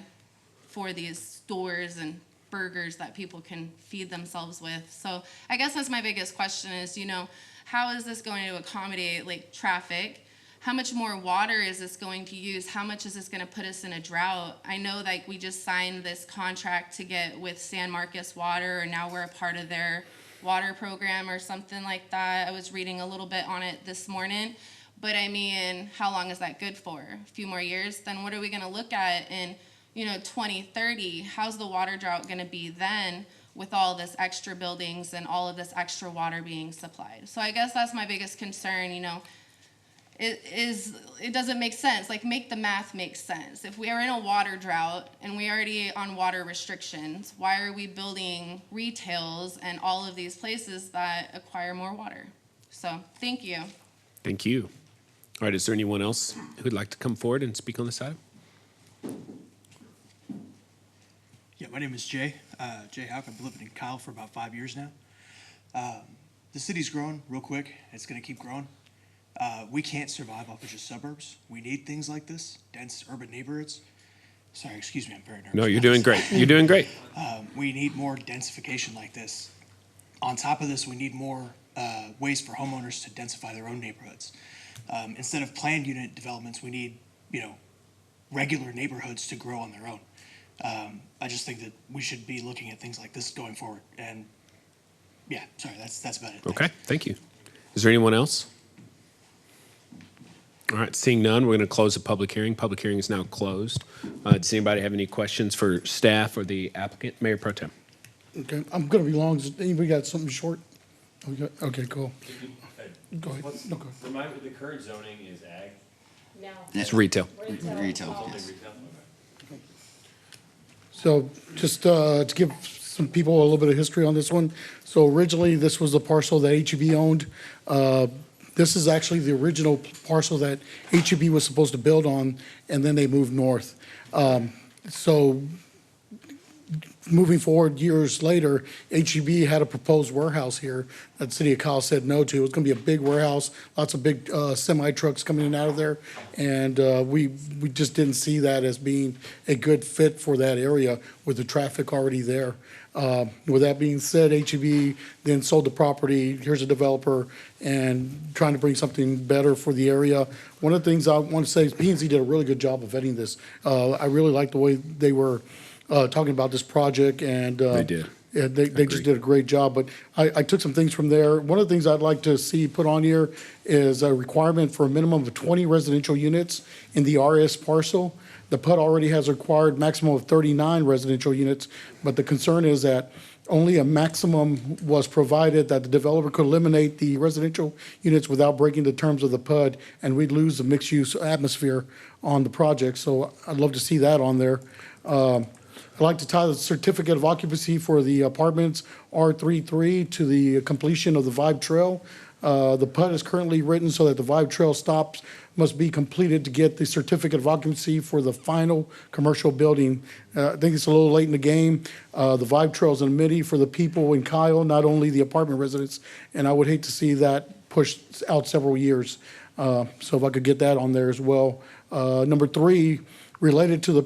S7: for these stores and burgers that people can feed themselves with? So I guess that's my biggest question is, you know, how is this going to accommodate like traffic? How much more water is this going to use? How much is this going to put us in a drought? I know like we just signed this contract to get with San Marcos Water, and now we're a part of their water program or something like that. I was reading a little bit on it this morning. But I mean, how long is that good for? A few more years? Then what are we going to look at in, you know, 2030? How's the water drought going to be then with all this extra buildings and all of this extra water being supplied? So I guess that's my biggest concern, you know. It doesn't make sense. Like, make the math make sense. If we are in a water drought and we already on water restrictions, why are we building retails and all of these places that acquire more water? So, thank you.
S3: Thank you. All right, is there anyone else who'd like to come forward and speak on this item?
S16: Yeah, my name is Jay. Jay Houck. I've been living in Kyle for about 5 years now. The city's growing real quick. It's going to keep growing. We can't survive off of just suburbs. We need things like this, dense urban neighborhoods. Sorry, excuse me, I'm very nervous.
S3: No, you're doing great. You're doing great.
S16: We need more densification like this. On top of this, we need more ways for homeowners to densify their own neighborhoods. Instead of planned unit developments, we need, you know, regular neighborhoods to grow on their own. I just think that we should be looking at things like this going forward. And yeah, sorry, that's about it.
S3: Okay, thank you. Is there anyone else? All right, seeing none, we're going to close the public hearing. Public hearing is now closed. Does anybody have any questions for staff or the applicant? Mayor Pro Tem.
S1: Okay, I'm going to be long. Does anybody got something short? Okay, cool. Go ahead. No, go ahead.
S8: Remind me, the current zoning is ag?
S7: No.
S3: It's retail.
S17: Retail, yes.
S1: So just to give some people a little bit of history on this one. So originally, this was the parcel that HEB owned. This is actually the original parcel that HEB was supposed to build on, and then they moved north. So moving forward years later, HEB had a proposed warehouse here that the city of Kyle said no to. It was going to be a big warehouse, lots of big semi trucks coming in and out of there, and we just didn't see that as being a good fit for that area with the traffic already there. With that being said, HEB then sold the property. Here's a developer and trying to bring something better for the area. One of the things I want to say is P&Z did a really good job of vetting this. I really like the way they were talking about this project, and
S3: They did.
S1: yeah, they just did a great job. But I took some things from there. One of the things I'd like to see put on here is a requirement for a minimum of 20 residential units in the RS parcel. The PUD already has a required maximum of 39 residential units, but the concern is that only a maximum was provided, that the developer could eliminate the residential units without breaking the terms of the PUD, and we'd lose the mixed-use atmosphere on the project. So I'd love to see that on there. I'd like to tie the certificate of occupancy for the apartments R33 to the completion of the Vibe Trail. The PUD is currently written so that the Vibe Trail stops must be completed to get the certificate of occupancy for the final commercial building. I think it's a little late in the game. The Vibe Trail is an amenity for the people in Kyle, not only the apartment residents, and I would hate to see that pushed out several years. So if I could get that on there as well. Number 3, related to the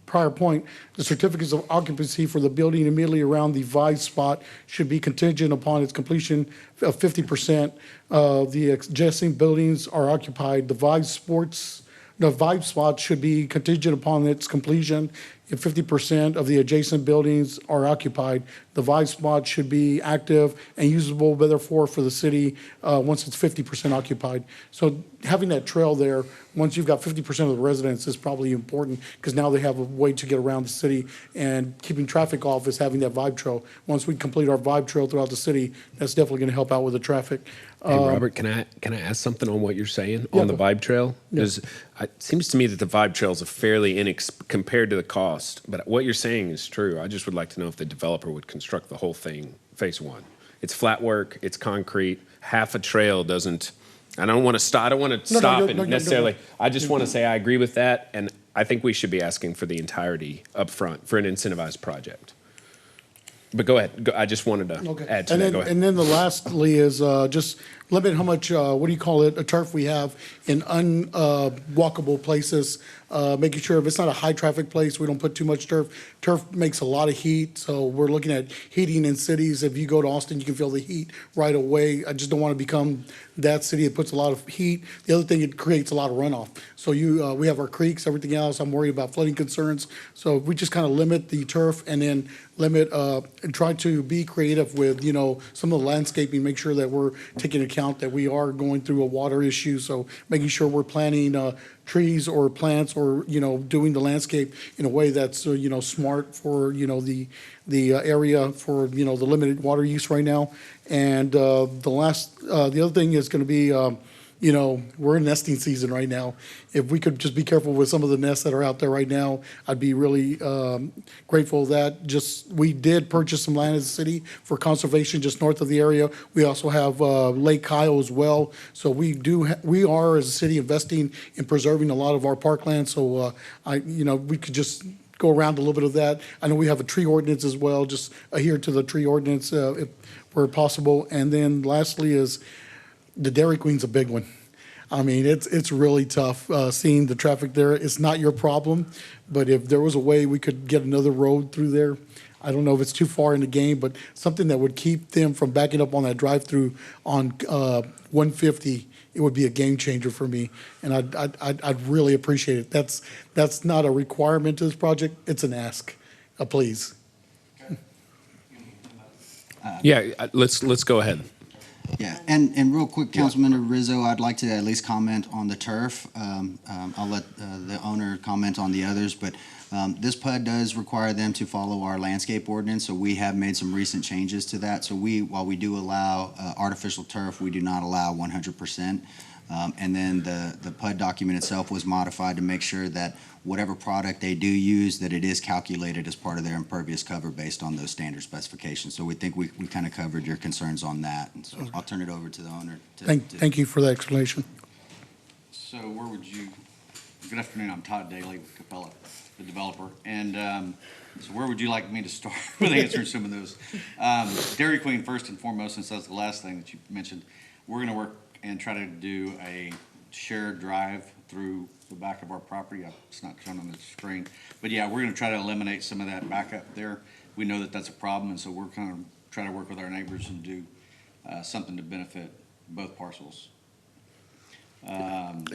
S1: prior point, the certificates of occupancy for the building immediately around the Vibe spot should be contingent upon its completion of 50%. The adjacent buildings are occupied. The Vibe spot should be contingent upon its completion if 50% of the adjacent buildings are occupied. The Vibe spot should be active and usable, therefore, for the city once it's 50% occupied. So having that trail there, once you've got 50% of the residents, is probably important, because now they have a way to get around the city, and keeping traffic off is having that Vibe Trail. Once we complete our Vibe Trail throughout the city, that's definitely going to help out with the traffic.
S3: Hey, Robert, can I ask something on what you're saying on the Vibe Trail? Because it seems to me that the Vibe Trail is a fairly compared to the cost. cost, but what you're saying is true. I just would like to know if the developer would construct the whole thing, phase one. It's flat work, it's concrete, half a trail doesn't, I don't want to stop and necessarily, I just want to say I agree with that, and I think we should be asking for the entirety up front for an incentivized project. But go ahead, I just wanted to add to that, go ahead.
S1: And then the lastly is just limit how much, what do you call it, a turf we have in unwalkable places, making sure if it's not a high-traffic place, we don't put too much turf. Turf makes a lot of heat, so we're looking at heating in cities. If you go to Austin, you can feel the heat right away. I just don't want to become that city that puts a lot of heat. The other thing, it creates a lot of runoff. So we have our creeks, everything else. I'm worried about flooding concerns. So we just kind of limit the turf and then limit and try to be creative with, some of the landscaping, make sure that we're taking account that we are going through a water issue. So making sure we're planting trees or plants or, doing the landscape in a way that's, smart for, the area for, the limited water use right now. And the other thing is going to be, we're in nesting season right now. If we could just be careful with some of the nests that are out there right now, I'd be really grateful that we did purchase some land as a city for conservation just north of the area. We also have Lake Kyle as well. So we are as a city investing in preserving a lot of our parkland. So we could just go around a little bit of that. I know we have a tree ordinance as well, just adhere to the tree ordinance if where possible. And then lastly is the Dairy Queen's a big one. I mean, it's really tough seeing the traffic there. It's not your problem, but if there was a way we could get another road through there, I don't know if it's too far in the game, but something that would keep them from backing up on that drive-through on 150, it would be a game changer for me, and I'd really appreciate it. That's not a requirement to this project. It's an ask, a please.
S3: Yeah, let's go ahead.
S16: Yeah, and real quick, Councilman Rizzo, I'd like to at least comment on the turf. I'll let the owner comment on the others, but this PUD does require them to follow our landscape ordinance, so we have made some recent changes to that. So while we do allow artificial turf, we do not allow 100%. And then the PUD document itself was modified to make sure that whatever product they do use, that it is calculated as part of their impervious cover based on those standard specifications. So we think we kind of covered your concerns on that. And so I'll turn it over to the owner.
S1: Thank you for that explanation.
S17: So good afternoon, I'm Todd Daly with Capella, the developer. And so where would you like me to start with answering some of those? Dairy Queen, first and foremost, since that's the last thing that you mentioned, we're going to work and try to do a shared drive through the back of our property. It's not shown on the screen. But yeah, we're going to try to eliminate some of that backup there. We know that that's a problem, and so we're kind of trying to work with our neighbors and do something to benefit both parcels.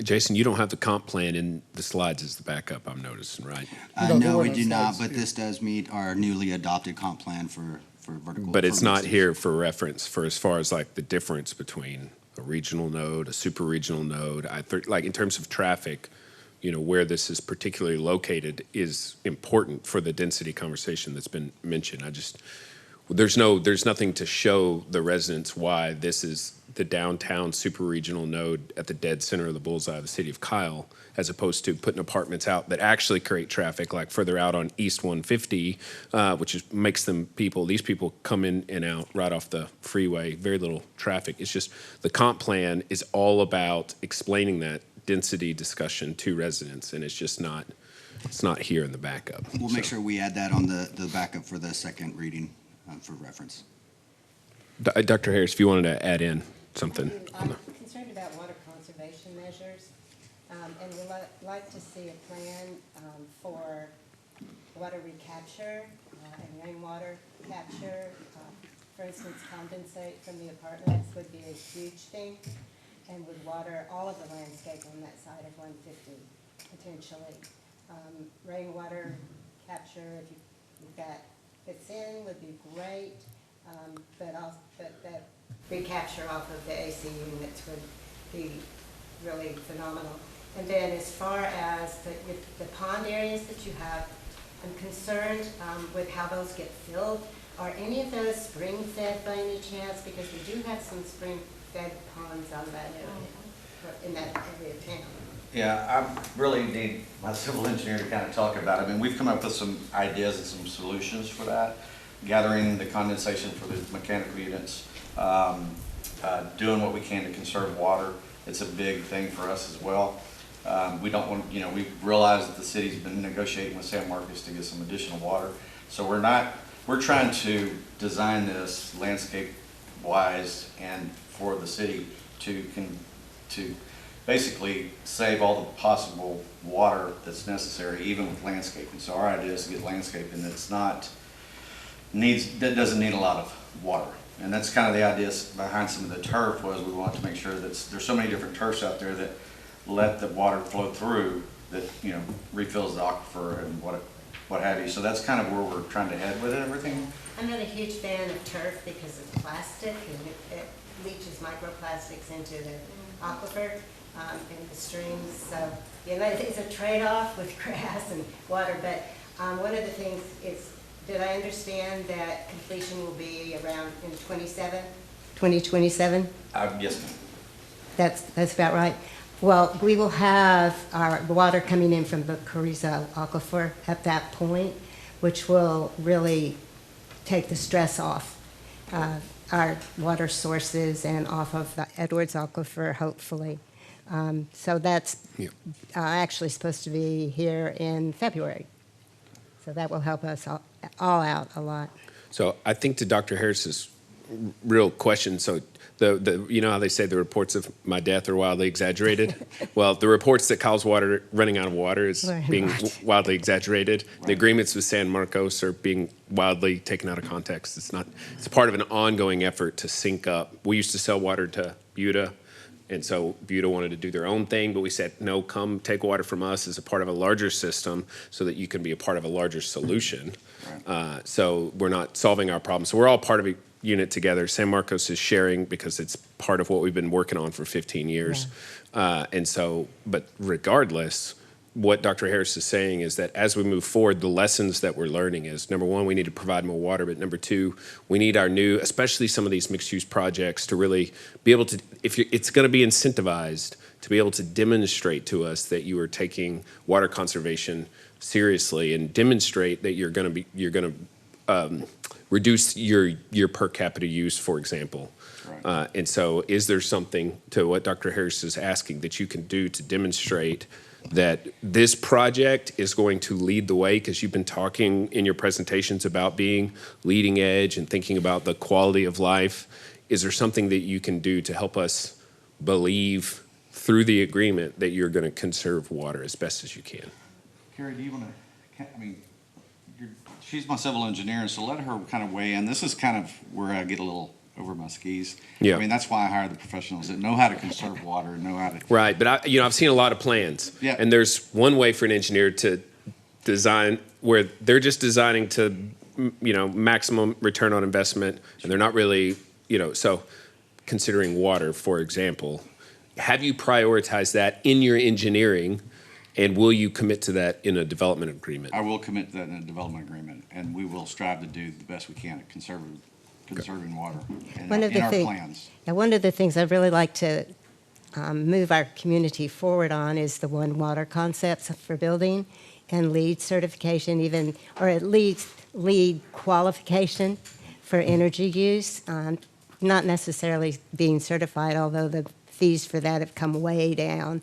S3: Jason, you don't have the comp plan in the slides as the backup, I'm noticing, right?
S16: No, we do not, but this does meet our newly adopted comp plan for vertical.
S3: But it's not here for reference for as far as like the difference between a regional node, a super regional node. Like in terms of traffic, where this is particularly located is important for the density conversation that's been mentioned. There's nothing to show the residents why this is the downtown super regional node at the dead center of the bullseye of the city of Kyle, as opposed to putting apartments out that actually create traffic, like further out on East 150, which makes these people come in and out right off the freeway, very little traffic. It's just the comp plan is all about explaining that density discussion to residents, and it's not here in the backup.
S16: We'll make sure we add that on the backup for the second reading for reference.
S3: Dr. Harris, if you wanted to add in something.
S10: I'm concerned about water conservation measures, and we'd like to see a plan for water recapture and rainwater capture. For instance, condensate from the apartments would be a huge thing, and would water all of the landscape on that side of 150, potentially. Rainwater capture, if that fits in, would be great, but that recapture off of the AC units would be really phenomenal. And then as far as the pond areas that you have, I'm concerned with how those get filled. Are any of those spring-fed by any chance? Because we do have some spring-fed ponds on that area, in that area of town.
S16: Yeah, I really need my civil engineer to kind of talk about it. I mean, we've come up with some ideas and some solutions for that. Gathering the condensation for the mechanical units, doing what we can to conserve water. It's a big thing for us as well. We don't want, we realize that the city's been negotiating with San Marcos to get some additional water. So we're trying to design this landscape-wise and for the city to basically save all the possible water that's necessary, even with landscaping. So our idea is to get landscaping that doesn't need a lot of water. And that's kind of the idea behind some of the turf, was we want to make sure that there's so many different turfs out there that let the water flow through, that refills the aquifer and what have you. So that's kind of where we're trying to head with everything.
S10: I'm not a huge fan of turf because of plastic, and it leaches microplastics into the aquifer and the streams. So, it's a trade-off with grass and water. But one of the things is, did I understand that completion will be around in 2027?
S16: Yes, ma'am.
S10: That's about right. Well, we will have our water coming in from the Carrizo aquifer at that point, which will really take the stress off our water sources and off of the Edwards aquifer, hopefully. So that's actually supposed to be here in February. So that will help us all out a lot.
S3: So I think to Dr. Harris's real question, so you know how they say the reports of my death are wildly exaggerated? Well, the reports that Kyle's water running out of water is being wildly exaggerated. Right. The agreements with San Marcos are being wildly taken out of context. It's part of an ongoing effort to sync up. We used to sell water to Buda, and so Buda wanted to do their own thing, but we said, no, come take water from us as a part of a larger system so that you can be a part of a larger solution. Right. So we're not solving our problem. So we're all part of a unit together. San Marcos is sharing because it's part of what we've been working on for 15 years. Yeah. But regardless, what Dr. Harris is saying is that as we move forward, the lessons that we're learning is, number one, we need to provide more water, but number two, we need our new, especially some of these mixed-use projects, to really be able to, it's going to be incentivized to be able to demonstrate to us that you are taking water conservation seriously and demonstrate that you're going to reduce your per capita use, for example. Right. And so is there something to what Dr. Harris is asking that you can do to demonstrate that this project is going to lead the way? Because you've been talking in your presentations about being leading edge and thinking about the quality of life. Is there something that you can do to help us believe through the agreement that you're going to conserve water as best as you can?
S17: Carrie, do you want to, she's my civil engineer, so let her kind of weigh in. This is kind of where I get a little over my skis. Yeah. I mean, that's why I hire the professionals that know how to conserve water and know how to. Right,
S3: but I've seen a lot of plans.
S17: Yeah.
S3: And there's one way for an engineer to design where they're just designing to, maximum return on investment, and they're not really, so considering water, for example, have you prioritized that in your engineering? And will you commit to that in a development agreement?
S17: I will commit to that in a development agreement, and we will strive to do the best we can at conserving water in our plans.
S10: Now, one of the things I'd really like to move our community forward on is the one water concepts for building and LEED certification, or at least LEED qualification for energy use. Not necessarily being certified, although the fees for that have come way down.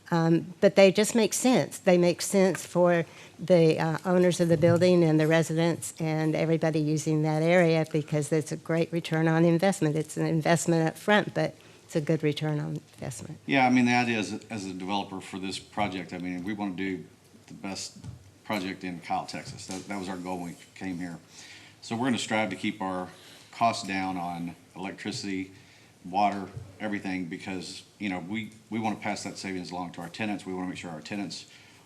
S10: But they just make sense. They make sense for the owners of the building and the residents and everybody using that area, because it's a great return on investment. It's an investment up front, but it's a good return on investment.
S17: Yeah, the idea is, as a developer for this project, we want to do the best project in Kyle, Texas. That was our goal when we came here. So we're going to strive to keep our costs down on electricity, water, everything, because we want to pass that savings along to our tenants. We want to make sure our tenants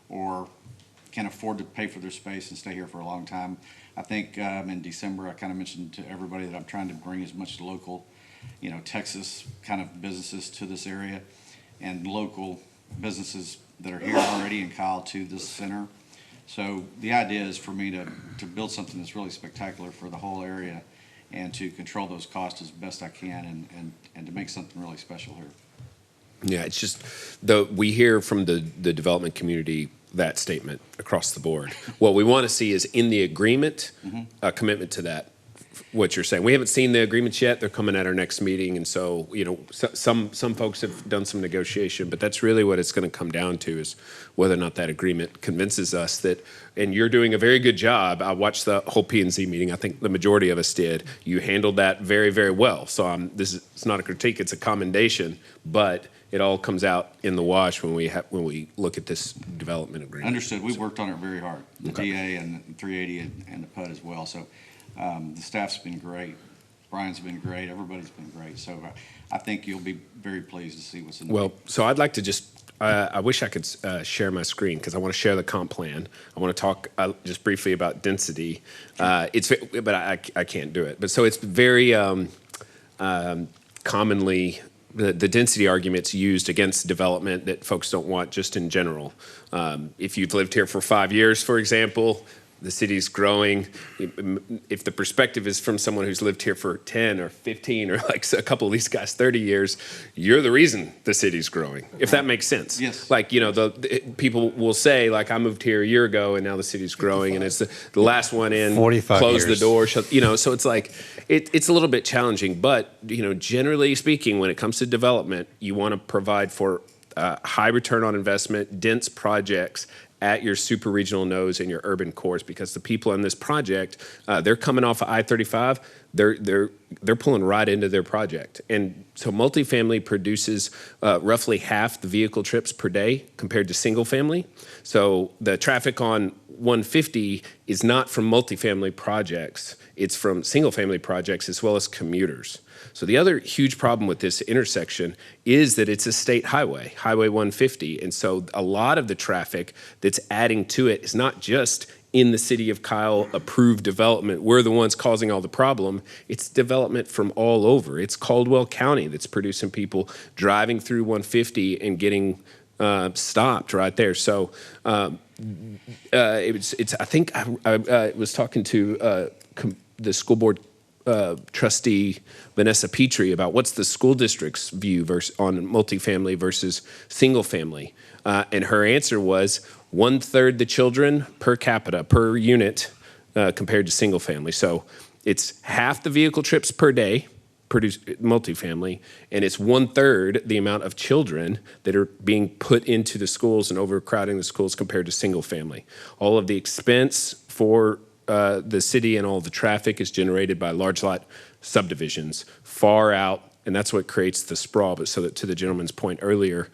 S17: can afford to pay for their space and stay here for a long time. I think in December I kind of mentioned to everybody that I'm trying to bring as much local, Texas kind of businesses to this area, and local businesses that are here already in Kyle to this center. So the idea is for me to build something that's really spectacular for the whole area, and to control those costs as best I can, and to make something really special here.
S3: Yeah, it's just we hear from the development community that statement across the board. What we want to see is in the agreement a commitment to that. What you're saying, we haven't seen the agreements yet. They're coming at our next meeting, and so some folks have done some negotiation, but that's really what it's going to come down to is whether or not that agreement convinces us that. And you're doing a very good job. I watched the whole P&Z meeting. I think the majority of us did. You handled that very, very well. So it's not a critique; it's a commendation. But it all comes out in the wash when we look at this development agreement.
S16: Understood. We've worked on it very hard. The DA and 380 and the PUD as well. So the staff's been great. Brian's been great. Everybody's been great. So I think you'll be very pleased to see what's in the
S3: Well, so I'd like to just, I wish I could share my screen because I want to share the comp plan. I want to talk just briefly about density. But I can't do it. But so it's very commonly, the density argument's used against development that folks don't want just in general. If you've lived here for 5 years, for example, the city's growing. If the perspective is from someone who's lived here for 10 or 15 or like a couple of these guys 30 years, you're the reason the city's growing, if that makes sense.
S16: Yes.
S3: Like, the people will say, like, I moved here a year ago and now the city's growing 55. And it's the last one in,
S5: 45
S3: close
S5: years.
S3: the door, shut, so it's like, it's a little bit challenging, but, generally speaking, when it comes to development, you want to provide for high return on investment, dense projects at your super regional nodes and your urban cores, because the people in this project, they're coming off of I-35, they're pulling right into their project. And so multifamily produces roughly half the vehicle trips per day compared to single family. So the traffic on 150 is not from multifamily projects, it's from single family projects as well as commuters. So the other huge problem with this intersection is that it's a state highway, Highway 150. And so a lot of the traffic that's adding to it is not just in the city of Kyle approved development. We're the ones causing all the problem. It's development from all over. It's Caldwell County that's producing people driving through 150 and getting stopped right there. So I think I was talking to the school board trustee Vanessa Petrie about what's the school district's view on multifamily versus single family. And her answer was 1/3 the children per capita, per unit, compared to single family. So it's half the vehicle trips per day, produced multifamily, and it's 1/3 the amount of children that are being put into the schools and overcrowding the schools compared to single family. All of the expense for the city and all the traffic is generated by large lot subdivisions far out, and that's what creates the sprawl. But so that, to the gentleman's point earlier,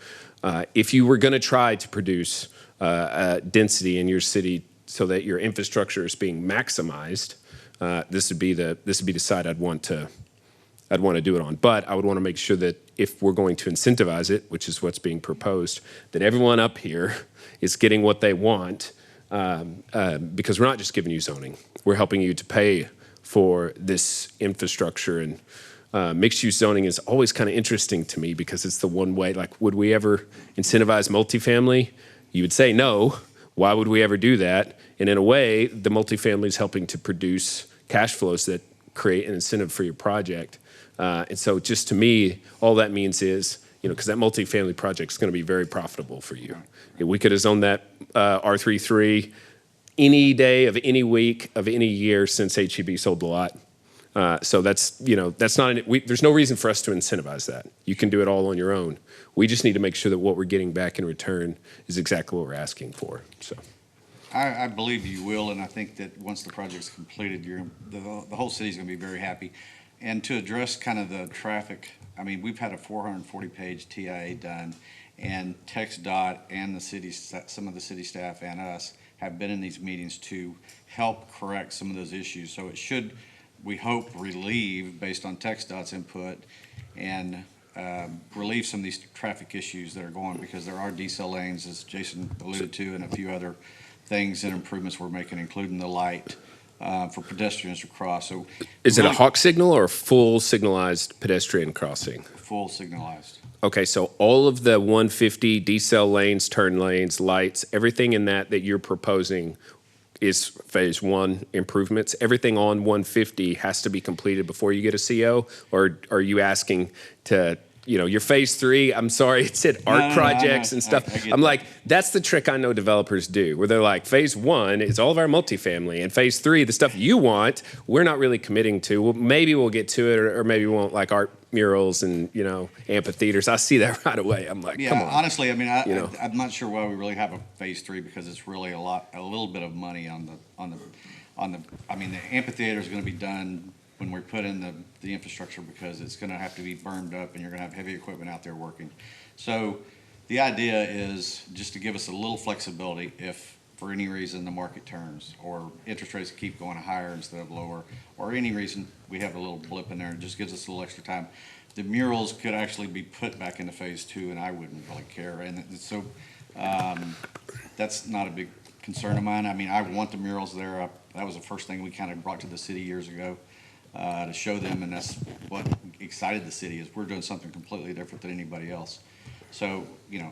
S3: if you were going to try to produce density in your city so that your infrastructure is being maximized, this would be the side I'd want to do it on. But I would want to make sure that if we're going to incentivize it, which is what's being proposed, that everyone up here is getting what they want. Because we're not just giving you zoning, we're helping you to pay for this infrastructure. And mixed-use zoning is always kind of interesting to me because it's the one way. Like, would we ever incentivize multifamily? You would say no. Why would we ever do that? And in a way, the multifamily is helping to produce cash flows that create an incentive for your project. And so, just to me, all that means is, because that multifamily project is going to be very profitable for you. We could have zoned that R33 any day of any week of any year since HEB sold the lot. So that's not, there's no reason for us to incentivize that. You can do it all on your own. We just need to make sure that what we're getting back in return is exactly what we're asking for. So
S16: I believe you will, and I think that once the project's completed, the whole city's going to be very happy. And to address kind of the traffic, I mean, we've had a 440-page TIA done, and TX-DOT and some of the city staff and us have been in these meetings to help correct some of those issues. So it should, we hope, relieve, based on TX-DOT's input, and relieve some of these traffic issues that are going, because there are decel lanes, as Jason alluded to, and a few other things and improvements we're making, including the light for pedestrians to cross. So
S3: is it a hawk signal or a full signalized pedestrian crossing?
S16: Full signalized.
S3: Okay, so all of the 150 decel lanes, turn lanes, lights, everything in that you're proposing is phase one improvements. Everything on 150 has to be completed before you get a CO, or are you asking to your phase 3, I'm sorry, it said art
S16: no,
S3: projects
S16: I
S3: and stuff.
S16: get
S3: I'm
S16: that.
S3: like, that's the trick I know developers do, where they're like, phase 1 is all of our multifamily, and phase 3, the stuff you want, we're not really committing to. Well, maybe we'll get to it, or maybe we won't, like art murals and, amphitheaters. I see that right away. I'm like,
S16: Yeah,
S3: come on.
S16: honestly, I mean,
S3: know.
S16: I'm not sure why we really have a phase 3 because it's really a little bit of money on the. I mean, the amphitheater is going to be done when we put in the infrastructure because it's going to have to be burned up and you're going to have heavy equipment out there working. So the idea is just to give us a little flexibility if for any reason the market turns or interest rates keep going higher instead of lower or any reason we have a little blip in there. It just gives us a little extra time. The murals could actually be put back into phase 2 and I wouldn't really care. And so that's not a big concern of mine. I mean, I want the murals there. That was the first thing we kind of brought to the city years ago. To show them, and that's what excited the city is we're doing something completely different than anybody else. So,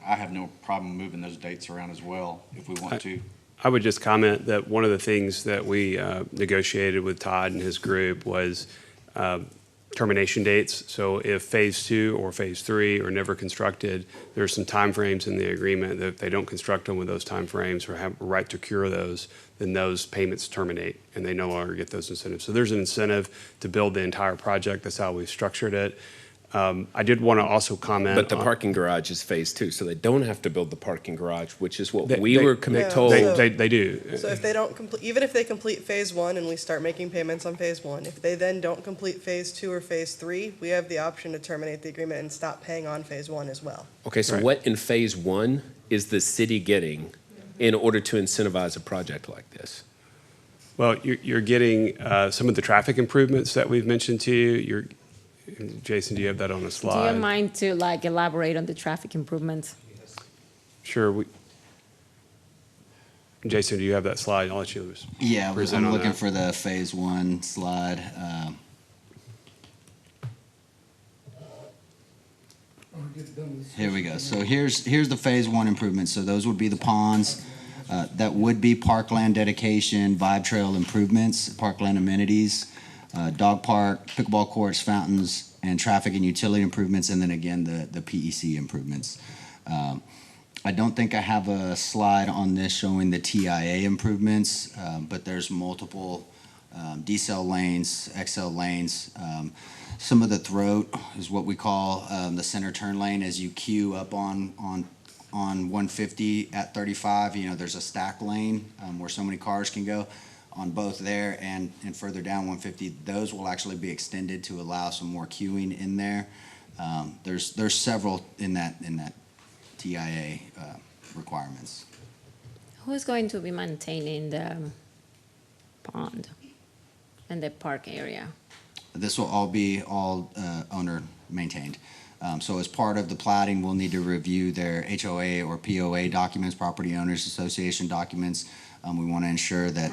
S16: I have no problem moving those dates around as well if we want to.
S20: I would just comment that one of the things that we negotiated with Todd and his group was termination dates. So if phase 2 or phase 3 are never constructed, there's some timeframes in the agreement that if they don't construct them with those timeframes or have a right to cure those, then those payments terminate and they no longer get those incentives. So there's an incentive to build the entire project. That's how we've structured it. I did want to also comment.
S3: But the
S20: on-
S3: parking garage is phase 2, so they don't have to build the parking garage, which is what
S20: They-
S3: we
S20: they-
S3: were
S15: Yeah.
S3: told.
S20: They do.
S15: So if they don't complete, even if they complete phase 1 and we start making payments on phase 1, if they then don't complete phase 2 or phase 3, we have the option to terminate the agreement and stop paying on phase 1 as well.
S3: Okay, so
S20: Right.
S3: what in phase 1 is the city getting in order to incentivize a project like this?
S20: Well, you're getting some of the traffic improvements that we've mentioned to you. Jason, do you have that on a slide?
S13: Do you mind to elaborate on the traffic improvements?
S20: Sure. Jason, do you have that slide? I'll let you
S17: Yeah,
S20: present
S17: I'm
S20: on
S17: looking
S20: that.
S17: for the phase 1 slide. Here we go. So here's the phase 1 improvements. So those would be the ponds. That would be parkland dedication, vibe trail improvements, parkland amenities, dog park, pickleball courts, fountains, and traffic and utility improvements, and then again the PEC improvements. I don't think I have a slide on this showing the TIA improvements, but there's multiple decel lanes, XL lanes. Some of the throat is what we call the center turn lane as you queue up on 150 at 35. There's a stack lane where so many cars can go on both there and further down 150. Those will actually be extended to allow some more queuing in there. There's several in that TIA requirements.
S13: Who's going to be maintaining the pond and the park area?
S17: This will all be owner maintained. So as part of the plating, we'll need to review their HOA or POA documents, Property Owners Association documents. We want to ensure that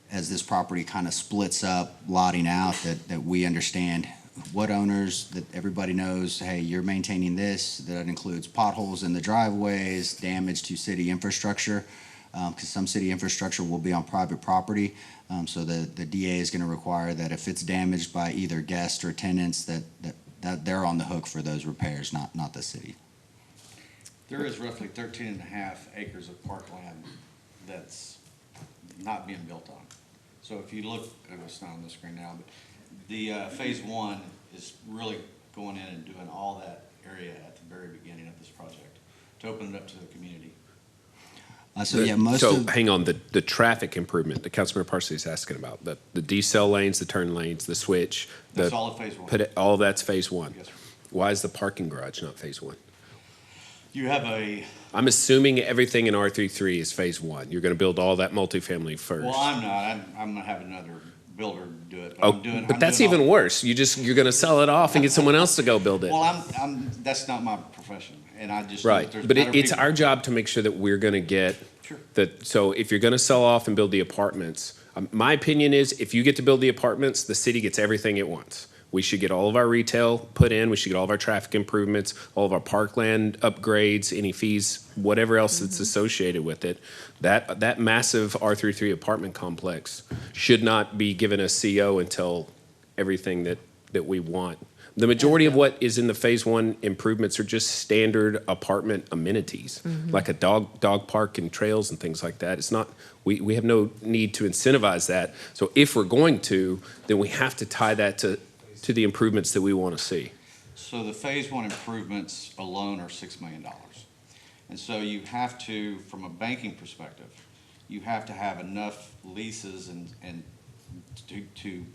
S17: as this property kind of splits up, lotting out, that we understand what owners, that everybody knows, hey, you're maintaining this. That includes potholes in the driveways, damage to city infrastructure, because some city infrastructure will be on private property. So the DA is going to require that if it's damaged by either guests or tenants, that they're on the hook for those repairs, not the city.
S16: There is roughly 13.5 acres of parkland that's not being built on. So if you look, it's not on the screen now, but the phase 1 is really going in and doing all that area at the very beginning of this project to open it up to the community.
S3: Hang on, the traffic improvement that Councilmember Parsley is asking about, the decel lanes, the turn lanes, the switch.
S16: That's all of phase 1.
S3: All of that's phase 1.
S16: Yes, sir.
S3: Why is the parking garage not phase 1?
S16: You have a,
S3: I'm assuming everything in R33 is phase 1. You're going to build all that multifamily first.
S16: well, I'm not. I'm going to have another builder do it.
S3: Oh, but that's even worse. You're going to sell it off and get someone else to go build it.
S16: Well, that's not my profession, and I just
S3: Right,
S16: there's
S3: but
S16: better
S3: it's
S16: people.
S3: our job to make sure that we're going to get
S16: Sure.
S3: that. So if you're going to sell off and build the apartments, my opinion is if you get to build the apartments, the city gets everything it wants. We should get all of our retail put in. We should get all of our traffic improvements, all of our parkland upgrades, any fees, whatever else that's associated with it. That massive R33 apartment complex should not be given a CO until everything that that we want. The majority of what is in the phase one improvements are just standard apartment amenities, like a dog park and trails and things like that. It's not, we have no need to incentivize that. So if we're going to, then we have to tie that to the improvements that we want to see.
S16: So the phase one improvements alone are $6 million. And so you have to, from a banking perspective, you have to have enough leases and to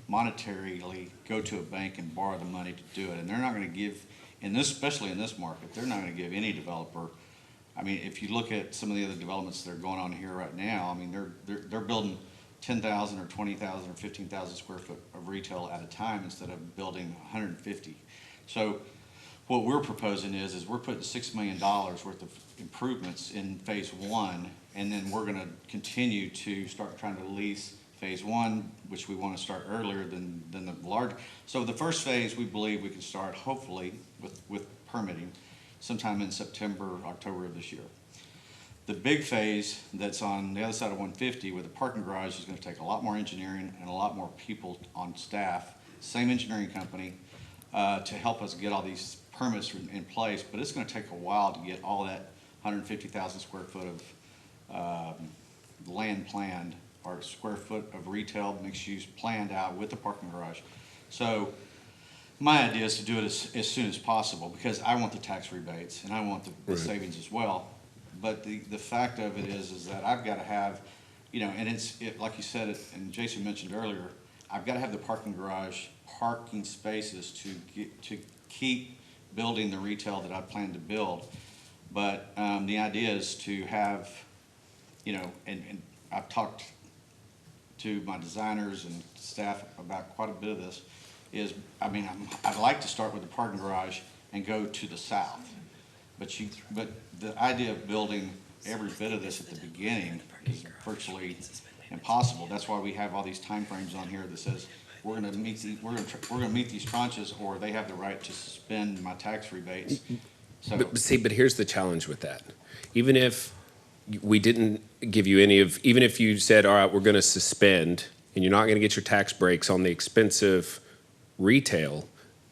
S16: monetarily go to a bank and borrow the money to do it. And they're not going to give, in this, especially in this market, they're not going to give any developer. I mean, if you look at some of the other developments that are going on here right now, I mean, they're building 10,000 or 20,000 or 15,000 square foot of retail at a time instead of building 150. So what we're proposing is we're putting $6 million worth of improvements in phase one, and then we're going to continue to start trying to lease phase one, which we want to start earlier than the large. So the first phase, we believe we can start hopefully with permitting sometime in September, October of this year. The big phase that's on the other side of 150 with the parking garage is going to take a lot more engineering and a lot more people on staff, same engineering company, to help us get all these permits in place, but it's going to take a while to get all that 150,000 square foot of land planned, or square foot of retail mixed use planned out with the parking garage. So my idea is to do it as soon as possible, because I want the tax rebates and I want the savings as well. But the fact of it is that I've got to have, and like you said, and Jason mentioned earlier, I've got to have the parking garage, parking spaces to keep building the retail that I plan to build. But the idea is to have, and I've talked to my designers and staff about quite a bit of this, I'd like to start with the parking garage and go to the south. But the idea of building every bit of this at the beginning is virtually impossible. That's why we have all these time frames on here that says we're going to meet these tranches, or they have the right to suspend my tax rebates. So,
S3: but here's the challenge with that. Even if we didn't give you even if you said, all right, we're going to suspend, and you're not going to get your tax breaks on the expensive retail,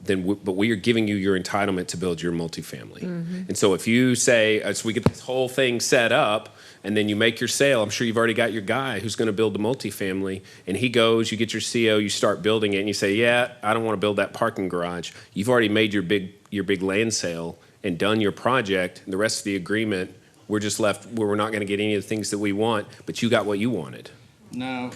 S3: but we are giving you your entitlement to build your multifamily. And so if you say, so we get this whole thing set up, and then you make your sale, I'm sure you've already got your guy who's going to build the multifamily, and he goes, you get your CO, you start building it, and you say, yeah, I don't want to build that parking garage. You've already made your big land sale and done your project, and the rest of the agreement, we're just left where we're not going to get any of the things that we want, but you got what you wanted.
S16: no,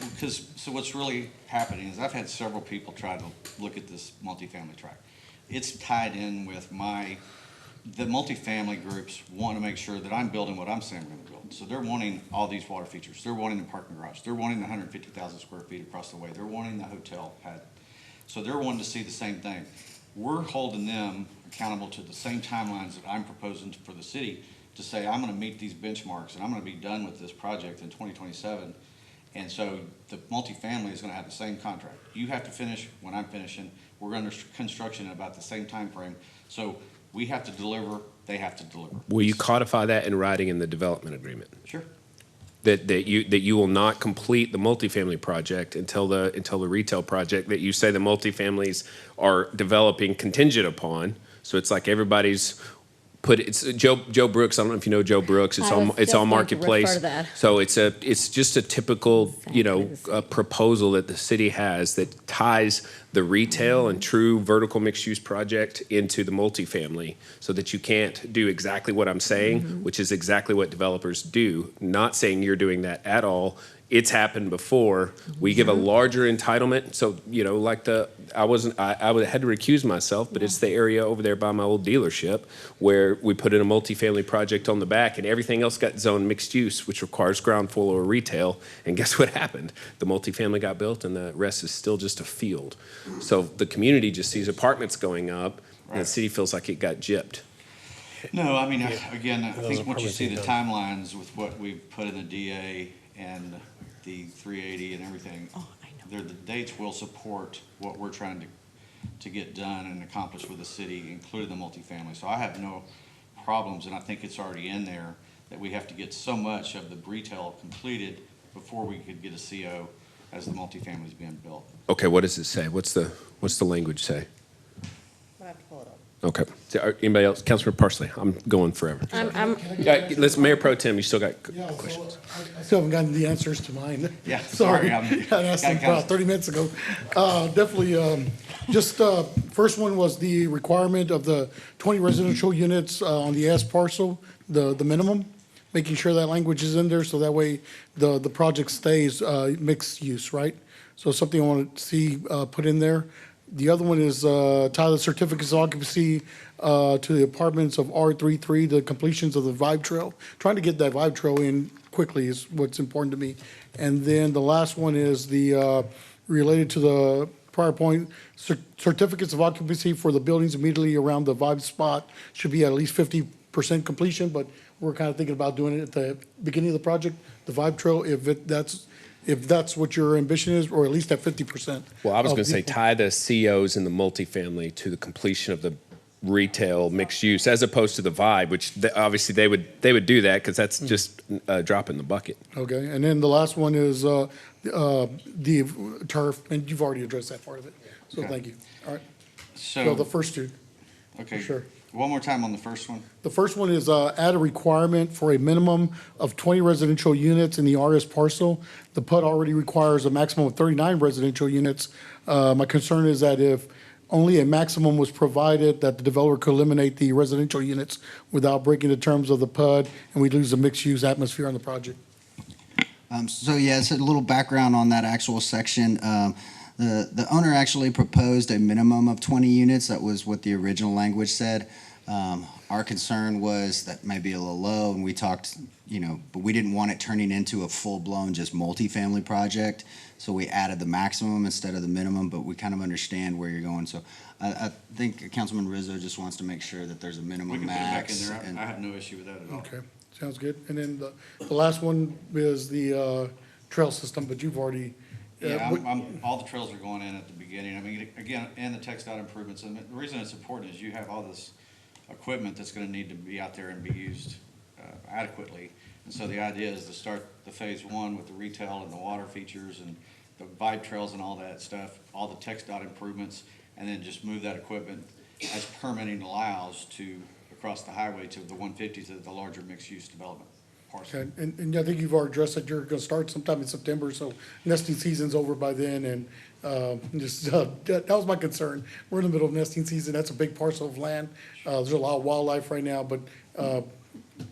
S16: so what's really happening is I've had several people try to look at this multifamily tract. It's tied in with the multifamily groups want to make sure that I'm building what I'm saying I'm going to build. So they're wanting all these water features. They're wanting the parking garage. They're wanting the 150,000 square feet across the way. They're wanting the hotel pad. So they're wanting to see the same thing. We're holding them accountable to the same timelines that I'm proposing for the city, to say I'm going to meet these benchmarks and I'm going to be done with this project in 2027. And so the multifamily is going to have the same contract. You have to finish when I'm finishing. We're under construction at about the same time frame. So we have to deliver, they have to deliver.
S3: Will you codify that in writing in the development agreement?
S16: Sure.
S3: That you will not complete the multifamily project until the retail project that you say the multifamilies are developing contingent upon. So it's like everybody's it's Joe Brooks. I don't know if you know Joe Brooks. It's all marketplace. So it's just a typical proposal that the city has that ties the retail and true vertical mixed use project into the multifamily, so that you can't do exactly what I'm saying, which is exactly what developers do. Not saying you're doing that at all. It's happened before. We give a larger entitlement. So, I had to recuse myself, but it's the area over there by my old dealership where we put in a multifamily project on the back, and everything else got zoned mixed use, which requires ground floor or retail. And guess what happened? The multifamily got built and the rest is still just a field. So the community just sees apartments going up, and the city feels like it got gypped.
S16: No, I think once you see the timelines with what we've put in the DA and the 380 and everything, the dates will support what we're trying to get done and accomplish with the city, including the multifamily. So I have no problems, and I think it's already in there, that we have to get so much of the retail completed before we could get a CO as the multifamily is being built.
S3: Okay, what does it say? What's What's the language say? Okay. Anybody else? Councilman Parsley, I'm going forever. Listen, Mayor Pro Tem, you still got questions?
S1: I still haven't gotten the answers to mine.
S16: Yeah,
S1: Sorry.
S16: sorry,
S1: I asked them about 30 minutes ago. Definitely, first one was the requirement of the 20 residential units on the S parcel, the minimum, making sure that language is in there so that way the project stays mixed use, right? So something I want to see put in there. The other one is tie the certificates of occupancy to the apartments of R33, the completions of the Vibe Trail. Trying to get that Vibe Trail in quickly is what's important to me. And then the last one is the related to the prior point, certificates of occupancy for the buildings immediately around the Vibe spot should be at least 50% completion, but we're kind of thinking about doing it at the beginning of the project, the Vibe Trail, if that's what your ambition is, or at least at 50%.
S3: Well, I was going to say tie the COs in the multifamily to the completion of the retail mixed use, as opposed to the Vibe, which obviously they would do that because that's just a drop in the bucket.
S1: Okay, and then the last one is the turf, and you've already addressed that part of it, so
S16: Okay.
S1: thank you. All right, so
S16: So,
S1: the first two,
S16: okay,
S1: sure.
S16: one more time on the first one.
S1: The first one is add a requirement for a minimum of 20 residential units in the RS parcel. The PUD already requires a maximum of 39 residential units. My concern is that if only a maximum was provided, that the developer could eliminate the residential units without breaking the terms of the PUD, and we lose the mixed-use atmosphere on the project.
S17: So yeah, it's a little background on that actual section. The owner actually proposed a minimum of 20 units. That was what the original language said. Our concern was that may be a little low, and we talked, but we didn't want it turning into a full-blown just multifamily project. So we added the maximum instead of the minimum, but we kind of understand where you're going. So I think Councilman Rizzo just wants to make sure that there's a
S16: We
S17: minimum
S16: can put it back in
S17: max.
S16: there.
S17: and-
S16: I have no issue with that at all.
S1: Okay, sounds good. And then the last one is the trail system, but you've already.
S16: Yeah,
S1: what-
S16: all the trails are going in at the beginning. I mean, again, and the TX-DIR improvements. And the reason it's important is you have all this equipment that's gonna need to be out there and be used adequately. And so the idea is to start the phase one with the retail and the water features and the Vibe trails and all that stuff, all the TX-DIR improvements, and then just move that equipment as permitting allows to, across the highway to the 150 to the larger mixed-use development parcel.
S1: Okay, and I think you've already addressed that you're gonna start sometime in September, so nesting season's over by then, and that was my concern. We're in the middle of nesting season, that's a big parcel of land. There's a lot of wildlife right now, but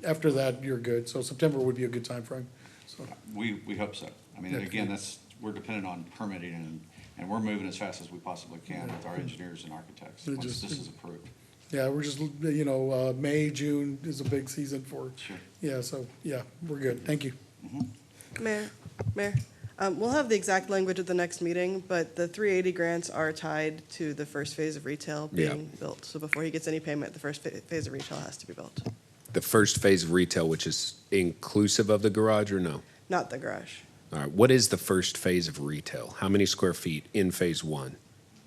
S1: after that, you're good. So September would be a good time frame. So
S16: We hope so. I mean,
S1: Yeah.
S16: again, we're dependent on permitting and we're moving as fast as we possibly can with our engineers and architects
S1: It
S16: once
S1: just-
S16: this is approved.
S1: Yeah, we're just, May, June is a big season for,
S16: Sure.
S1: yeah, so, yeah, we're good. Thank you.
S14: Mayor, we'll have the exact language at the next meeting, but the 380 grants are tied to the first phase of retail being built. So before he gets any payment, the first phase of retail has to be built,
S3: The first phase of retail, which is inclusive of the garage or no?
S14: not the garage.
S3: All right, what is the first phase of retail? How many square feet in phase one?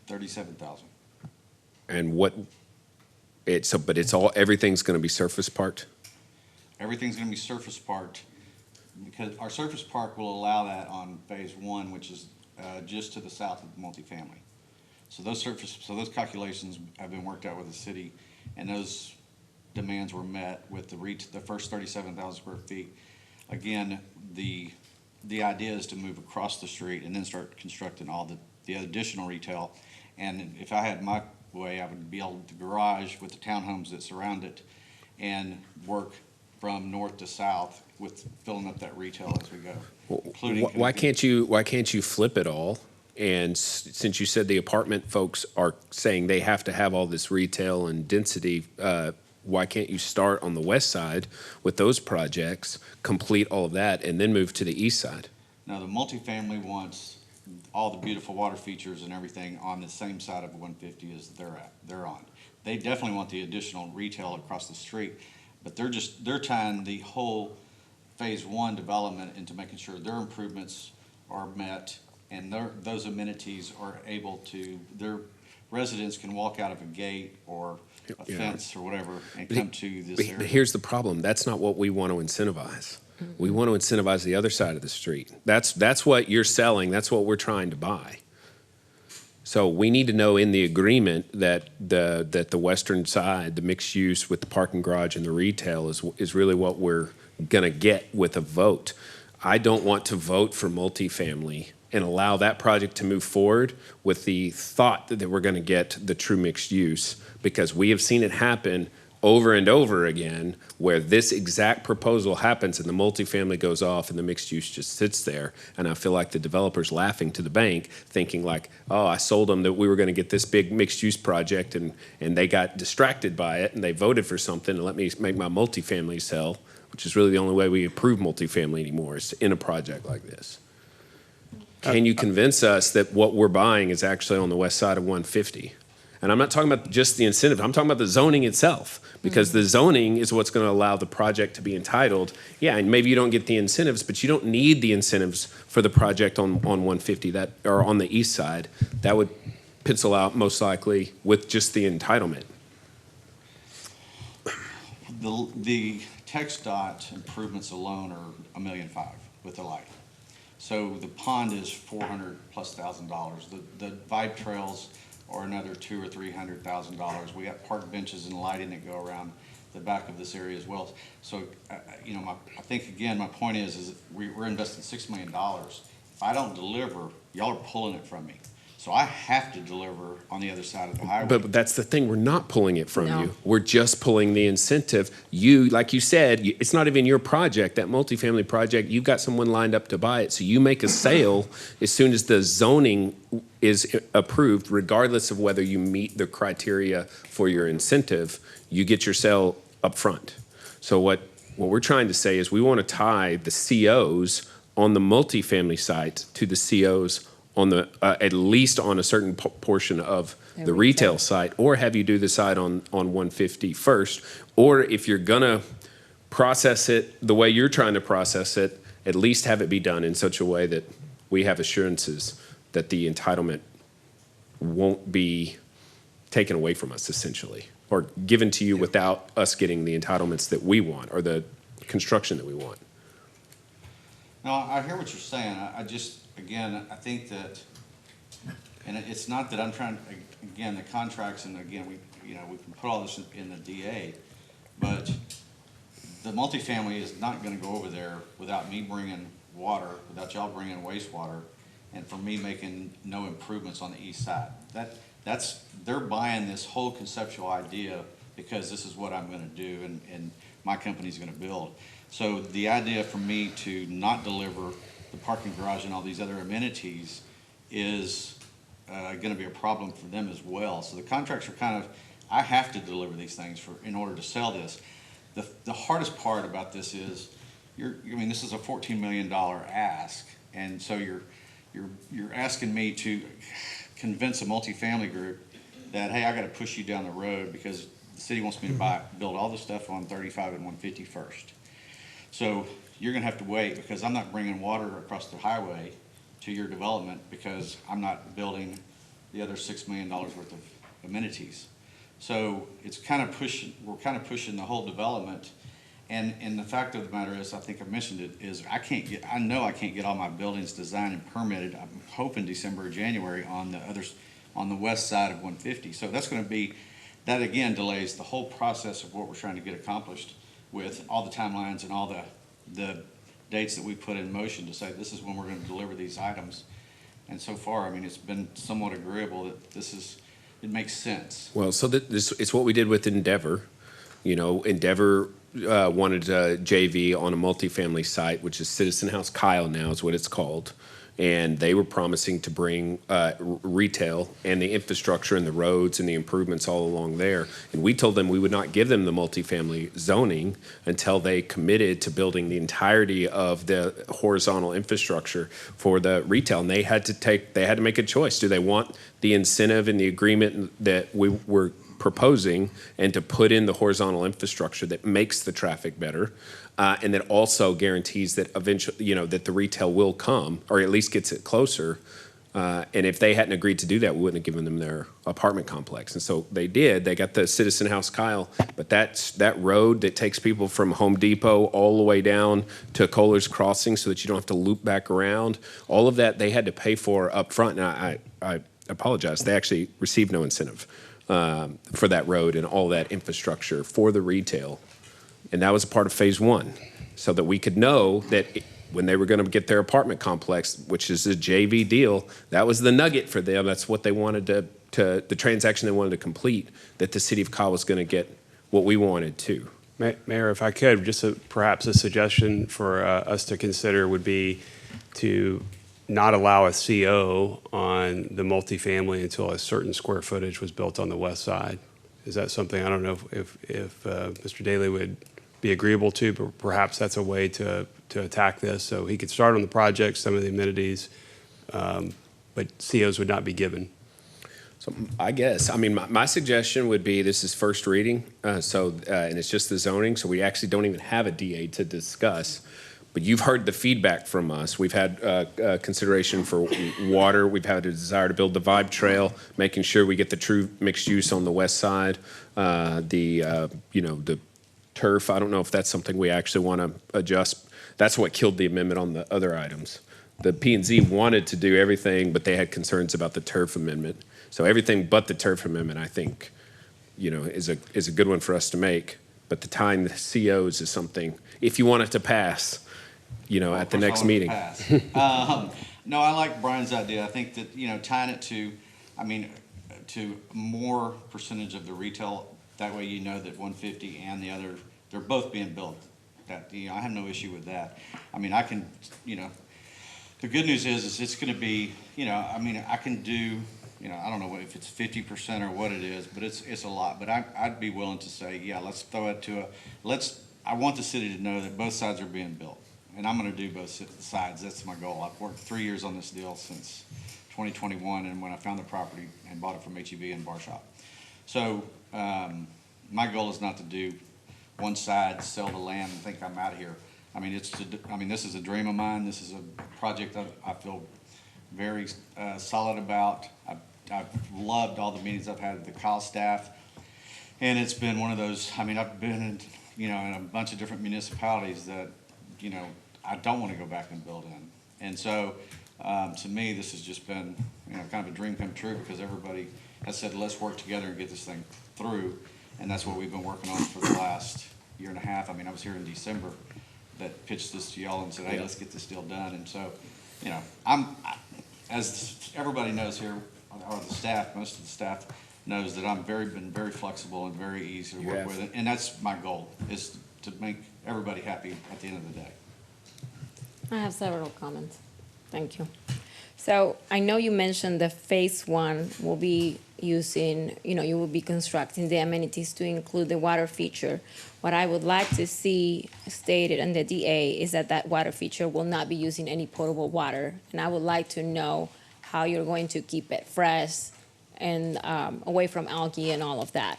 S16: 37,000.
S3: And everything's going to be surface parked?
S16: Everything's gonna be surface parked because our surface park will allow that on phase one, which is just to the south of the multifamily. So those calculations have been worked out with the city, and those demands were met with the first 37,000 square feet. Again, the idea is to move across the street and then start constructing all the additional retail. And if I had my way, I would build the garage with the townhomes that surround it and work from north to south with filling up that retail as we go, including.
S3: Why can't you flip it all? And since you said the apartment folks are saying they have to have all this retail and density, why can't you start on the west side with those projects, complete all of that, and then move to the east side?
S16: Now, the multifamily wants all the beautiful water features and everything on the same side of 150 as they're on. They definitely want the additional retail across the street, but they're tying the whole phase one development into making sure their improvements are met and those amenities are able to, their residents can walk out of a gate or a fence or whatever and come to this
S3: But
S16: area.
S3: here's the problem. That's not what we want to incentivize. We want to incentivize the other side of the street. That's what you're selling. That's what we're trying to buy. So we need to know in the agreement that the western side, the mixed use with the parking garage and the retail is really what we're gonna get with a vote. I don't want to vote for multifamily and allow that project to move forward with the thought that we're gonna get the true mixed use, because we have seen it happen over and over again, where this exact proposal happens and the multifamily goes off and the mixed use just sits there. And I feel like the developer's laughing to the bank, thinking like, oh, I sold them that we were gonna get this big mixed use project, and they got distracted by it and they voted for something and let me make my multifamily sell, which is really the only way we approve multifamily anymore, is in a project like this. Can you convince us that what we're buying is actually on the west side of 150? And I'm not talking about just the incentive, I'm talking about the zoning itself, because the zoning is what's gonna allow the project to be entitled. Yeah, and maybe you don't get the incentives, but you don't need the incentives for the project on 150 that, or on the east side. That would pencil out most likely with just the entitlement.
S16: The TX-DOT improvements alone are $1.5 million with the light. So the pond is $400,000+. The vibe trails are another $200,000 or $300,000. We got park benches and lighting that go around the back of this area as well. So, you know, I think again, my point is we're investing $6 million. If I don't deliver, y'all are pulling it from me. So I have to deliver on the other side of the highway.
S3: But that's the thing, we're not pulling it from
S13: No.
S3: you. We're just pulling the incentive. You, like you said, it's not even your project, that multifamily project, you've got someone lined up to buy it. So you make a sale as soon as the zoning is approved, regardless of whether you meet the criteria for your incentive, you get your sale up front. So what we're trying to say is we want to tie the COs on the multifamily site to the COs on the, at least on a certain portion of the retail site, or have you do the side on 150 first. Or if you're gonna process it the way you're trying to process it, at least have it be done in such a way that we have assurances that the entitlement won't be taken away from us, essentially, or given to you without us getting the entitlements that we want, or the construction that we want.
S16: No, I hear what you're saying. I just, again, I think that, and it's not that I'm trying, again, the contracts, and again, we can put all this in the DA, but the multifamily is not gonna go over there without me bringing water, without y'all bringing wastewater, and for me making no improvements on the east side. They're buying this whole conceptual idea because this is what I'm gonna do and my company's gonna build. So the idea for me to not deliver the parking garage and all these other amenities is gonna be a problem for them as well. So the contracts are kind of, I have to deliver these things in order to sell this. The hardest part about this is, this is a $14 million ask, and so you're asking me to convince a multifamily group that, hey, I gotta push you down the road because the city wants me to build all this stuff on 35 and 150 first. So you're gonna have to wait because I'm not bringing water across the highway to your development because I'm not building the other $6 million worth of amenities. So it's kind of we're kind of pushing the whole development. And the fact of the matter is, I think I mentioned it, is I know I can't get all my buildings designed and permitted. I'm hoping December or January on the west side of 150. So that's gonna be, that again delays the whole process of what we're trying to get accomplished with all the timelines and all the dates that we put in motion to say this is when we're going to deliver these items. And so far, it's been somewhat agreeable that it makes sense.
S3: Well, so it's what we did with Endeavor. Endeavor wanted a JV on a multifamily site, which is Citizen House Kyle now is what it's called. And they were promising to bring retail and the infrastructure and the roads and the improvements all along there. And we told them we would not give them the multifamily zoning until they committed to building the entirety of the horizontal infrastructure for the retail. And they had to make a choice. Do they want the incentive in the agreement that we were proposing and to put in the horizontal infrastructure that makes the traffic better? And that also guarantees that eventually, that the retail will come, or at least gets it closer. And if they hadn't agreed to do that, we wouldn't have given them their apartment complex. And so they did. They got the Citizen House Kyle, but that road that takes people from Home Depot all the way down to Kohlers Crossing, so that you don't have to loop back around. All of that they had to pay for up front. And apologize, they actually received no incentive for that road and all that infrastructure for the retail. And that was a part of phase one, so that we could know that when they were going to get their apartment complex, which is a JV deal, that was the nugget for them. That's what they wanted the transaction they wanted to complete, that the city of Kyle was going to get what we wanted too.
S16: Mayor, if I could, just perhaps a suggestion for us to consider would be to not allow a CO on the multifamily until a certain square footage was built on the west side. Is that something, I don't know if Mr. Daly would be agreeable to, but perhaps that's a way to attack this. So he could start on the project, some of the amenities, but COs would not be given.
S3: So I guess, I mean, my suggestion would be, this is first reading, and it's just the zoning, so we actually don't even have a DA to discuss. But you've heard the feedback from us. We've had consideration for water. We've had a desire to build the Vibe Trail, making sure we get the true mixed use on the west side. The turf, I don't know if that's something we actually want to adjust. That's what killed the amendment on the other items. The P&Z wanted to do everything, but they had concerns about the turf amendment. So everything but the turf amendment, I think, is a good one for us to make. But the tying the COs is something, if you want it to pass, at the next meeting.
S16: No, I like Brian's idea. I think that, tying it to more percentage of the retail, that way that 150 and the other, they're both being built. That, I have no issue with that. I mean, I can, the good news is it's going to be, I can do, I don't know if it's 50% or what it is, but it's a lot. But I'd be willing to say, yeah, let's throw it to I want the city to know that both sides are being built. And I'm going to do both sides. That's my goal. I've worked 3 years on this deal since 2021, and when I found the property and bought it from HEB and Bar Shop. So my goal is not to do one side, sell the land, and think I'm out of here. I mean, this is a dream of mine. This is a project that I feel very solid about. I've loved all the meetings I've had with the Kyle staff, and it's been one of those. I mean, I've been in a bunch of different municipalities that I don't want to go back and build in. And so, to me, this has just been, kind of a dream come true, because everybody has said, let's work together and get this thing through. And that's what we've been working on for the last year and a half. I mean, I was here in December that pitched this to y'all and said, hey, let's get this deal done. And so, as everybody knows here, or the staff, most of the staff knows that I've been very flexible and very easy to work with. And that's my goal, is to make everybody happy at the end of the day.
S13: I have several comments. Thank you. So I know you mentioned the phase one will be using, you will be constructing the amenities to include the water feature. What I would like to see stated in the DA is that water feature will not be using any potable water. And I would like to know how you're going to keep it fresh and away from algae and all of that.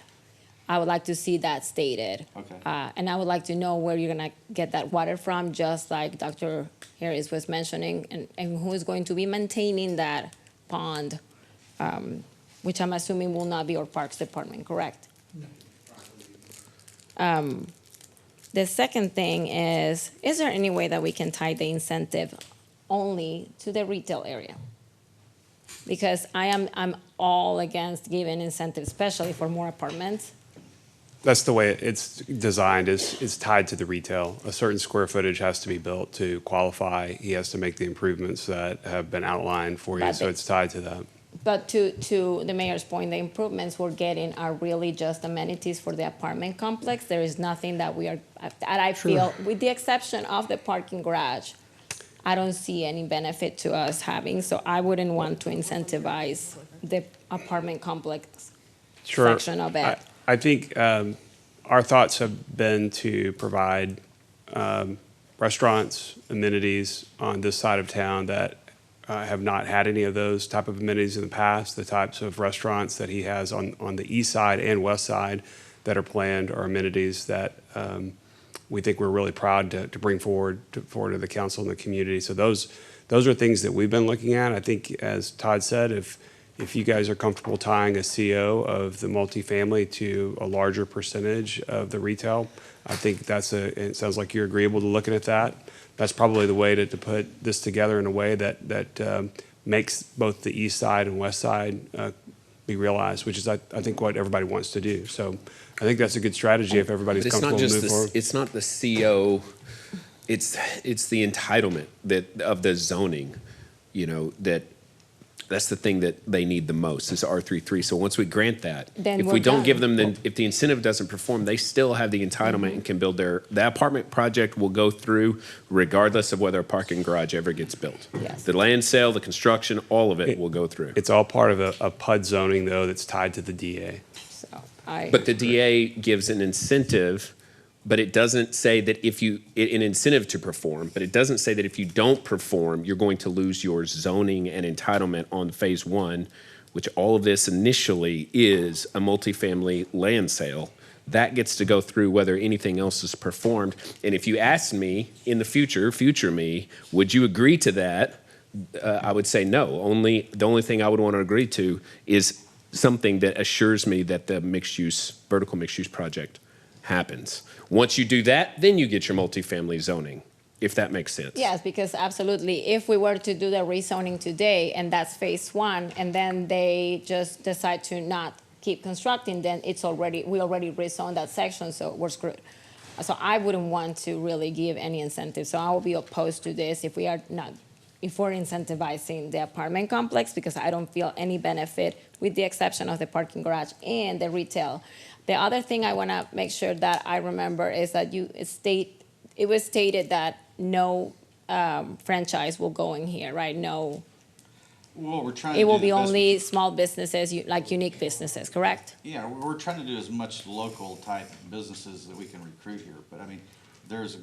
S13: I would like to see that stated.
S16: Okay.
S13: And I would like to know where you're going to get that water from, just like Dr. Harris was mentioning, and who is going to be maintaining that pond, which I'm assuming will not be our Parks Department, correct? No. The second thing is there any way that we can tie the incentive only to the retail area? Because I'm all against giving incentives, especially for more apartments.
S16: That's the way it's designed, is tied to the retail. A certain square footage has to be built to qualify. He has to make the improvements that have been outlined for you, so it's tied to that.
S13: But to the mayor's point, the improvements we're getting are really just amenities for the apartment complex. There is nothing that I feel, with the exception of the parking garage, I don't see any benefit to us having, so I wouldn't want to incentivize the apartment complex section of it.
S16: I think our thoughts have been to provide restaurants, amenities on this side of town that have not had any of those type of amenities in the past. The types of restaurants that he has on the east side and west side that are planned are amenities that we think we're really proud to bring forward to the council and the community. So those are things that we've been looking at. I think, as Todd said, if you guys are comfortable tying a CO of the multifamily to a larger percentage of the retail, I think it sounds like you're agreeable to looking at that. That's probably the way to put this together in a way that makes both the east side and west side be realized, which is, I think, what everybody wants to do. So I think that's a good strategy if everybody's
S3: But it's not
S16: comfortable to
S3: just
S16: move forward.
S3: it's not the CO, it's the entitlement that of the zoning, that's the thing that they need the most is R33. So once we grant that,
S13: Then
S3: if
S13: we're
S3: we don't give
S13: done.
S3: them, then if the incentive doesn't perform, they still have the entitlement and can build that apartment project will go through regardless of whether a parking garage ever gets built.
S13: Yes.
S3: The land sale, the construction, all of it will go through.
S16: It's all part of a PUD zoning, though, that's tied to the DA.
S13: So I.
S3: But the DA gives an incentive, but it doesn't say that an incentive to perform, but it doesn't say that if you don't perform, you're going to lose your zoning and entitlement on phase one, which all of this initially is a multifamily land sale. That gets to go through whether anything else is performed. And if you ask me in the future me, would you agree to that? I would say no. The only thing I would want to agree to is something that assures me that the vertical mixed use project happens. Once you do that, then you get your multifamily zoning, if that makes sense.
S13: Yes, because absolutely, if we were to do the rezoning today, and that's phase one, and then they just decide to not keep constructing, then we already rezoned that section, so we're screwed. So I wouldn't want to really give any incentive. So I will be opposed to this if we're incentivizing the apartment complex, because I don't feel any benefit, with the exception of the parking garage and the retail. The other thing I want to make sure that I remember is that it was stated that no franchise will go in here, right? No.
S16: Well, we're trying to
S13: It will
S16: do
S13: be
S16: the best
S13: only small businesses, like unique businesses, correct?
S16: Yeah, we're trying to do as much local type businesses that we can recruit here, but I mean, this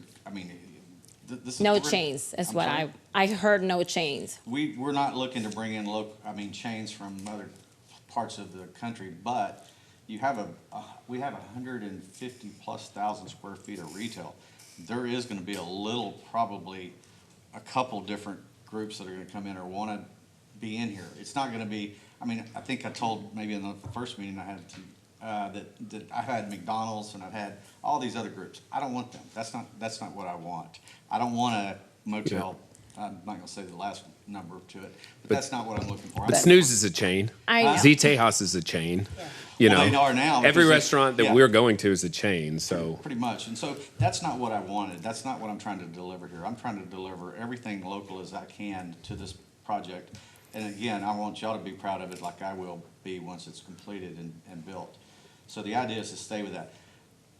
S16: is.
S13: No chains is
S16: I'm
S13: what
S16: sorry?
S13: I heard, no chains.
S16: We're not looking to bring in chains from other parts of the country, but we have 150,000+ square feet of retail. There is gonna be probably a couple different groups that are gonna come in or wanna be in here. It's not gonna be, I think I told maybe in the first meeting I had that I've had McDonald's and I've had all these other groups. I don't want them. That's not what I want. I don't want a motel. I'm not gonna say the last number to it, but that's not what I'm looking for.
S3: But Snooze is a chain.
S13: I know.
S3: Z Tejas is a chain.
S16: Well, they are now.
S3: Every
S16: because
S3: restaurant that we're going to is a chain, so.
S16: Pretty much. And so that's not what I wanted. That's not what I'm trying to deliver here. I'm trying to deliver everything local as I can to this project. And again, I want y'all to be proud of it like I will be once it's completed and built. So the idea is to stay with that.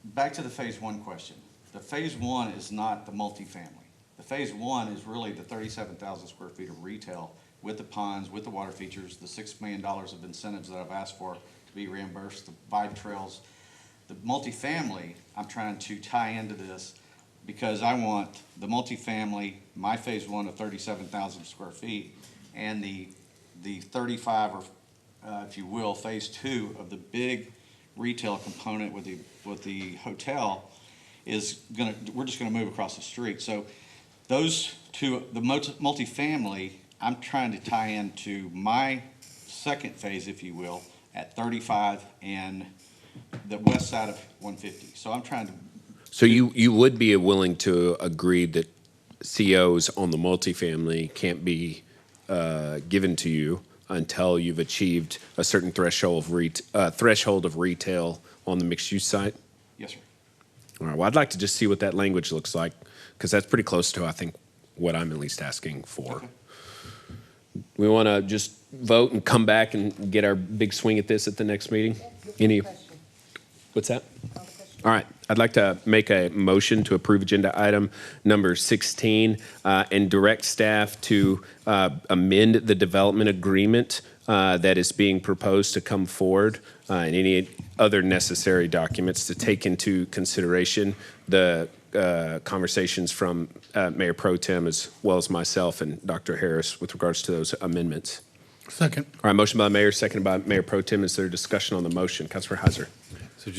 S16: Back to the phase one question. The phase one is not the multifamily. The phase one is really the 37,000 square feet of retail with the ponds, with the water features, the $6 million of incentives that I've asked for to be reimbursed, the bike trails. The multifamily, I'm trying to tie into this because I want the multifamily, my phase one of 37,000 square feet, and the 35, or if you will, phase two of the big retail component with the hotel we're just gonna move across the street. So those two, the multifamily, I'm trying to tie into my second phase, if you will, at 35 and the west side of 150. So I'm trying to.
S3: So you would be willing to agree that COs on the multifamily can't be given to you until you've achieved a certain threshold of retail on the mixed-use site?
S16: Yes, sir.
S3: All right, well, I'd like to just see what that language looks like, because that's pretty close to, I think, what I'm at least asking for.
S16: Okay.
S3: We want to just vote and come back and get our big swing at this at the next meeting? What's that? All right, I'd like to make a motion to approve agenda item number 16 and direct staff to amend the development agreement that is being proposed to come forward and any other necessary documents to take into consideration the conversations from Mayor Pro Tem as well as myself and Dr. Harris with regards to those amendments.
S1: Second.
S3: All right, motion by the mayor, seconded by Mayor Pro Tem. Is there discussion on the motion? Councilor Heiser.
S8: So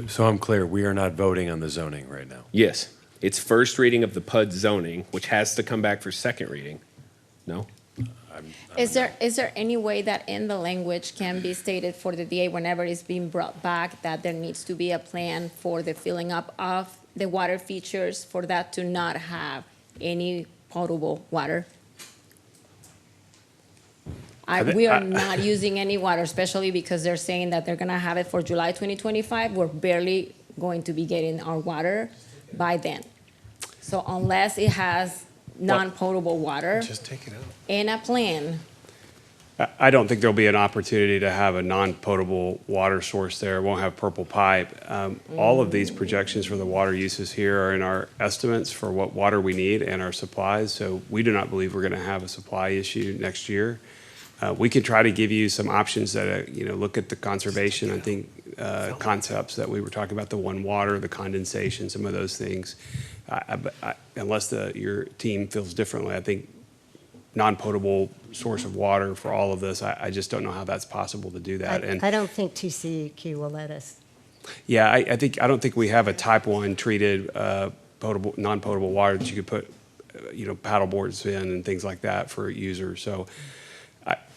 S8: so I'm clear, we are not voting on the zoning right now.
S3: Yes, it's first reading of the PUD zoning, which has to come back for second reading. No?
S13: Is there any way that in the language can be stated for the DA whenever it's being brought back that there needs to be a plan for the filling up of the water features for that to not have any potable water? We are not using any water, especially because they're saying that they're gonna have it for July 2025. We're barely going to be getting our water by then. So unless it has non-potable water
S5: Just take it out.
S13: in a plan,
S16: I don't think there'll be an opportunity to have a non-potable water source there. It won't have purple pipe. All of these projections for the water uses here are in our estimates for what water we need and our supplies. So we do not believe we're going to have a supply issue next year. We could try to give you some options that, look at the conservation, I think, concepts that we were talking about, the one water, the condensation, some of those things. Unless your team feels differently, I think non-potable source of water for all of this, I just don't know how that's possible to do that.
S10: I don't think TCEQ will let us.
S16: Yeah, I don't think we have a type 1 treated non-potable water that you could put, paddle boards in and things like that for users. So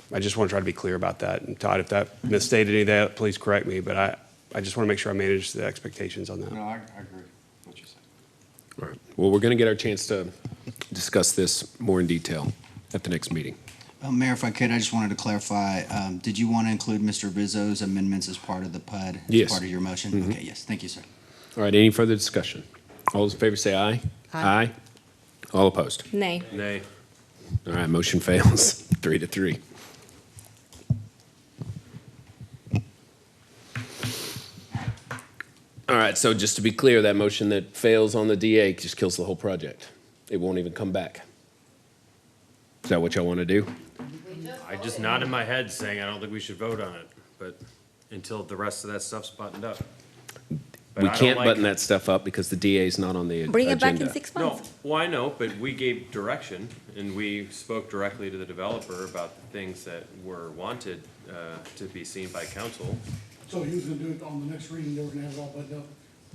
S16: I just want to try to be clear about that. And Todd, if that misstated any of that, please correct me. But I just want to make sure I manage the expectations on that. No, I agree with what you said.
S3: All right. Well, we're going to get our chance to discuss this more in detail at the next meeting.
S17: Mayor, if I could, I just wanted to clarify, did you want to include Mr. Rizzo's amendments as part of the PUD?
S3: Yes.
S17: As part of your motion?
S3: Mhm.
S17: Okay, yes, thank you, sir.
S3: All right, any further discussion? All those in favor say aye.
S10: Aye.
S3: All opposed?
S13: nay.
S8: Nay.
S3: All right, motion fails, 3-3. All right, so just to be clear, that motion that fails on the DA just kills the whole project. It won't even come back. Is that what y'all want to do?
S8: I just nodded my head saying I don't think we should vote on it, but until the rest of that stuff's buttoned up. But
S3: We
S8: I don't
S3: can't
S8: like-
S3: button that stuff up because the DA is not on the agenda.
S13: Bring it back in 6
S8: No,
S13: months.
S8: well, I know, but we gave direction, and we spoke directly to the developer about the things that were wanted to be seen by council.
S1: So he was gonna do it on the next reading, they were gonna have it all buttoned up.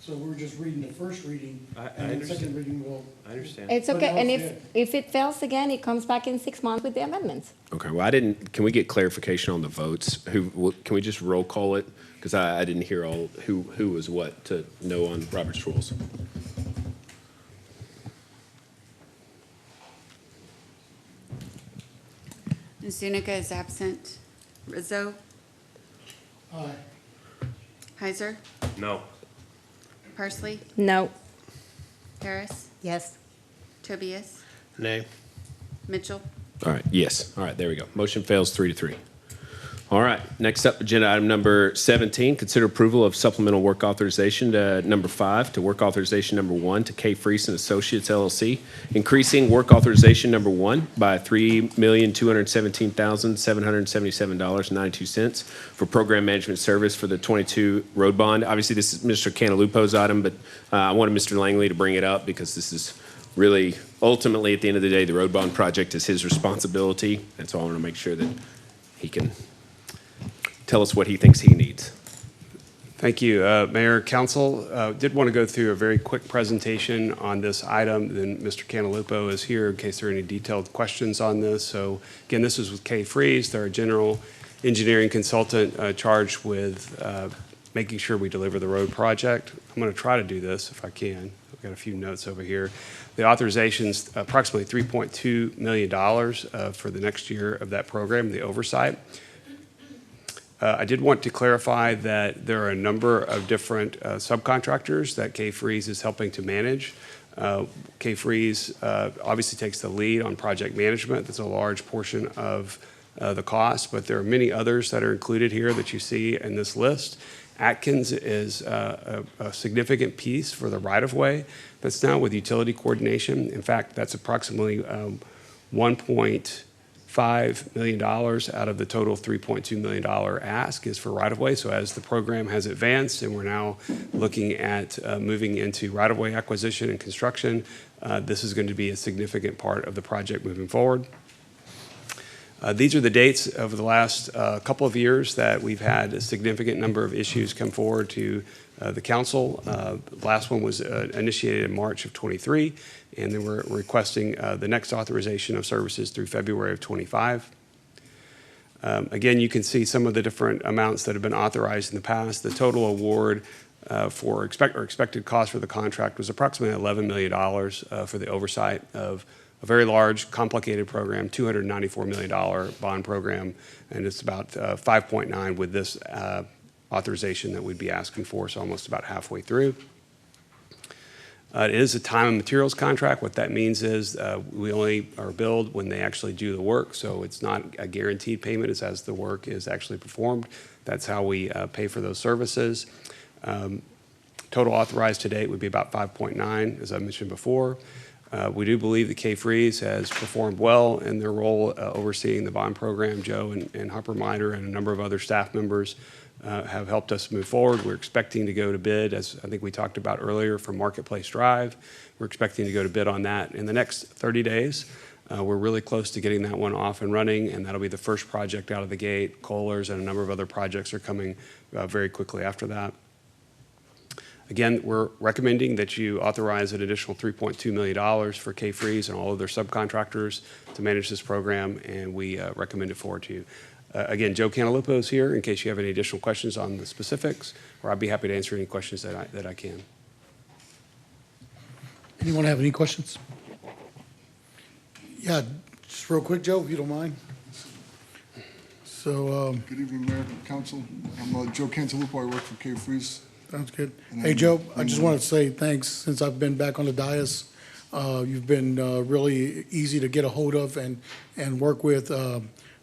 S1: So we're just reading the first reading,
S8: I
S1: and then the
S8: understand.
S1: second reading will.
S8: I understand.
S13: It's
S1: But
S13: okay,
S1: no,
S13: and
S1: it's
S13: if it fails again, it comes back in 6 months with the amendments.
S3: Okay, well, can we get clarification on the votes? Can we just roll call it? Because I didn't hear all, who was what to know on Robert's rules.
S2: Zuniga is absent. Rizzo,
S1: Aye.
S2: Heiser,
S8: No.
S2: Parsley,
S13: No.
S2: Harris,
S10: Yes.
S2: Tobias,
S5: Nay.
S2: Mitchell.
S3: All right, yes. All right, there we go. Motion fails 3-3. All right, next up, agenda item number 17, consider approval of supplemental work authorization to number 5 to work authorization number 1 to K. Friese and Associates LLC, increasing work authorization number 1 by $3,217,777.92 for program management service for the 22 road bond. Obviously, this is Mr. Cantalupo's item, but I wanted Mr. Langley to bring it up because this is really, ultimately, at the end of the day, the road bond project is his responsibility, and so I want to make sure that he can tell us what he thinks he needs.
S16: Thank you, Mayor, Council. Did want to go through a very quick presentation on this item. Then Mr. Cantalupo is here in case there are any detailed questions on this. So again, this is with K. Friese. They're a general engineering consultant charged with making sure we deliver the road project. I'm going to try to do this if I can. I've got a few notes over here. The authorization's approximately $3.2 million for the next year of that program, the oversight. I did want to clarify that there are a number of different subcontractors that K. Friese is helping to manage. K. Friese obviously takes the lead on project management. That's a large portion of the cost, but there are many others that are included here that you see in this list. Atkins is a significant piece for the right-of-way that's now with utility coordination. In fact, that's approximately $1.5 million out of the total $3.2 million ask is for right-of-way. So as the program has advanced and we're now looking at moving into right-of-way acquisition and construction, this is going to be a significant part of the project moving forward. These are the dates over the last couple of years that we've had a significant number of issues come forward to the council. The last one was initiated in March of 23, and then we're requesting the next authorization of services through February of 25. Again, you can see some of the different amounts that have been authorized in the past. The total award for expected cost for the contract was approximately $11 million for the oversight of a very large, complicated program, $294 million bond program, and it's about 5.9 with this authorization that we'd be asking for, so almost about halfway through. It is a time and materials contract. What that means is we only are billed when they actually do the work, so it's not a guaranteed payment. It's as the work is actually performed. That's how we pay for those services. Total authorized to date would be about 5.9, as I mentioned before. We do believe that Friese has performed well in their role overseeing the bond program. Joe and Harper Miner and a number of other staff members have helped us move forward. We're expecting to go to bid, as I think we talked about earlier, for Marketplace Drive. We're expecting to go to bid on that in the next 30 days. We're really close to getting that one off and running, and that'll be the first project out of the gate. Kohlers and a number of other projects are coming very quickly after that. Again, we're recommending that you authorize an additional $3.2 million for Friese and all of their subcontractors to manage this program, and we recommend it forward to you. Again, Joe Cantalupo is here in case you have any additional questions on the specifics, or I'd be happy to answer any questions that I can.
S1: Anyone have any questions? Yeah, just real quick, Joe, if you don't mind. So,
S16: Good evening, Mayor, Council. I'm Joe Cantalupo. I work for Friese.
S1: sounds good. Hey, Joe, I just want to say thanks. Since I've been back on the dais, you've been really easy to get a hold of and work with.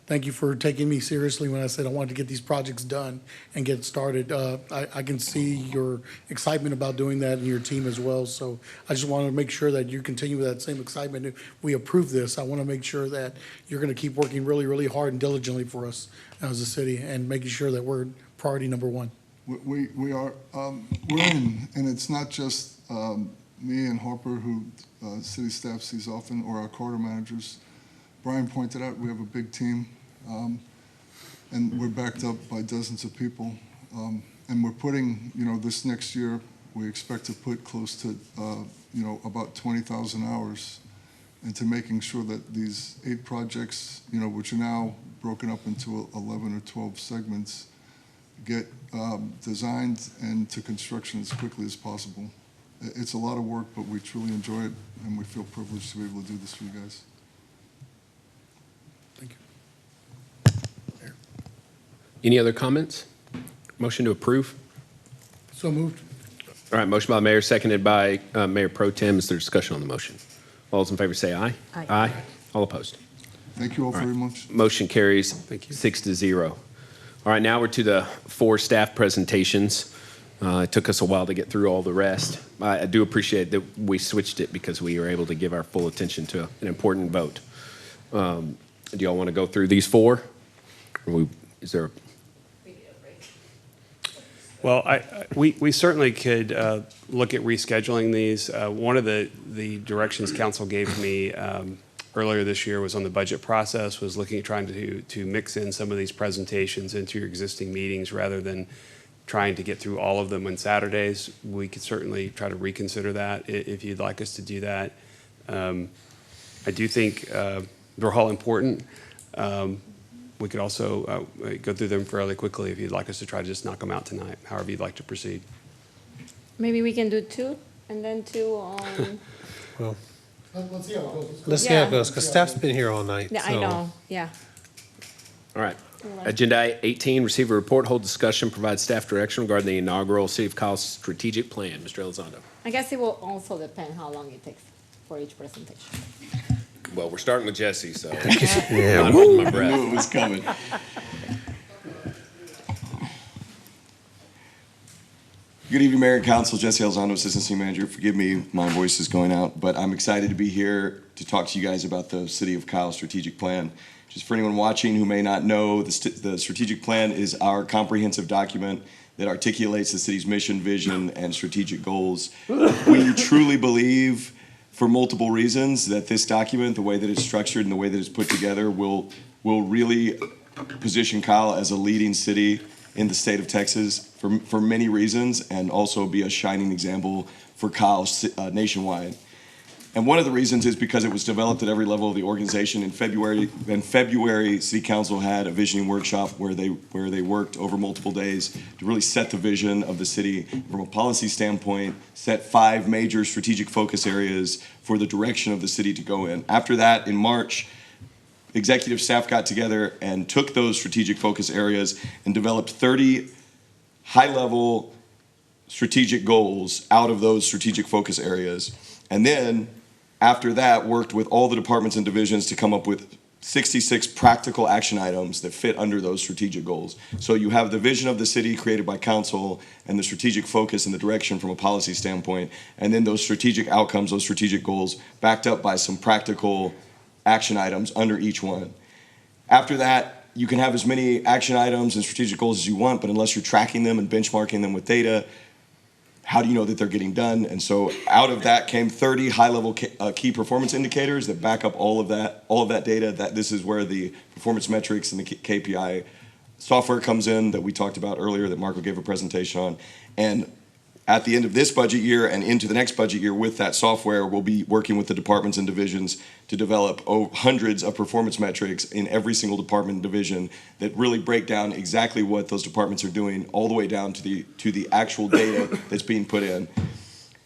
S1: Thank you for taking me seriously when I said I wanted to get these projects done and get started. I can see your excitement about doing that and your team as well. So I just want to make sure that you continue with that same excitement. If we approve this, I want to make sure that you're going to keep working really, really hard and diligently for us as a city and making sure that we're priority number one.
S16: We are, we're in, and it's not just me and Harper who city staff sees often, or our corridor managers. Brian pointed out we have a big team, and we're backed up by dozens of people. And we're putting, this next year, we expect to put close to, about 20,000 hours into making sure that these 8 projects, which are now broken up into 11 or 12 segments, get designed and to construction as quickly as possible. It's a lot of work, but we truly enjoy it, and we feel privileged to be able to do this for you guys.
S1: Thank you.
S3: Any other comments? Motion to approve?
S1: So moved.
S3: All right, motion by the mayor, seconded by Mayor Pro Tem. Is there discussion on the motion? All those in favor say aye.
S10: Aye.
S3: Aye. All opposed?
S16: Thank you all very much.
S3: Motion carries
S16: Thank you.
S3: 6-0. All right, now we're to the 4 staff presentations. It took us a while to get through all the rest. I do appreciate that we switched it because we were able to give our full attention to an important vote. Do y'all want to go through these 4? Or is there?
S16: Well, we certainly could look at rescheduling these. One of the directions council gave me earlier this year was on the budget process, was looking at trying to mix in some of these presentations into your existing meetings rather than trying to get through all of them on Saturdays. We could certainly try to reconsider that if you'd like us to do that. I do think they're all important. We could also go through them fairly quickly if you'd like us to try to just knock them out tonight, however you'd like to proceed.
S13: Maybe we can do 2 and then 2 on.
S17: Well,
S1: Let's see how it goes.
S17: let's see how it goes, because staff's been here all night.
S13: Yeah, I
S17: so-
S13: know, yeah.
S3: All right. Agenda 18, receive a report, hold discussion, provide staff direction regarding the inaugural City of Kyle strategic plan. Mr. Elizondo.
S13: I guess it will also depend how long it takes for each presentation.
S3: Well, we're starting with Jesse, so
S17: Yeah,
S3: I'm holding my
S17: woo.
S3: breath.
S17: I knew it was coming. Good evening, Mayor and Council. Jesse Elizondo, Assistant City Manager. Forgive me, my voice is going out, but I'm excited to be here to talk to you guys about the City of Kyle strategic plan. Just for anyone watching who may not know, the strategic plan is our comprehensive document that articulates the city's mission, vision, and strategic goals. We truly believe, for multiple reasons, that this document, the way that it's structured and the way that it's put together, will really position Kyle as a leading city in the state of Texas for many reasons, and also be a shining example for Kyle nationwide. And one of the reasons is because it was developed at every level of the organization. In February, City Council had a visioning workshop where they worked over multiple days to really set the vision of the city from a policy standpoint, set 5 major strategic focus areas for the direction of the city to go in. After that, in March, executive staff got together and took those strategic focus areas and developed 30 high-level strategic goals out of those strategic focus areas. And then, after that, worked with all the departments and divisions to come up with 66 practical action items that fit under those strategic goals. So you have the vision of the city created by council and the strategic focus and the direction from a policy standpoint, and then those strategic outcomes, those strategic goals, backed up by some practical action items under each one. After that, you can have as many action items and strategic goals as you want, but unless you're tracking them and benchmarking them with data, how do you know that they're getting done? And so out of that came 30 high-level key performance indicators that back up all of that data. That this is where the performance metrics and the KPI software comes in that we talked about earlier that Marco gave a presentation on. And at the end of this budget year and into the next budget year with that software, we'll be working with the departments and divisions to develop hundreds of performance metrics in every single department and division that really break down exactly what those departments are doing all the way down to the actual data that's being put in.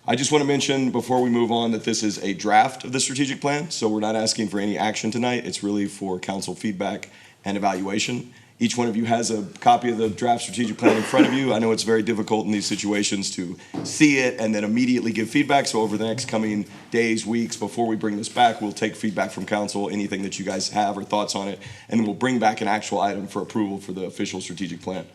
S17: I just want to mention before we move on that this is a draft of the strategic plan, so we're not asking for any action tonight. It's really for council feedback and evaluation. Each one of you has a copy of the draft strategic plan in front of you. I know it's very difficult in these situations to see it and then immediately give feedback. So over the next coming days, weeks, before we bring this back, we'll take feedback from council, anything that you guys have or thoughts on it, and then we'll bring back an actual item for approval for the official strategic plan.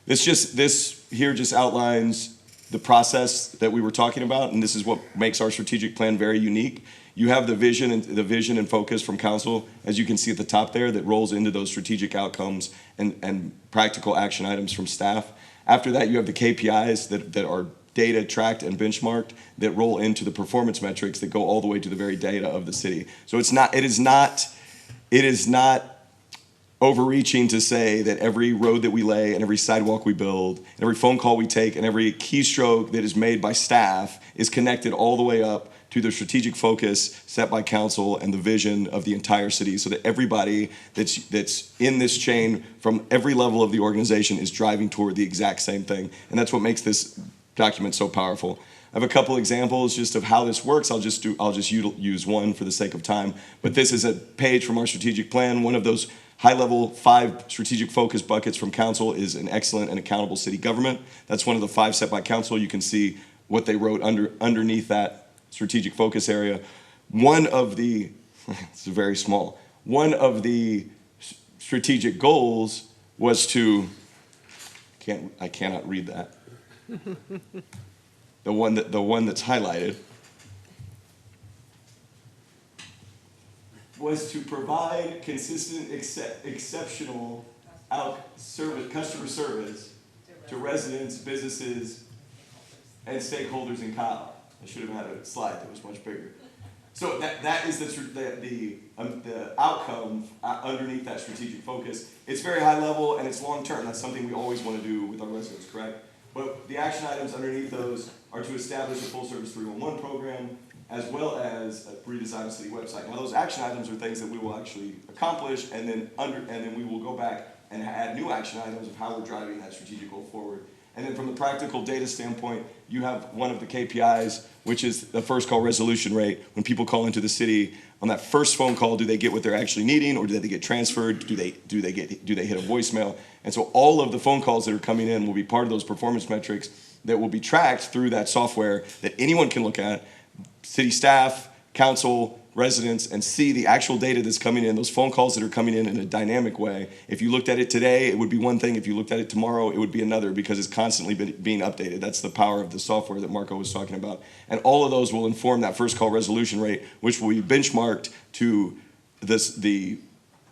S17: This here just outlines the process that we were talking about, and this is what makes our strategic plan very unique. You have the vision and focus from council, as you can see at the top there, that rolls into those strategic outcomes and practical action items from staff. After that, you have the KPIs that are data tracked and benchmarked that roll into the performance metrics that go all the way to the very data of the city. So it is not overreaching to say that every road that we lay and every sidewalk we build and every phone call we take and every keystroke that is made by staff is connected all the way up to the strategic focus set by council and the vision of the entire city, so that everybody that's in this chain from every level of the organization is driving toward the exact same thing. And that's what makes this document so powerful. I have a couple examples just of how this works. I'll just use one for the sake of time. But this is a page from our strategic plan. One of those high-level 5 strategic focus buckets from council is an excellent and accountable city government. That's one of the 5 set by council. You can see what they wrote underneath that strategic focus area. One of the, it's very small, one of the strategic goals was to, I cannot read that. The one that's highlighted was to provide consistent, exceptional customer service to residents, businesses, and stakeholders in Kyle. I should have had a slide that was much bigger. So that is the outcome underneath that strategic focus. It's very high level and it's long term. That's something we always want to do with our residents, correct? But the action items underneath those are to establish a full service 311 program as well as redesign the city website. Now those action items are things that we will actually accomplish, and then we will go back and add new action items of how we're driving that strategic goal forward. And then from the practical data standpoint, you have one of the KPIs, which is the first call resolution rate. When people call into the city, on that first phone call, do they get what they're actually needing, or do they get transferred? Do they hit a voicemail? And so all of the phone calls that are coming in will be part of those performance metrics that will be tracked through that software that anyone can look at, city staff, council, residents, and see the actual data that's coming in, those phone calls that are coming in a dynamic way. If you looked at it today, it would be one thing. If you looked at it tomorrow, it would be another, because it's constantly being updated. That's the power of the software that Marco was talking about. And all of those will inform that first call resolution rate, which will be benchmarked to the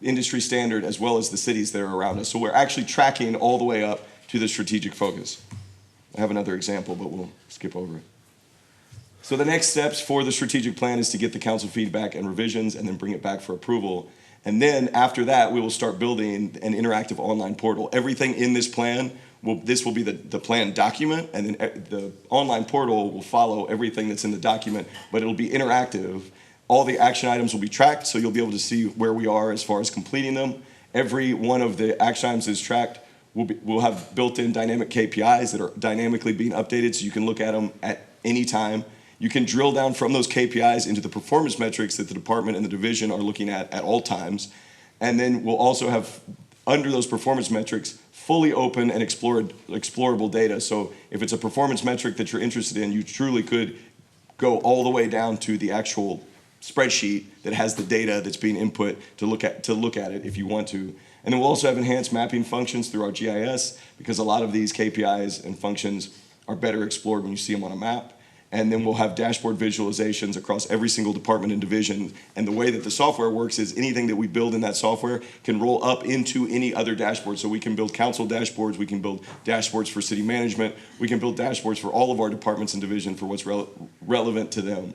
S17: industry standard as well as the cities that are around us. So we're actually tracking all the way up to the strategic focus. I have another example, but we'll skip over it. So the next steps for the strategic plan is to get the council feedback and revisions and then bring it back for approval. And then after that, we will start building an interactive online portal. Everything in this plan This will be the plan document, and then the online portal will follow everything that's in the document, but it'll be interactive. All the action items will be tracked, so you'll be able to see where we are as far as completing them. Every one of the action items is tracked. We'll have built-in dynamic KPIs that are dynamically being updated, so you can look at them at any time. You can drill down from those KPIs into the performance metrics that the department and the division are looking at all times. And then we'll also have, under those performance metrics, fully open and explorable data. So if it's a performance metric that you're interested in, you truly could go all the way down to the actual spreadsheet that has the data that's being input to look at it if you want to. And then we'll also have enhanced mapping functions through our GIS, because a lot of these KPIs and functions are better explored when you see them on a map. And then we'll have dashboard visualizations across every single department and division. And the way that the software works is anything that we build in that software can roll up into any other dashboard. So we can build council dashboards, we can build dashboards for city management, we can build dashboards for all of our departments and division for what's relevant to them.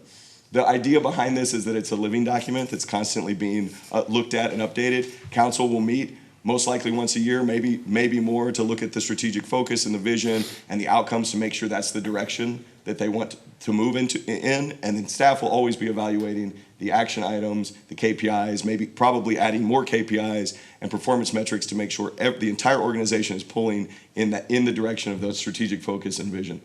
S17: The idea behind this is that it's a living document that's constantly being looked at and updated. Council will meet most likely once a year, maybe more, to look at the strategic focus and the vision and the outcomes to make sure that's the direction that they want to move in. And then staff will always be evaluating the action items, the KPIs, probably adding more KPIs and performance metrics to make sure the entire organization is pulling in the direction of the strategic focus and vision.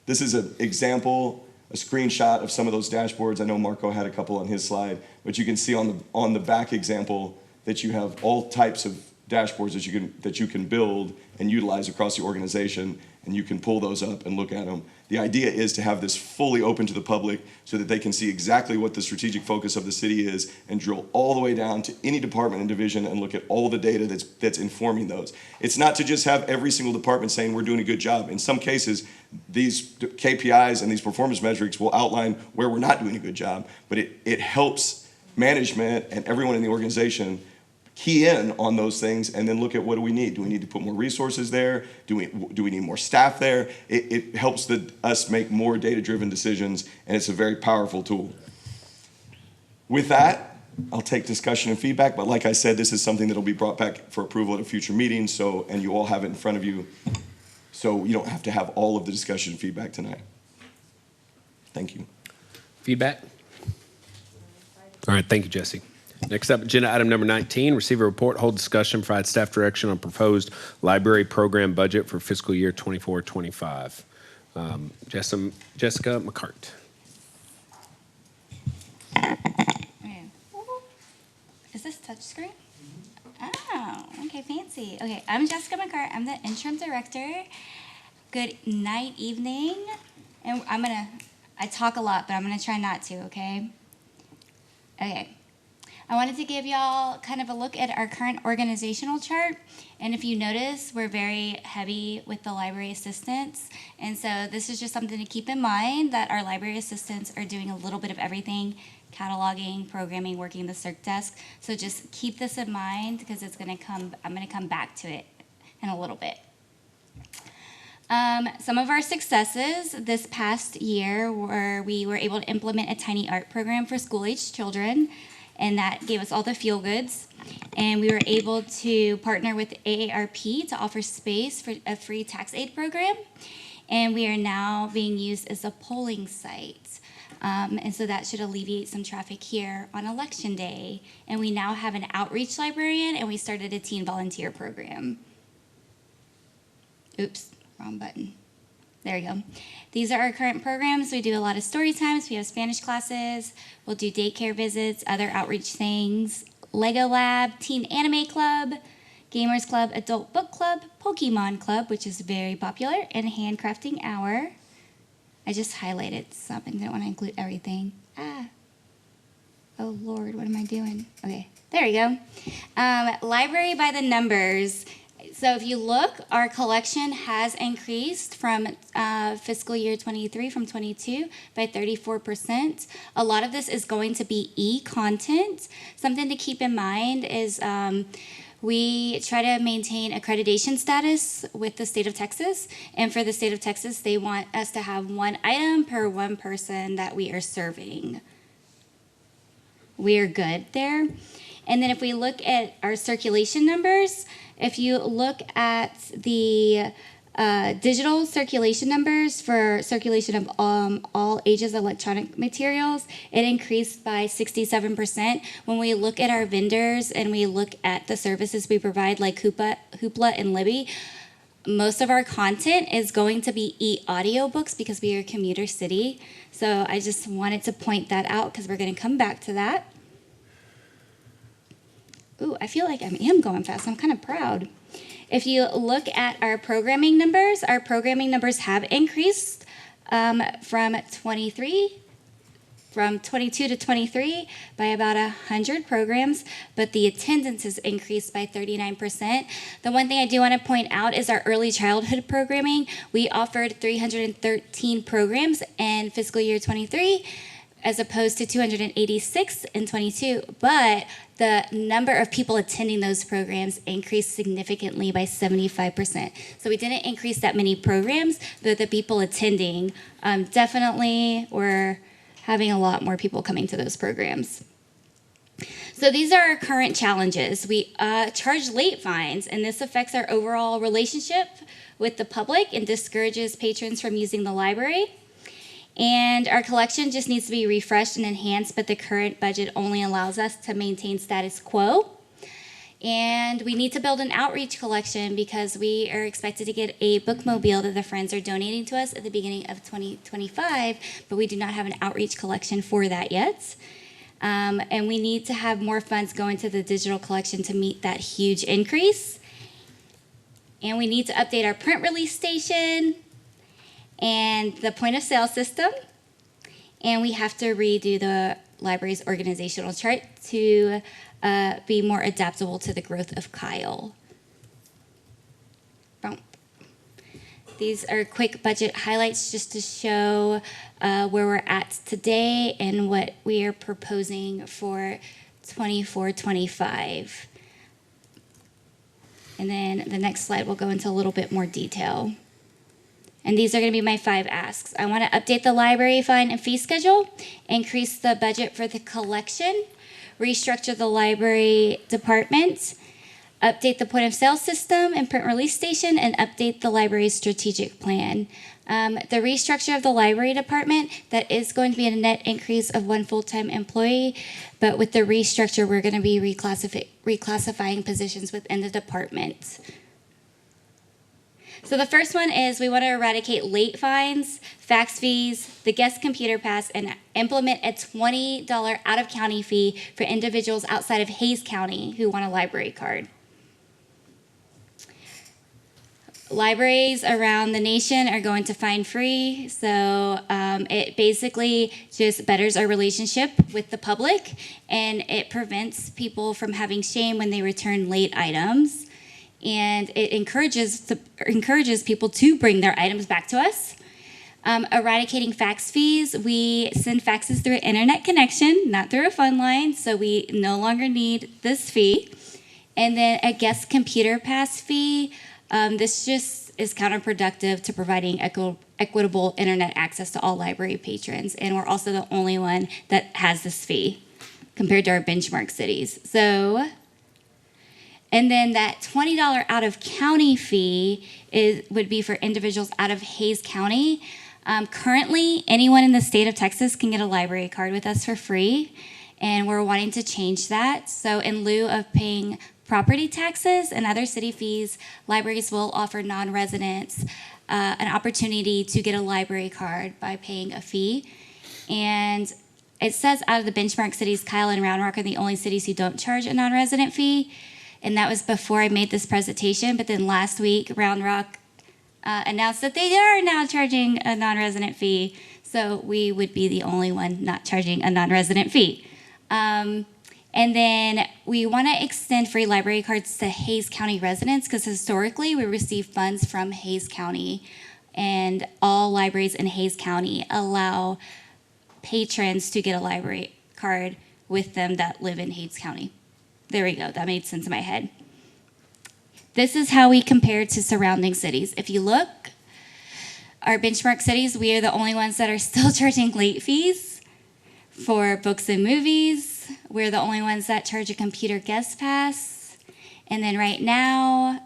S17: This is an example, a screenshot of some of those dashboards. I know Marco had a couple on his slide, but you can see on the back example that you have all types of dashboards that you can build and utilize across the organization, and you can pull those up and look at them. The idea is to have this fully open to the public so that they can see exactly what the strategic focus of the city is and drill all the way down to any department and division and look at all the data that's informing those. It's not to just have every single department saying we're doing a good job. In some cases, these KPIs and these performance metrics will outline where we're not doing a good job, but it helps management and everyone in the organization key in on those things and then look at what do we need. Do we need to put more resources there? Do we need more staff there? It helps us make more data-driven decisions, and it's a very powerful tool. With that, I'll take discussion and feedback, but like I said, this is something that will be brought back for approval at a future meeting, and you all have it in front of you, so you don't have to have all of the discussion and feedback tonight. Thank you.
S3: Feedback? All right, thank you, Jesse. Next up, agenda item number 19, receive a report, hold discussion, provide staff direction on proposed library program budget for fiscal year 24-25. Jessica McCart.
S9: Is this touchscreen? Oh, okay, fancy. Okay, I'm Jessica McCart. I'm the interim director. Good night, evening. And I talk a lot, but I'm gonna try not to, okay? Okay. I wanted to give y'all kind of a look at our current organizational chart. And if you notice, we're very heavy with the library assistants. And so this is just something to keep in mind, that our library assistants are doing a little bit of everything: cataloging, programming, working the circ desk. So just keep this in mind, because I'm gonna come back to it in a little bit. Some of our successes this past year were we were able to implement a tiny art program for school-aged children, and that gave us all the feel goods. And we were able to partner with AARP to offer space for a free tax aid program. And we are now being used as a polling site. And so that should alleviate some traffic here on election day. And we now have an outreach librarian, and we started a teen volunteer program. Oops, wrong button. There you go. These are our current programs. We do a lot of story times. We have Spanish classes. We'll do daycare visits, other outreach things, Lego Lab, Teen Anime Club, Gamers Club, Adult Book Club, Pokemon Club, which is very popular, and Handcrafting Hour. I just highlighted some and didn't want to include everything. Oh Lord, what am I doing? Okay, there we go. Library by the numbers. So if you look, our collection has increased from fiscal year 23 from 22 by 34%. A lot of this is going to be e-content. Something to keep in mind is we try to maintain accreditation status with the state of Texas. And for the state of Texas, they want us to have one item per one person that we are serving. We are good there. And then if we look at our circulation numbers, if you look at the digital circulation numbers for circulation of all ages electronic materials, it increased by 67%. When we look at our vendors and we look at the services we provide, like Hoopla and Libby, most of our content is going to be e-audiobooks because we are a commuter city. So I just wanted to point that out because we're going to come back to that. Ooh, I feel like I am going fast. I'm kind of proud. If you look at our programming numbers have increased from 22 to 23 by about 100 programs, but the attendance has increased by 39%. The one thing I do want to point out is our early childhood programming. We offered 313 programs in fiscal year 23, as opposed to 286 in 22, but the number of people attending those programs increased significantly by 75%. So we didn't increase that many programs, but the people attending definitely were having a lot more people coming to those programs. So these are our current challenges. We charge late fines, and this affects our overall relationship with the public and discourages patrons from using the library. And our collection just needs to be refreshed and enhanced, but the current budget only allows us to maintain status quo. And we need to build an outreach collection because we are expected to get a bookmobile that the Friends are donating to us at the beginning of 2025, but we do not have an outreach collection for that yet. And we need to have more funds go into the digital collection to meet that huge increase. And we need to update our print release station and the point of sale system. And we have to redo the library's organizational chart to be more adaptable to the growth of Kyle. These are quick budget highlights just to show where we're at today and what we are proposing for 24-25. And then the next slide will go into a little bit more detail. And these are going to be my 5 asks. I want to update the library fine and fee schedule, increase the budget for the collection, restructure the library department, update the point of sale system and print release station, and update the library's strategic plan. The restructure of the library department, that is going to be a net increase of 1 full-time employee, but with the restructure, we're going to be reclassifying positions within the department. So the first one is we want to eradicate late fines, fax fees, the guest computer pass, and implement a $20 out-of-county fee for individuals outside of Hays County who want a library card. Libraries around the nation are going to fine free, so it basically just betters our relationship with the public, and it prevents people from having shame when they return late items. And it encourages people to bring their items back to us. Eradicating fax fees, we send faxes through an internet connection, not through a phone line, so we no longer need this fee. And then a guest computer pass fee, this just is counterproductive to providing equitable internet access to all library patrons, and we're also the only one that has this fee compared to our benchmark cities. And then that $20 out-of-county fee would be for individuals out of Hays County. Currently, anyone in the state of Texas can get a library card with us for free, and we're wanting to change that. So in lieu of paying property taxes and other city fees, libraries will offer non-residents an opportunity to get a library card by paying a fee. And it says out of the benchmark cities, Kyle and Round Rock are the only cities who don't charge a non-resident fee. And that was before I made this presentation, but then last week, Round Rock announced that they are now charging a non-resident fee, so we would be the only one not charging a non-resident fee. And then we want to extend free library cards to Hays County residents, because historically we receive funds from Hays County, and all libraries in Hays County allow patrons to get a library card with them that live in Hays County. There we go, that made sense in my head. This is how we compare to surrounding cities. If you look, our benchmark cities, we are the only ones that are still charging late fees for books and movies,
S16: libraries, we're the only ones that charge a computer guest pass. And then right now,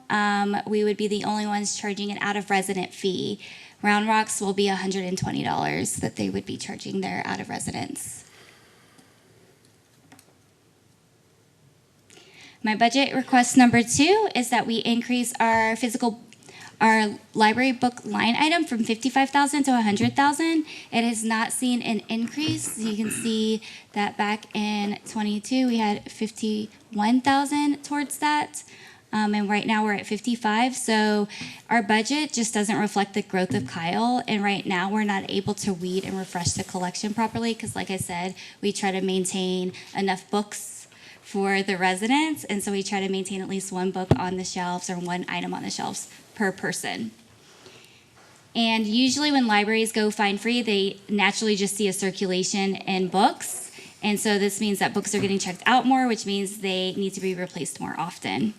S16: we would be the only ones charging an out-of-resident fee. Round Rocks will be $120 that they would be charging their out-of-residents. My budget request number 2 is that we increase our library book line item from $55,000 to $100,000. It has not seen an increase. You can see that back in '22 we had $51,000 towards that, and right now we're at $55,000. So our budget just doesn't reflect the growth of Kyle, and right now we're not able to weed and refresh the collection properly because, like I said, we try to maintain enough books for the residents, and so we try to maintain at least one book on the shelves or one item on the shelves per person. And usually when libraries go fine free, they naturally just see a circulation in books, and so this means that books are getting checked out more, which means they need to be replaced more often.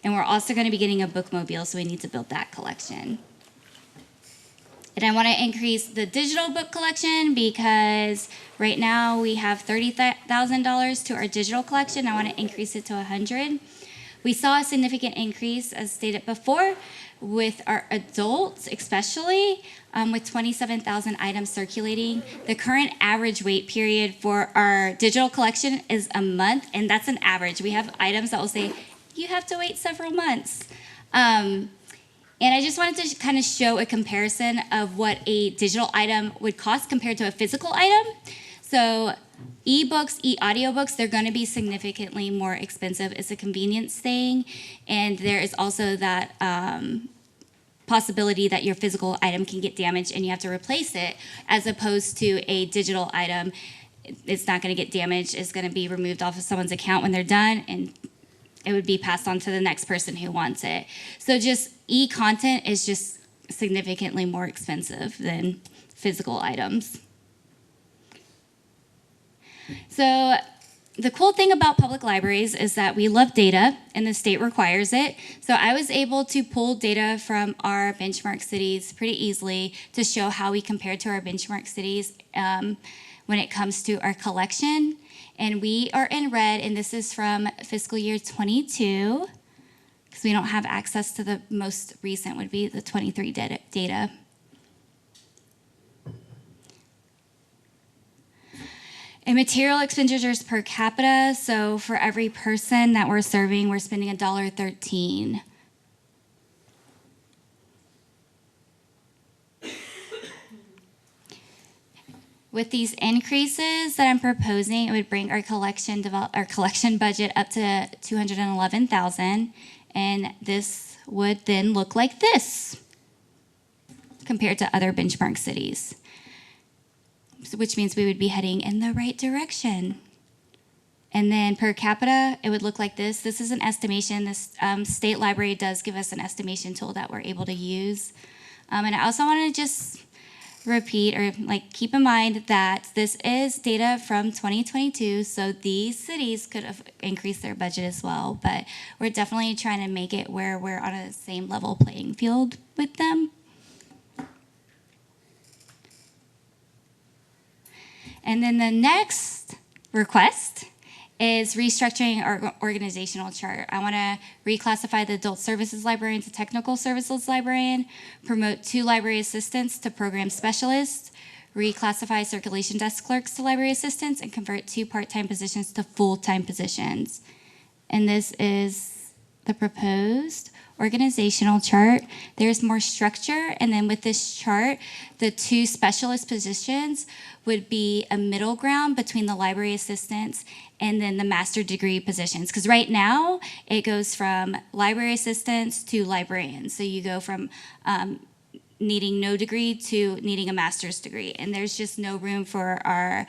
S16: And we're also going to be getting a bookmobile, so we need to build that collection. And I want to increase the digital book collection because right now we have $30,000 to our digital collection. I want to increase it to $100,000. We saw a significant increase, as stated before, with our adults, especially with 27,000 items circulating. The current average wait period for our digital collection is a month, and that's an average. We have items that will say you have to wait several months. And I just wanted to kind of show a comparison of what a digital item would cost compared to a physical item. So e-books, e-audiobooks, they're going to be significantly more expensive. It's a convenience thing. And there is also that possibility that your physical item can get damaged and you have to replace it, as opposed to a digital item. It's not going to get damaged. It's going to be removed off of someone's account when they're done, and it would be passed on to the next person who wants it. So just e-content is just significantly more expensive than physical items. So the cool thing about public libraries is that we love data, and the state requires it. So I was able to pull data from our benchmark cities pretty easily to show how we compare to our benchmark cities when it comes to our collection. And we are in red, and this is from fiscal year 22, because we don't have access to the most recent, would be the 23 data. And material expenditures per capita, so for every person that we're serving, we're spending $1.13. With these increases that I'm proposing, it would bring our collection budget up to $211,000, and this would then look like this compared to other benchmark cities, which means we would be heading in the right direction. And then per capita, it would look like this. This is an estimation. This state library does give us an estimation tool that we're able to use. And I also want to just repeat or keep in mind that this is data from 2022, so these cities could have increased their budget as well, but we're definitely trying to make it where we're on a same level playing field with them. And then the next request is restructuring our organizational chart. I want to reclassify the adult services librarian to technical services librarian, promote 2 library assistants to program specialists, reclassify circulation desk clerks to library assistants, and convert 2 part-time positions to full-time positions. And this is the proposed organizational chart. There's more structure, and then with this chart, the 2 specialist positions would be a middle ground between the library assistants and then the master degree positions. Because right now, it goes from library assistants to librarians. So you go from needing no degree to needing a master's degree. And there's just no room for our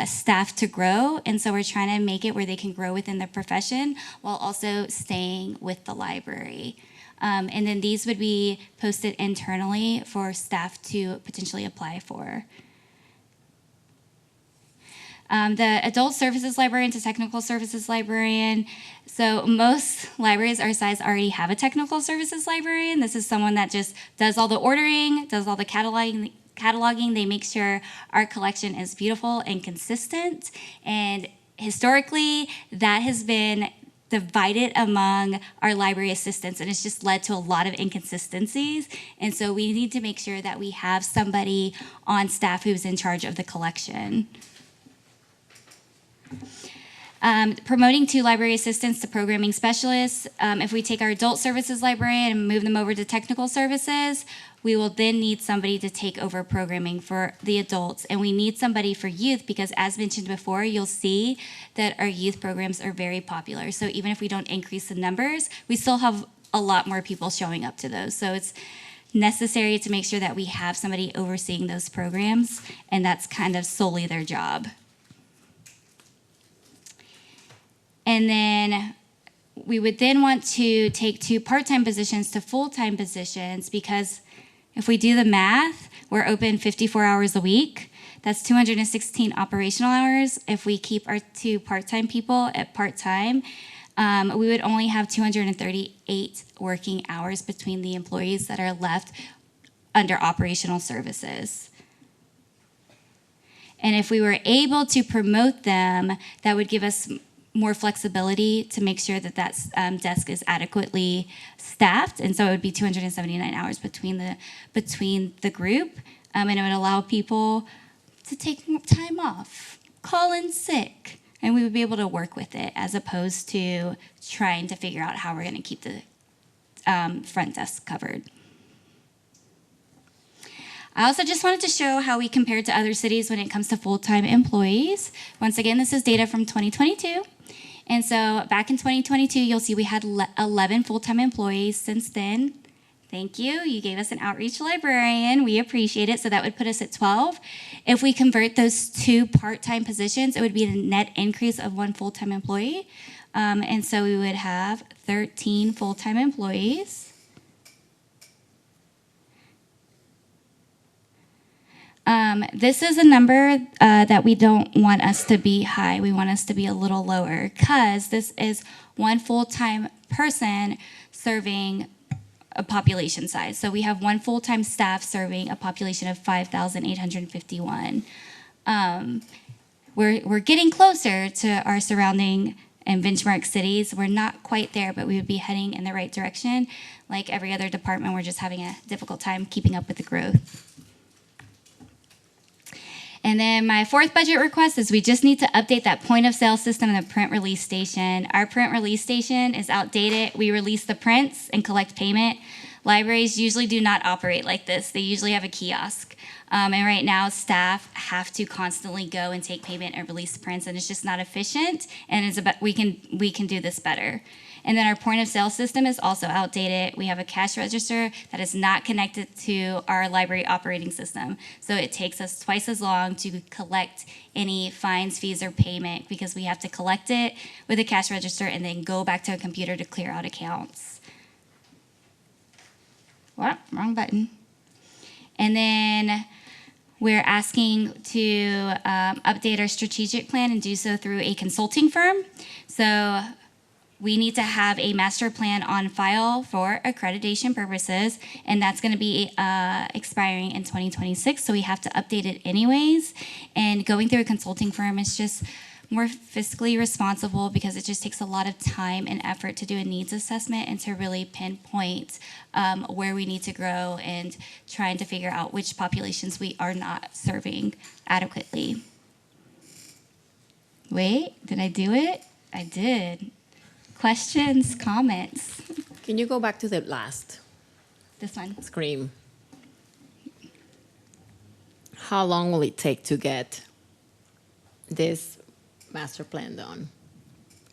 S16: staff to grow. And so we're trying to make it where they can grow within their profession while also staying with the library. And then these would be posted internally for staff to potentially apply for. The adult services librarian to technical services librarian. So most libraries our size already have a technical services librarian. This is someone that just does all the ordering, does all the cataloging
S9: cataloging. They make sure our collection is beautiful and consistent. And historically, that has been divided among our library assistants, and it's just led to a lot of inconsistencies. And so we need to make sure that we have somebody on staff who's in charge of the collection. Promoting 2 library assistants to programming specialists. If we take our adult services librarian and move them over to technical services, we will then need somebody to take over programming for the adults. And we need somebody for youth because, as mentioned before, you'll see that our youth programs are very popular. So even if we don't increase the numbers, we still have a lot more people showing up to those. So it's necessary to make sure that we have somebody overseeing those programs, and that's kind of solely their job. And then we would then want to take 2 part-time positions to full-time positions, because if we do the math, we're open 54 hours a week. That's 216 operational hours. If we keep our 2 part-time people at part-time, we would only have 238 working hours between the employees that are left under operational services. And if we were able to promote them, that would give us more flexibility to make sure that that desk is adequately staffed, and so it would be 279 hours between the group, and it would allow people to take time off, call in sick, and we would be able to work with it as opposed to trying to figure out how we're going to keep the front desk covered. I also just wanted to show how we compared to other cities when it comes to full-time employees. Once again, this is data from 2022. And so back in 2022, you'll see we had 11 full-time employees. Since then, thank you. You gave us an outreach librarian. We appreciate it. So that would put us at 12. If we convert those 2 part-time positions, it would be a net increase of 1 full-time employee. And so we would have 13 full-time employees. This is a number that we don't want us to be high. We want us to be a little lower because this is 1 full-time person serving a population size. So we have 1 full-time staff serving a population of 5,851. We're getting closer to our surrounding and benchmark cities. We're not quite there, but we would be heading in the right direction. Like every other department, we're just having a difficult time keeping up with the growth. And then my 4th budget request is we just need to update that point of sale system in the print release station. Our print release station is outdated. We release the prints and collect payment. Libraries usually do not operate like this. They usually have a kiosk. And right now, staff have to constantly go and take payment and release prints, and it's just not efficient. And it's about, we can do this better. And then our point of sale system is also outdated. We have a cash register that is not connected to our library operating system. So it takes us twice as long to collect any fines, fees, or payment because we have to collect it with a cash register and then go back to a computer to clear out accounts. What? Wrong button. And then we're asking to update our strategic plan and do so through a consulting firm. So we need to have a master plan on file for accreditation purposes, and that's going to be expiring in 2026, so we have to update it anyways. And going through a consulting firm is just more fiscally responsible because it just takes a lot of time and effort to do a needs assessment and to really pinpoint where we need to grow and trying to figure out which populations we are not serving adequately. Wait, did I do it? I did. Questions, comments?
S13: Can you go back to the last
S9: This one.
S13: screen? How long will it take to get this master plan done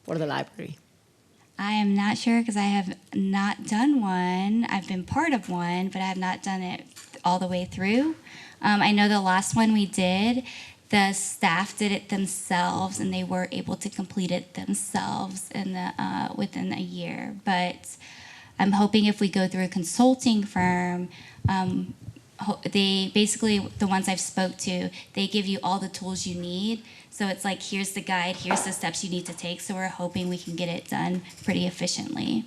S13: for the library?
S9: I am not sure because I have not done one. I've been part of one, but I have not done it all the way through. I know the last one we did, the staff did it themselves, and they were able to complete it themselves in the within a year. But I'm hoping if we go through a consulting firm, they basically, the ones I've spoke to, they give you all the tools you need. So it's like, here's the guide, here's the steps you need to take. So we're hoping we can get it done pretty efficiently.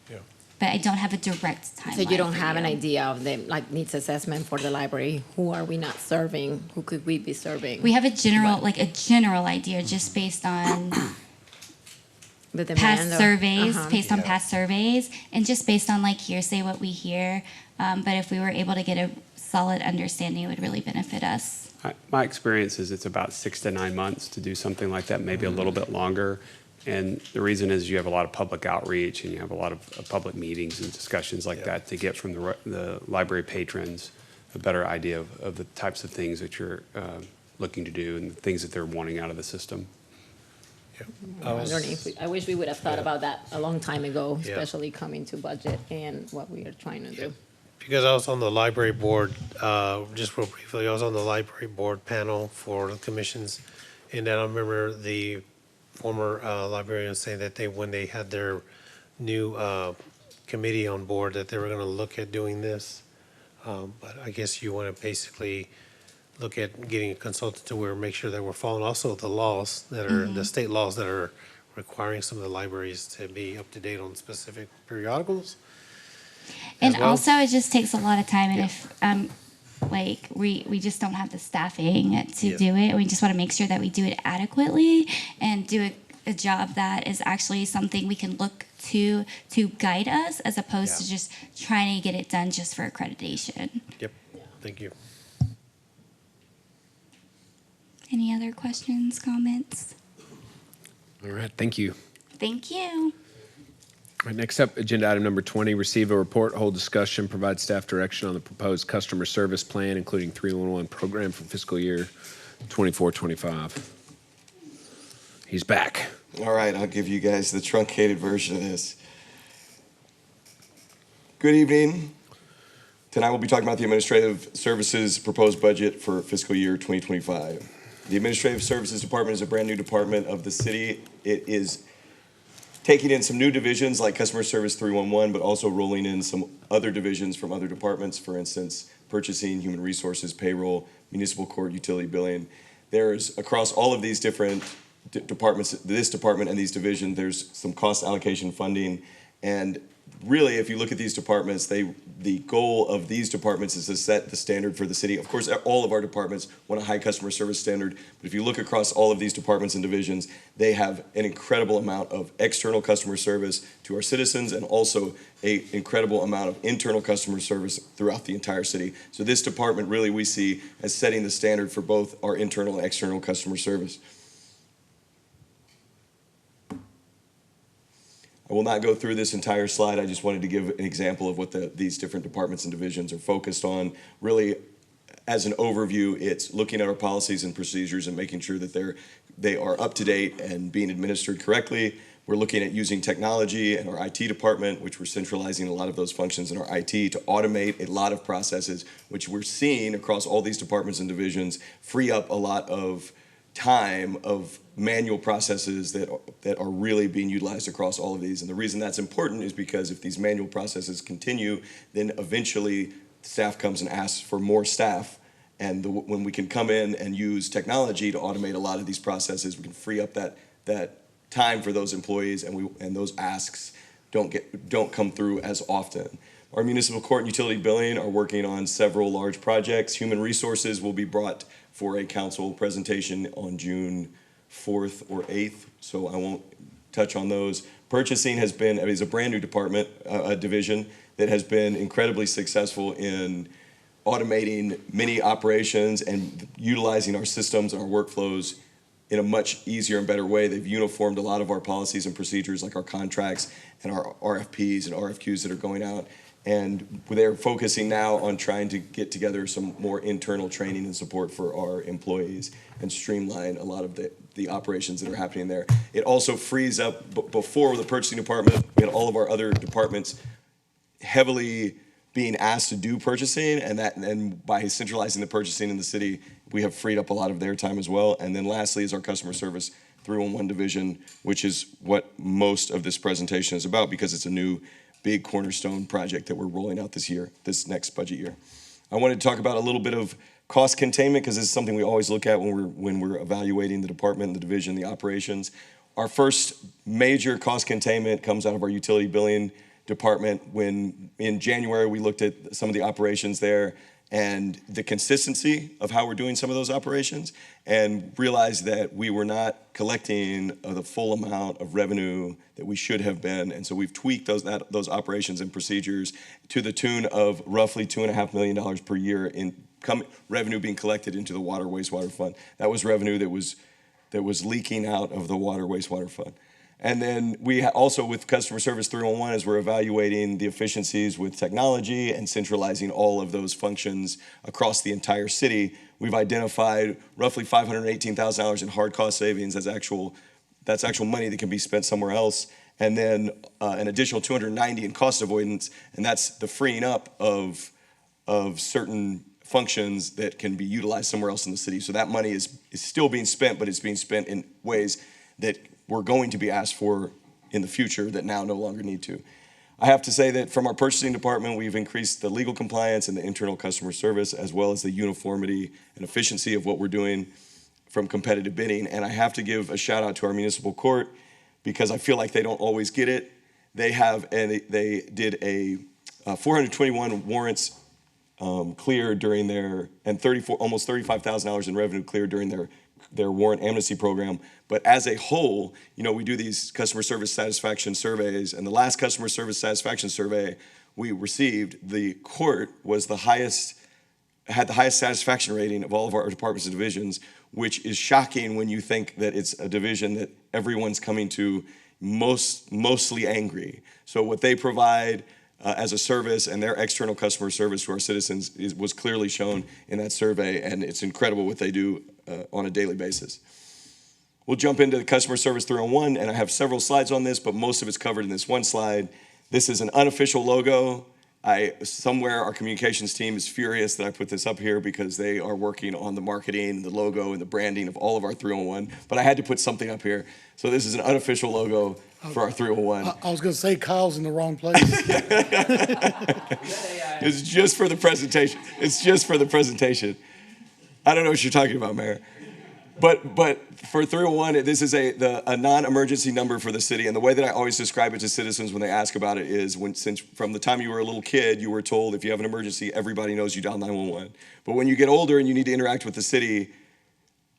S17: Yeah.
S9: but I don't have a direct timeline.
S13: So you don't
S9: for
S13: have an
S9: you.
S13: idea of the needs assessment for the library? Who are we not serving? Who could we be serving?
S9: We have a general idea just based on
S13: The demand
S9: past
S13: or-
S9: surveys,
S13: Uh-huh.
S9: based on past surveys, and just based on hearsay what we hear. But if we were able to get a solid understanding, it would really benefit us.
S16: My experience is it's about 6 to 9 months to do something like that, maybe a little bit longer. And the reason is you have a lot of public outreach and you have a lot of public meetings and discussions like that to get from the library patrons a better idea of the types of things that you're looking to do and the things that they're wanting out of the system.
S13: I wish we would have thought about that a long time ago,
S5: Yeah.
S13: especially coming to budget and what we are trying to do.
S5: Because I was on the library board, just real briefly, I was on the library board panel for the commissions. And then I remember the former librarian saying that when they had their new committee on board, that they were going to look at doing this. But I guess you want to basically look at getting a consultant to make sure that we're following also the laws that are, the state laws that are requiring some of the libraries to be up to date on specific periodicals.
S9: And
S5: as well.
S9: also, it just takes a lot of time, and if we just don't have the staffing to do it. We just want to make sure that we do it adequately and do a job that is actually something we can look to guide us, as opposed to just trying to get it done just for accreditation.
S5: Yep, thank you.
S9: Any other questions, comments?
S3: All right, thank you.
S9: Thank you.
S3: All right, next up, agenda item number 20, receive a report, hold discussion, provide staff direction on the proposed customer service plan, including 311 program for fiscal year 24-25. He's back.
S17: All right, I'll give you guys the truncated version of this. Good evening. Tonight we'll be talking about the Administrative Services proposed budget for fiscal year 2025. The Administrative Services Department is a brand new department of the city. It is taking in some new divisions like Customer Service 311, but also rolling in some other divisions from other departments, for instance, purchasing, human resources, payroll, municipal court, utility billing. There's, across all of these different departments, this department and these divisions, there's some cost allocation funding. And really, if you look at these departments, the goal of these departments is to set the standard for the city. Of course, all of our departments want a high customer service standard, but if you look across all of these departments and divisions, they have an incredible amount of external customer service to our citizens and also an incredible amount of internal customer service throughout the entire city. So this department really we see as setting the standard for both our internal and external customer service. I will not go through this entire slide. I just wanted to give an example of what these different departments and divisions are focused on. Really, as an overview, it's looking at our policies and procedures and making sure that they are up to date and being administered correctly. We're looking at using technology in our IT department, which we're centralizing a lot of those functions in our IT to automate a lot of processes, which we're seeing across all these departments and divisions free up a lot of time of manual processes that are really being utilized across all of these. And the reason that's important is because if these manual processes continue, then eventually staff comes and asks for more staff. And when we can come in and use technology to automate a lot of these processes, we can free up that time for those employees, and those asks don't come through as often. Our municipal court and utility billing are working on several large projects. Human resources will be brought for a council presentation on June 4th or 8th, so I won't touch on those. Purchasing is a brand new department, a division that has been incredibly successful in automating many operations and utilizing our systems and our workflows in a much easier and better way. They've uniformed a lot of our policies and procedures like our contracts and our RFPs and RFQs that are going out. And they're focusing now on trying to get together some more internal training and support for our employees and streamline a lot of the operations that are happening there. It also frees up, before the purchasing department and all of our other departments heavily being asked to do purchasing, and by centralizing the purchasing in the city, we have freed up a lot of their time as well. And then lastly is our customer service 311 division, which is what most of this presentation is about because it's a new big cornerstone project that we're rolling out this next budget year. I wanted to talk about a little bit of cost containment because this is something we always look at when we're evaluating the department, the division, the operations. Our first major cost containment comes out of our utility billing department when in January we looked at some of the operations there and the consistency of how we're doing some of those operations, and realized that we were not collecting the full amount of revenue that we should have been. And so we've tweaked those operations and procedures to the tune of roughly $2.5 million per year in revenue being collected into the water wastewater fund. That was revenue that was leaking out of the water wastewater fund. And then we also, with Customer Service 311, as we're evaluating the efficiencies with technology and centralizing all of those functions across the entire city, we've identified roughly $518,000 in hard cost savings that's actual money that can be spent somewhere else. And then an additional $290 in cost avoidance, and that's the freeing up of certain functions that can be utilized somewhere else in the city. So that money is still being spent, but it's being spent in ways that we're going to be asked for in the future that now no longer need to. I have to say that from our purchasing department, we've increased the legal compliance and the internal customer service, as well as the uniformity and efficiency of what we're doing from competitive bidding. And I have to give a shout out to our municipal court, because I feel like they don't always get it. They did a 421 warrants cleared during their, and almost $35,000 in revenue cleared during their warrant amnesty program. But as a whole, we do these customer service satisfaction surveys, and the last customer service satisfaction survey we received, the court was had the highest satisfaction rating of all of our departments and divisions, which is shocking when you think that it's a division that everyone's coming to mostly angry. So what they provide as a service and their external customer service to our citizens was clearly shown in that survey, and it's incredible what they do on a daily basis. We'll jump into the Customer Service 301, and I have several slides on this, but most of it's covered in this one slide. This is an unofficial logo. Somewhere our communications team is furious that I put this up here, because they are working on the marketing, the logo, and the branding of all of our 301, but I had to put something up here. So this is an unofficial logo for our 301.
S1: I was going to say Kyle's in the wrong place.
S17: It's just for the presentation. It's just for the presentation. I don't know what you're talking about, Mayor. But for 301, this is a non-emergency number for the city. And the way that I always describe it to citizens when they ask about it is, since from the time you were a little kid, you were told if you have an emergency, everybody knows you dial 911. But when you get older and you need to interact with the city,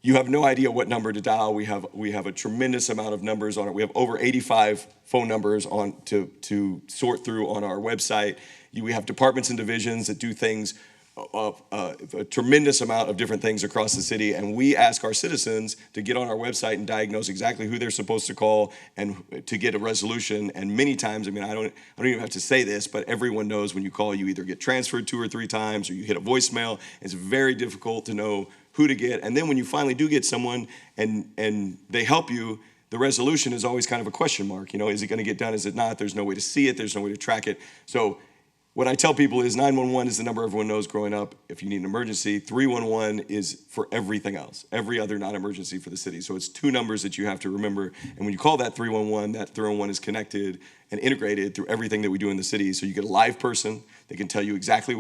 S17: you have no idea what number to dial. We have a tremendous amount of numbers on it. We have over 85 phone numbers on to sort through on our website. We have departments and divisions that do things, a tremendous amount of different things across the city, and we ask our citizens to get on our website and diagnose exactly who they're supposed to call and to get a resolution. And many times, I don't even have to say this, but everyone knows when you call, you either get transferred 2 or 3 times or you hit a voicemail. It's very difficult to know who to get. And then when you finally do get someone and they help you, the resolution is always kind of a question mark. Is it going to get done? Is it not? There's no way to see it. There's no way to track it. So what I tell people is 911 is the number everyone knows growing up if you need an emergency. 311 is for everything else, every other non-emergency for the city. So it's 2 numbers that you have to remember. And when you call that 311 is connected and integrated through everything that we do in the city. So you get a live person that can tell you exactly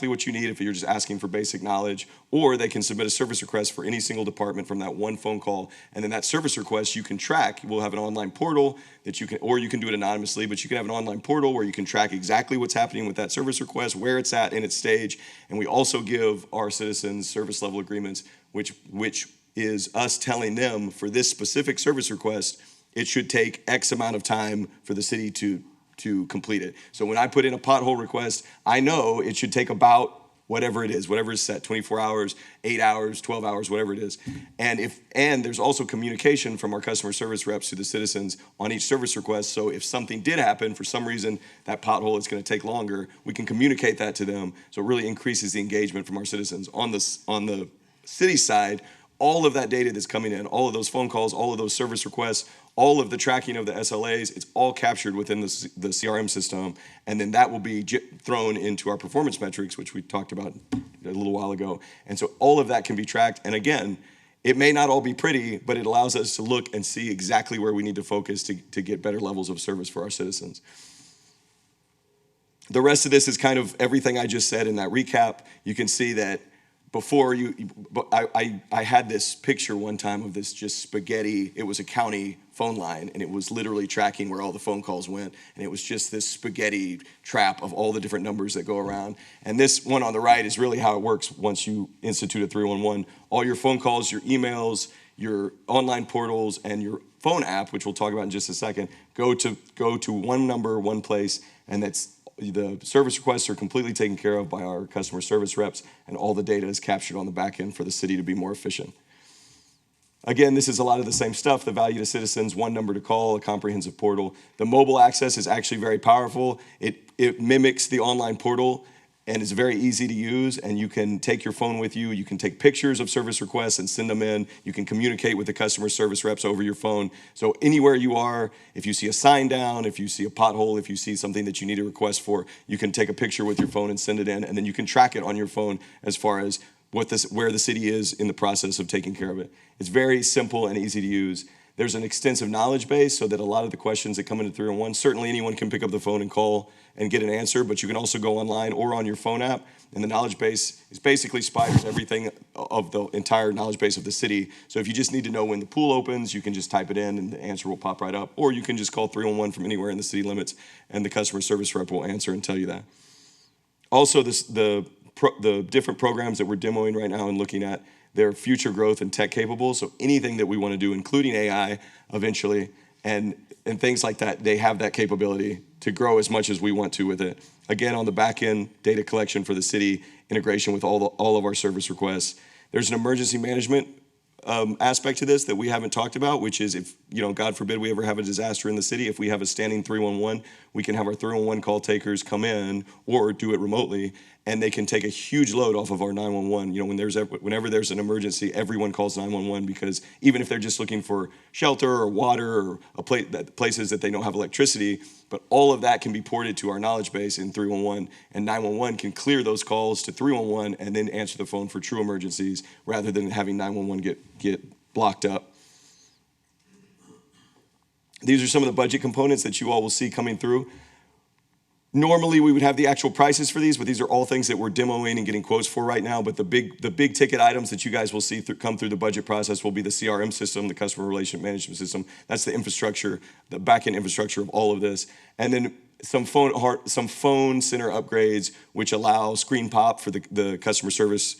S17: what you need if you're just asking for basic knowledge, or they can submit a service request for any single department from that one phone call. And then that service request you can track. We'll have an online portal that you can do it anonymously, but you can have an online portal where you can track exactly what's happening with that service request, where it's at in its stage. And we also give our citizens service level agreements, which is us telling them for this specific service request, it should take X amount of time for the city to complete it. So when I put in a pothole request, I know it should take about whatever it is set, 24 hours, 8 hours, 12 hours, whatever it is. And there's also communication from our customer service reps to the citizens on each service request. So if something did happen, for some reason, that pothole is going to take longer, we can communicate that to them. So it really increases the engagement from our citizens. On the city side, all of that data that's coming in, all of those phone calls, all of those service requests, all of the tracking of the SLAs, it's all captured within the CRM system, and then that will be thrown into our performance metrics, which we talked about a little while ago. And so all of that can be tracked. And again, it may not all be pretty, but it allows us to look and see exactly where we need to focus to get better levels of service for our citizens. The rest of this is kind of everything I just said in that recap. You can see that before but I had this picture one time of this just spaghetti. It was a county phone line, and it was literally tracking where all the phone calls went, and it was just this spaghetti trap of all the different numbers that go around. And this one on the right is really how it works once you institute a 311. All your phone calls, your emails, your online portals, and your phone app, which we'll talk about in just a second, go to one number, one place, and that's the service requests are completely taken care of by our customer service reps, and all the data is captured on the back end for the city to be more efficient. Again, this is a lot of the same stuff. The value to citizens, one number to call, a comprehensive portal. The mobile access is actually very powerful. It mimics the online portal, and it's very easy to use, and you can take your phone with you. You can take pictures of service requests and send them in. You can communicate with the customer service reps over your phone. So anywhere you are, if you see a sign down, if you see a pothole, if you see something that you need a request for, you can take a picture with your phone and send it in, and then you can track it on your phone as far as where the city is in the process of taking care of it. It's very simple and easy to use. There's an extensive knowledge base so that a lot of the questions that come into 311, certainly anyone can pick up the phone and call and get an answer, but you can also go online or on your phone app, and the knowledge base is basically spiders everything of the entire knowledge base of the city. So if you just need to know when the pool opens, you can just type it in and the answer will pop right up, or you can just call 311 from anywhere in the city limits, and the customer service rep will answer and tell you that. Also, the different programs that we're demoing right now and looking at, they're future growth and tech capable. So anything that we want to do, including AI eventually, and things like that, they have that capability to grow as much as we want to with it. Again, on the back end, data collection for the city, integration with all of our service requests. There's an emergency management aspect to this that we haven't talked about, which is if, God forbid we ever have a disaster in the city, if we have a standing 311, we can have our 311 call takers come in or do it remotely, and they can take a huge load off of our 911. Whenever there's an emergency, everyone calls 911, because even if they're just looking for shelter or water or places that they don't have electricity, but all of that can be ported to our knowledge base in 311, and 911 can clear those calls to 311 and then answer the phone for true emergencies rather than having 911 get blocked up. These are some of the budget components that you all will see coming through. Normally, we would have the actual prices for these, but these are all things that we're demoing and getting quotes for right now. But the big ticket items that you guys will see come through the budget process will be the CRM system, the customer relationship management system. That's the infrastructure, the back-end infrastructure of all of this. And then some phone center upgrades, which allow screen pop for the customer service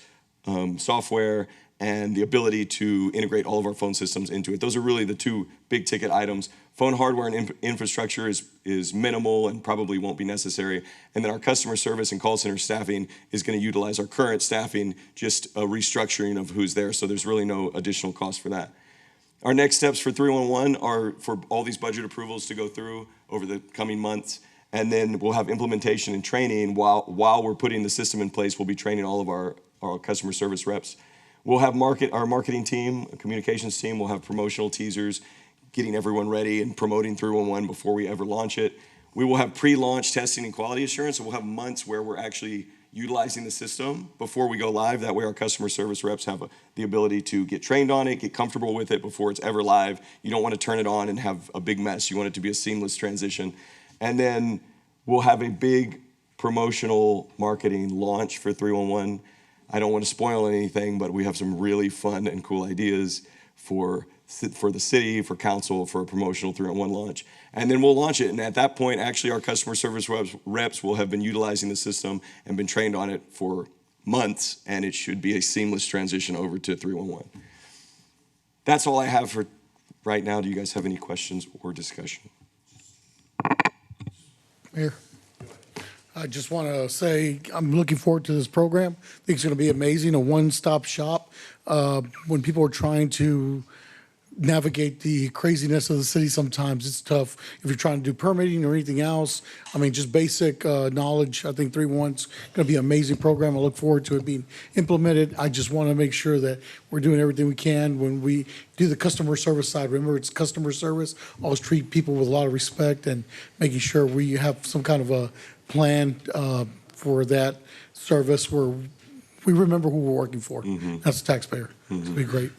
S17: software, and the ability to integrate all of our phone systems into it. Those are really the two big ticket items. Phone hardware and infrastructure is minimal and probably won't be necessary. And then our customer service and call center staffing is going to utilize our current staffing, just a restructuring of who's there, so there's really no additional cost for that. Our next steps for 311 are for all these budget approvals to go through over the coming months, and then we'll have implementation and training while we're putting the system in place. We'll be training all of our customer service reps. We'll have our marketing team, communications team, we'll have promotional teasers, getting everyone ready and promoting 311 before we ever launch it. We will have pre-launch testing and quality assurance, so we'll have months where we're actually utilizing the system before we go live. That way our customer service reps have the ability to get trained on it, get comfortable with it before it's ever live. You don't want to turn it on and have a big mess. You want it to be a seamless transition. And then we'll have a big promotional marketing launch for 311. I don't want to spoil anything, but we have some really fun and cool ideas for the city, for council, for a promotional 311 launch. And then we'll launch it. And at that point, actually, our customer service reps will have been utilizing the system and been trained on it for months, and it should be a seamless transition over to 311. That's all I have for right now. Do you guys have any questions or discussion?
S1: Mayor, I just want to say I'm looking forward to this program. I think it's going to be amazing, a one-stop shop. When people are trying to navigate the craziness of the city, sometimes it's tough. If you're trying to do permitting or anything else, I mean, just basic knowledge, I think 311's going to be an amazing program. I look forward to it being implemented. I just want to make sure that we're doing everything we can when we do the customer service side. Remember, it's customer service. Always treat people with a lot of respect and making sure we have some kind of a plan for that service where we remember who we're working for. Mm-hmm. That's the taxpayer. Mm-hmm. It'll be great.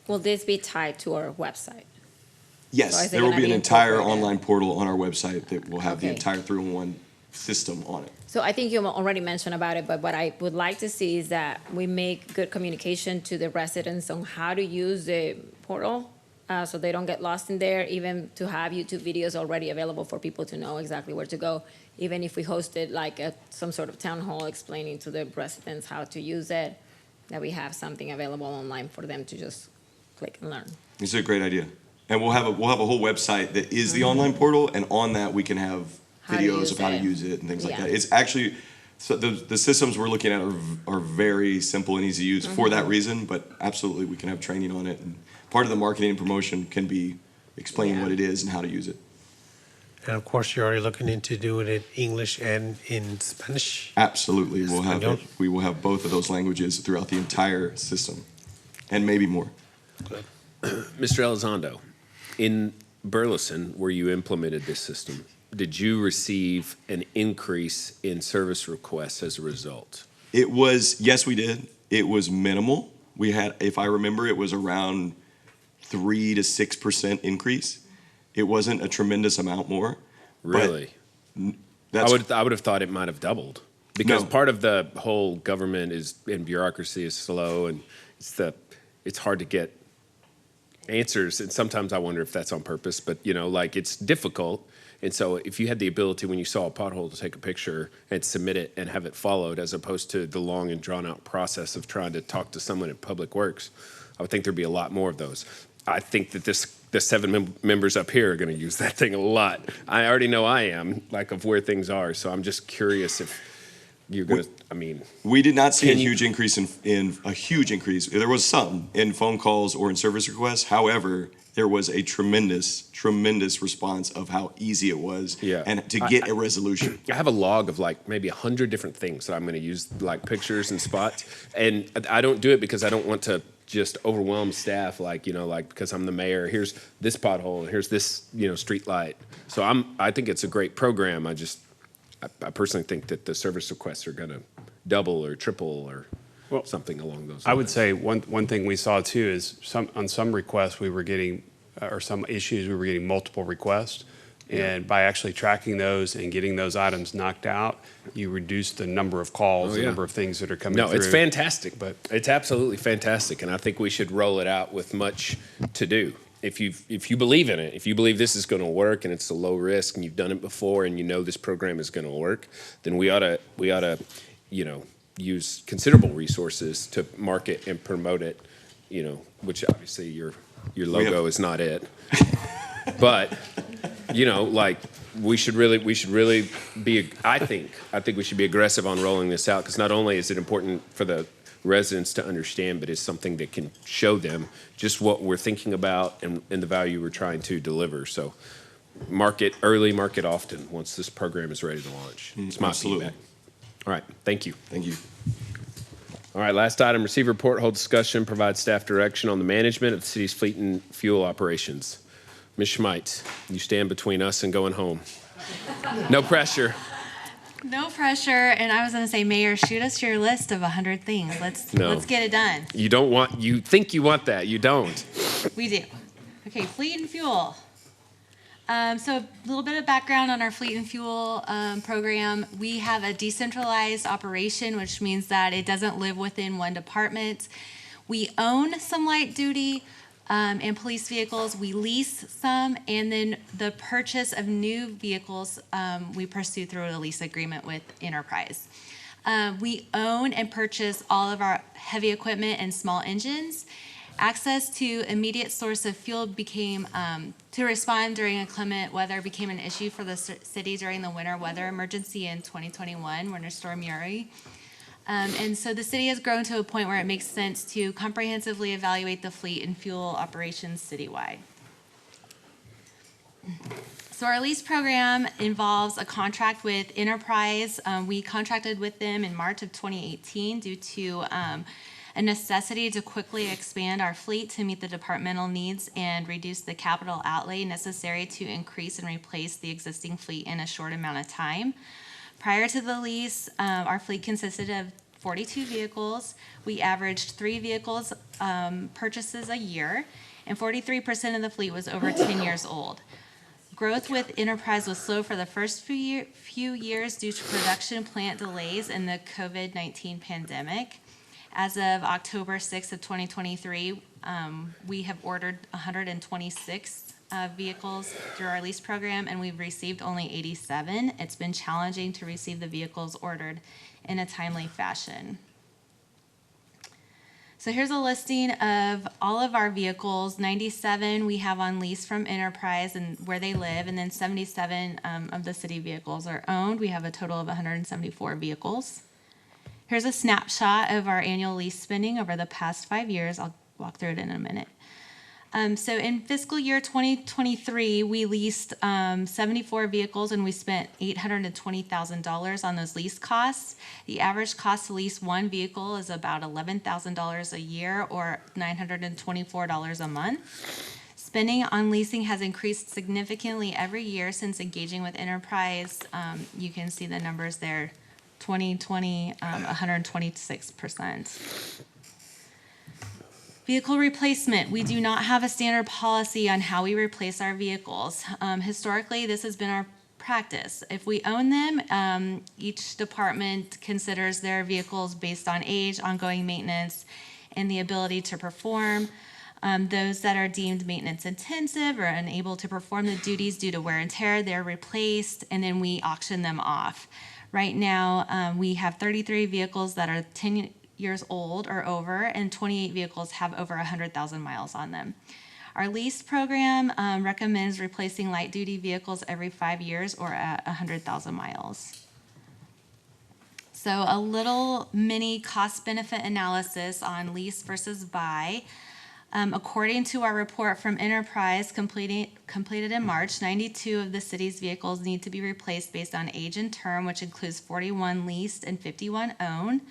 S13: Will this be tied to our website?
S17: Yes,
S13: So
S17: there will be an entire online portal on our website that will have the entire 311 system on it.
S13: So I think you already mentioned about it, but what I would like to see is that we make good communication to the residents on how to use the portal, so they don't get lost in there, even to have YouTube videos already available for people to know exactly where to go. Even if we hosted like some sort of town hall explaining to the residents how to use it, that we have something available online for them to just click and learn.
S17: It's a great idea. And we'll have a whole website that is the online portal, and on that we can have
S13: How to
S17: videos
S13: use
S17: of how to
S13: it.
S17: use it and things like
S13: Yeah.
S17: that. It's actually, so the systems we're looking at are very simple and easy to use for that reason, but absolutely we can have training on it. And part of the marketing and promotion can be explaining
S13: Yeah.
S17: what it is and how to use it.
S16: And of course, you're already looking into doing it English and in Spanish.
S17: Absolutely,
S16: Español.
S17: we will have both of those languages throughout the entire system, and maybe more.
S3: Mr. Elizondo, in Burleson, where you implemented this system, did you receive an increase in service requests as a result?
S17: It was, yes, we did. It was minimal. We had, if I remember, it was around 3 to 6% increase. It wasn't a tremendous amount more. but
S3: Really?
S17: That's,
S3: I would have thought it might have doubled, because
S17: No.
S3: part of the whole government is, and bureaucracy is slow, and it's hard to get answers, and sometimes I wonder if that's on purpose, but like it's difficult. And so if you had the ability when you saw a pothole to take a picture and submit it and have it followed, as opposed to the long and drawn out process of trying to talk to someone at Public Works, I would think there'd be a lot more of those. I think that the 7 members up here are going to use that thing a lot. I already know I am, like, of where things are. So I'm just curious if you're going to,
S17: we did not see a
S3: Can you-
S17: huge increase in a huge increase. There was some in phone calls or in service requests. However, there was a tremendous response of how easy it was
S3: Yeah.
S17: and to get a resolution.
S3: I have a log of like maybe 100 different things that I'm going to use, like pictures and spots. And I don't do it because I don't want to just overwhelm staff, like because I'm the mayor, here's this pothole, here's this street light. So I think it's a great program. I personally think that the service requests are going to double or triple or something along those lines.
S16: I would say one thing we saw too is on some requests we were getting, or some issues we were getting multiple requests. And by actually tracking those and getting those items knocked out, you reduce the number of calls, the number of things that are coming through.
S3: No, it's fantastic, but it's absolutely fantastic, and I think we should roll it out with much to do. If you believe in it, if you believe this is going to work and it's a low risk and you've done it before and you know this program is going to work, then we ought to use considerable resources to market and promote it. Which obviously your logo is not it, but. We should really be. I think we should be aggressive on rolling this out, because not only is it important for the residents to understand, but it's something that can show them just what we're thinking about and the value we're trying to deliver. So, market early, market often. Once this program is ready to launch, it's my feedback. All right, thank you.
S17: Thank you.
S3: All right, last item: receive report, hold discussion, provide staff direction on the management of the city's fleet and fuel operations. Ms. Schmeitz, you stand between us and going home. No pressure.
S14: No pressure. And I was going to say, Mayor, shoot us your list of 100 things. Let's get it done.
S3: You think you want that. You don't.
S14: We do. Okay, fleet and fuel. So a little bit of background on our fleet and fuel program. We have a decentralized operation, which means that it doesn't live within one department. We own some light duty and police vehicles. We lease some, and then the purchase of new vehicles we pursue through a lease agreement with Enterprise. We own and purchase all of our heavy equipment and small engines. Access to immediate source of fuel became, to respond during inclement weather, became an issue for the city during the winter weather emergency in 2021, Winter Storm Uri. And so the city has grown to a point where it makes sense to comprehensively evaluate the fleet and fuel operations citywide. So our lease program involves a contract with Enterprise. We contracted with them in March of 2018 due to a necessity to quickly expand our fleet to meet the departmental needs and reduce the capital outlay necessary to increase and replace the existing fleet in a short amount of time. Prior to the lease, our fleet consisted of 42 vehicles. We averaged 3 vehicles purchases a year, and 43% of the fleet was over 10 years old.
S16: Growth with Enterprise was slow for the first few years due to production plant delays in the COVID-19 pandemic. As of October 6th of 2023, we have ordered 126 vehicles through our lease program, and we've received only 87. It's been challenging to receive the vehicles ordered in a timely fashion. So here's a listing of all of our vehicles. 97 we have on lease from Enterprise and where they live, and then 77 of the city vehicles are owned. We have a total of 174 vehicles. Here's a snapshot of our annual lease spending over the past 5 years. I'll walk through it in a minute. So in fiscal year 2023, we leased 74 vehicles and we spent $820,000 on those lease costs. The average cost to lease one vehicle is about $11,000 a year or $924 a month. Spending on leasing has increased significantly every year since engaging with Enterprise. You can see the numbers there, 2020, 126%. Vehicle replacement. We do not have a standard policy on how we replace our vehicles. Historically, this has been our practice. If we own them, each department considers their vehicles based on age, ongoing maintenance, and the ability to perform. Those that are deemed maintenance intensive or unable to perform the duties due to wear and tear, they're replaced, and then we auction them off. Right now, we have 33 vehicles that are 10 years old or over, and 28 vehicles have over 100,000 miles on them. Our lease program recommends replacing light-duty vehicles every 5 years or at 100,000 miles. So a little mini cost-benefit analysis on lease versus buy. According to our report from Enterprise completed in March, 92 of the city's vehicles need to be replaced based on age and term, which includes 41 leased and 51 owned.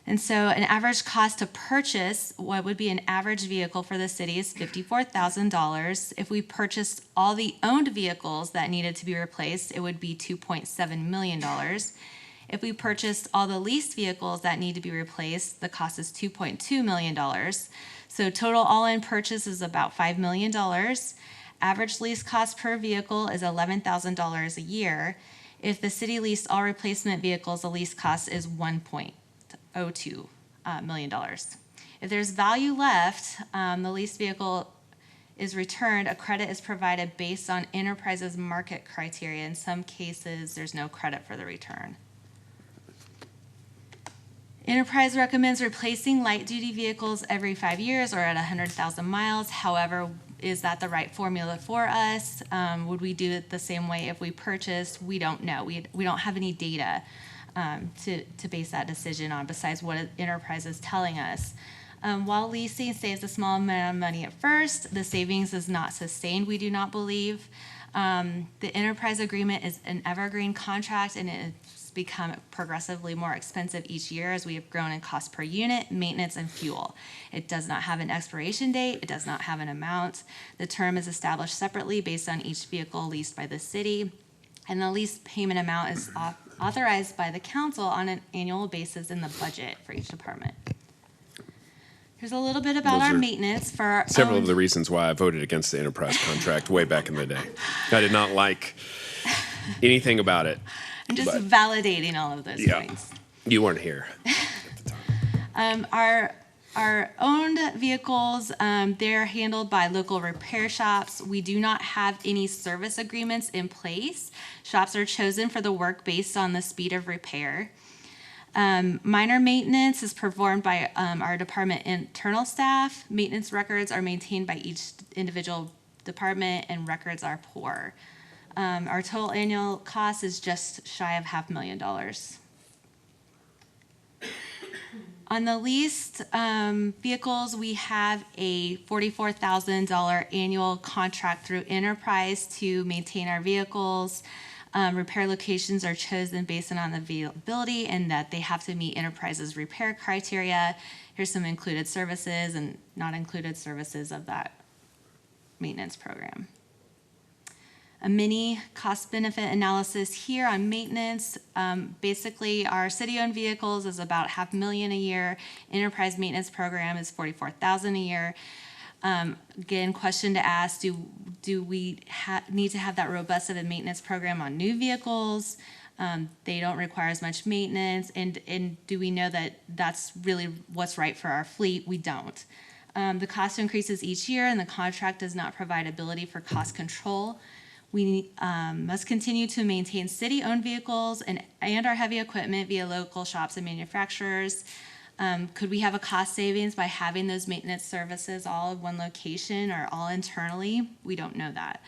S16: And so an average cost to purchase what would be an average vehicle for the city is $54,000. If we purchased all the owned vehicles that needed to be replaced, it would be $2.7 million. If we purchased all the leased vehicles that need to be replaced, the cost is $2.2 million. So total all-in purchase is about $5 million. Average lease cost per vehicle is $11,000 a year. If the city leased all replacement vehicles, the lease cost is $1.02 million. If there's value left, the leased vehicle is returned. A credit is provided based on Enterprise's market criteria. In some cases, there's no credit for the return. Enterprise recommends replacing light-duty vehicles every 5 years or at 100,000 miles. However, is that the right formula for us? Would we do it the same way if we purchased? We don't know. We don't have any data to base that decision on besides what Enterprise is telling us. While leasing saves a small amount of money at first, the savings is not sustained, we do not believe. The Enterprise agreement is an evergreen contract, and it's become progressively more expensive each year as we have grown in cost per unit, maintenance, and fuel. It does not have an expiration date. It does not have an amount. The term is established separately based on each vehicle leased by the city, and the lease payment amount is authorized by the council on an annual basis in the budget for each department. Here's a little bit about
S3: Those
S16: our
S3: are
S16: maintenance for our
S3: Several
S16: own.
S3: of the reasons why I voted against the Enterprise contract way back in the day. I did not like anything about it.
S16: I'm just
S3: but-
S16: validating all of those
S3: Yeah.
S16: points.
S3: You weren't here at the time.
S16: Our owned vehicles, they're handled by local repair shops. We do not have any service agreements in place. Shops are chosen for the work based on the speed of repair. Minor maintenance is performed by our department internal staff. Maintenance records are maintained by each individual department, and records are poor. Our total annual cost is just shy of $500,000. On the leased vehicles, we have a $44,000 annual contract through Enterprise to maintain our vehicles. Repair locations are chosen based on the availability and that they have to meet Enterprise's repair criteria. Here's some included services and not included services of that maintenance program. A mini cost-benefit analysis here on maintenance. Basically, our city-owned vehicles is about $500,000 a year. Enterprise maintenance program is $44,000 a year. Again, question to ask, do we need to have that robust of a maintenance program on new vehicles? They don't require as much maintenance, and do we know that that's really what's right for our fleet? We don't. The cost increases each year, and the contract does not provide ability for cost control. We must continue to maintain city-owned vehicles and our heavy equipment via local shops and manufacturers. Could we have a cost savings by having those maintenance services all in one location or all internally? We don't know that.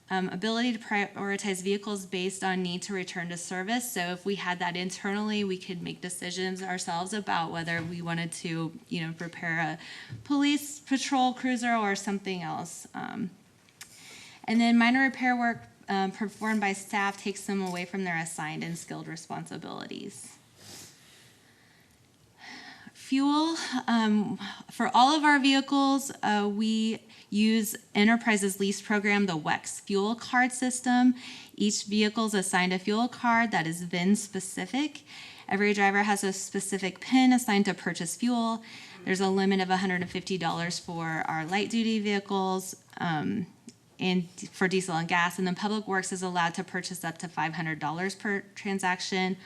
S16: Ability to prioritize vehicles based on need to return to service. So if we had that internally, we could make decisions ourselves about whether we wanted to, prepare a police patrol cruiser or something else. And then minor repair work performed by staff takes them away from their assigned and skilled responsibilities. Fuel, for all of our vehicles, we use Enterprise's lease program, the WEX fuel card system. Each vehicle is assigned a fuel card that is VIN specific. Every driver has a specific PIN assigned to purchase fuel. There's a limit of $150 for our light duty vehicles and for diesel and gas. And then Public Works is allowed to purchase up to $500 per transaction.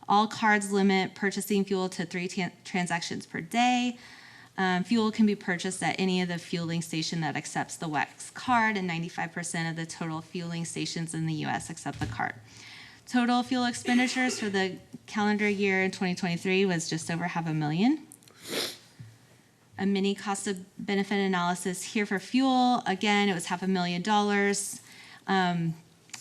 S16: All cards limit purchasing fuel to 3 transactions per day. Fuel can be purchased at any of the fueling station that accepts the WEX card, and 95% of the total fueling stations in the U.S. accept the card. Total fuel expenditures for the calendar year in 2023 was just over $500,000. A mini cost of benefit analysis here for fuel. Again, it was $500,000.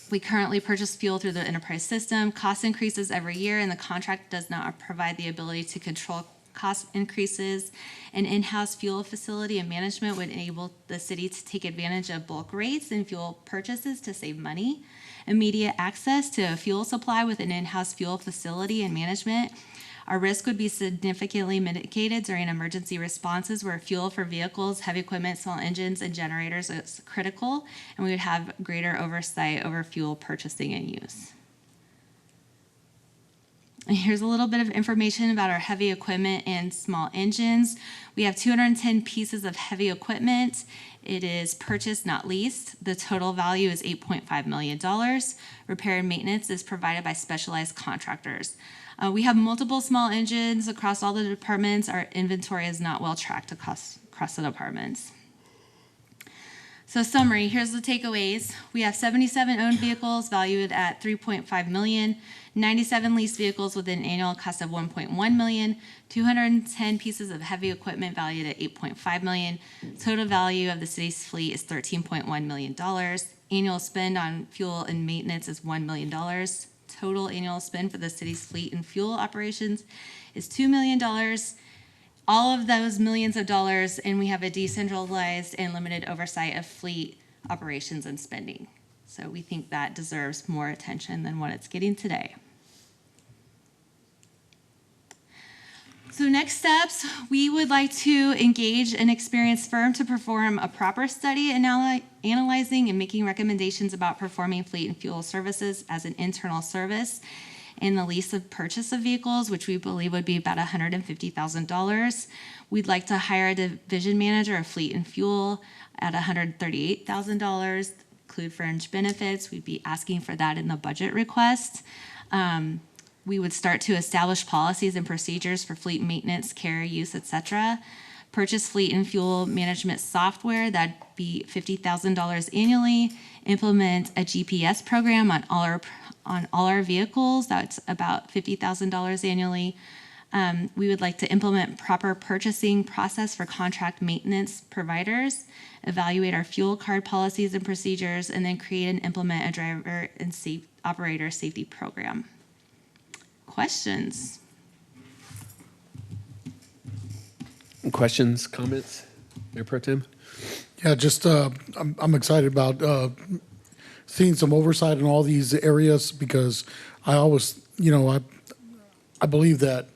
S16: We currently purchase fuel through the enterprise system. Cost increases every year, and the contract does not provide the ability to control cost increases. An in-house fuel facility and management would enable the city to take advantage of bulk rates and fuel purchases to save money. Immediate access to a fuel supply with an in-house fuel facility and management. Our risk would be significantly mitigated during emergency responses where fuel for vehicles, heavy equipment, small engines, and generators is critical, and we would have greater oversight over fuel purchasing and use. And here's a little bit of information about our heavy equipment and small engines. We have 210 pieces of heavy equipment. It is purchased, not leased. The total value is $8.5 million. Repair and maintenance is provided by specialized contractors. We have multiple small engines across all the departments. Our inventory is not well tracked across the departments. So summary, here's the takeaways. We have 77 owned vehicles valued at $3.5 million, 97 leased vehicles with an annual cost of $1.1 million, 210 pieces of heavy equipment valued at $8.5 million. Total value of the city's fleet is $13.1 million. Annual spend on fuel and maintenance is $1 million. Total annual spend for the city's fleet and fuel operations is $2 million. All of those millions of dollars, and we have a decentralized and limited oversight of fleet operations and spending. So we think that deserves more attention than what it's getting today. So next steps, we would like to engage an experienced firm to perform a proper study analyzing and making recommendations about performing fleet and fuel services as an internal service in the lease of purchase of vehicles, which we believe would be about $150,000. We'd like to hire a division manager of fleet and fuel at $138,000, include fringe benefits. We'd be asking for that in the budget request. We would start to establish policies and procedures for fleet maintenance, care, use, etc. Purchase fleet and fuel management software, that'd be $50,000 annually. Implement a GPS program on all our vehicles, that's about $50,000 annually. We would like to implement proper purchasing process for contract maintenance providers, evaluate our fuel card policies and procedures, and then create and implement a driver and operator safety program. Questions?
S3: Questions, comments, Mayor Pro Tem?
S1: Yeah, just I'm excited about seeing some oversight in all these areas because I always, I believe that,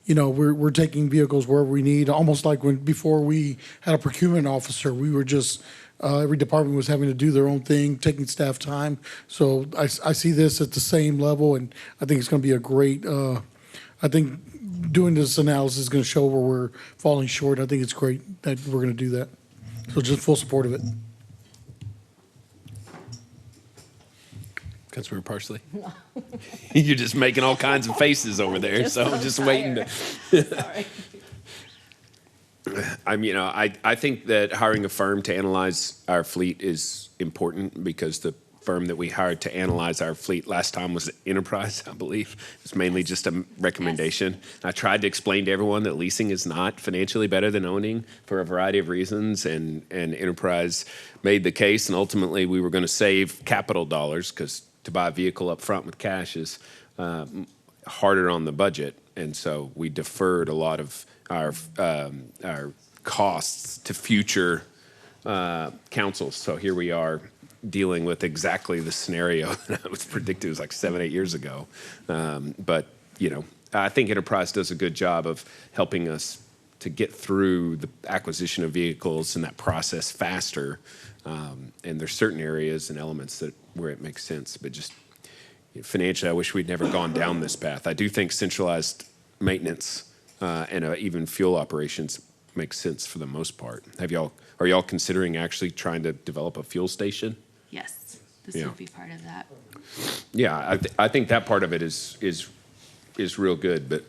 S1: we're taking vehicles wherever we need, almost like before we had a procurement officer, we were just, every department was having to do their own thing, taking staff time. So I see this at the same level, and I think it's going to be a great, I think doing this analysis is going to show where we're falling short. I think it's great that we're going to do that. So just full support of it.
S3: Councilmember Parsley? You're just making all kinds of faces over there, so I'm just waiting to. I think that hiring a firm to analyze our fleet is important because the firm that we hired to analyze our fleet last time was Enterprise, I believe. It's mainly just a recommendation. I tried to explain to everyone that leasing is not financially better than owning for a variety of reasons, and Enterprise made the case, and ultimately we were going to save capital dollars because to buy a vehicle up front with cash is harder on the budget, and so we deferred a lot of our costs to future councils. So here we are dealing with exactly the scenario that was predicted. It was like 7-8 years ago. But, I think Enterprise does a good job of helping us to get through the acquisition of vehicles and that process faster. And there's certain areas and elements where it makes sense. But just financially, I wish we'd never gone down this path. I do think centralized maintenance and even fuel operations makes sense for the most part. Are y'all considering actually trying to develop a fuel station?
S2: Yes, this
S3: Yeah.
S2: would be part of that.
S3: Yeah, I think that part of it is real good, but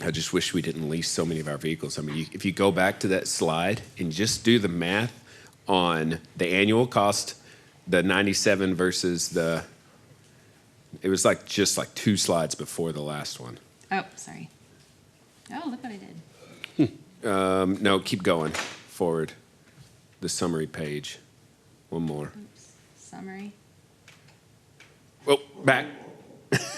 S3: I just wish we didn't lease so many of our vehicles. I mean, if you go back to that slide and just do the math on the annual cost, the 97 versus it was just like 2 slides before the last one.
S2: Oh, sorry. Oh, look what I did.
S3: No, keep going forward. The summary page. One more.
S2: Oops. Summary.
S3: Oh, back.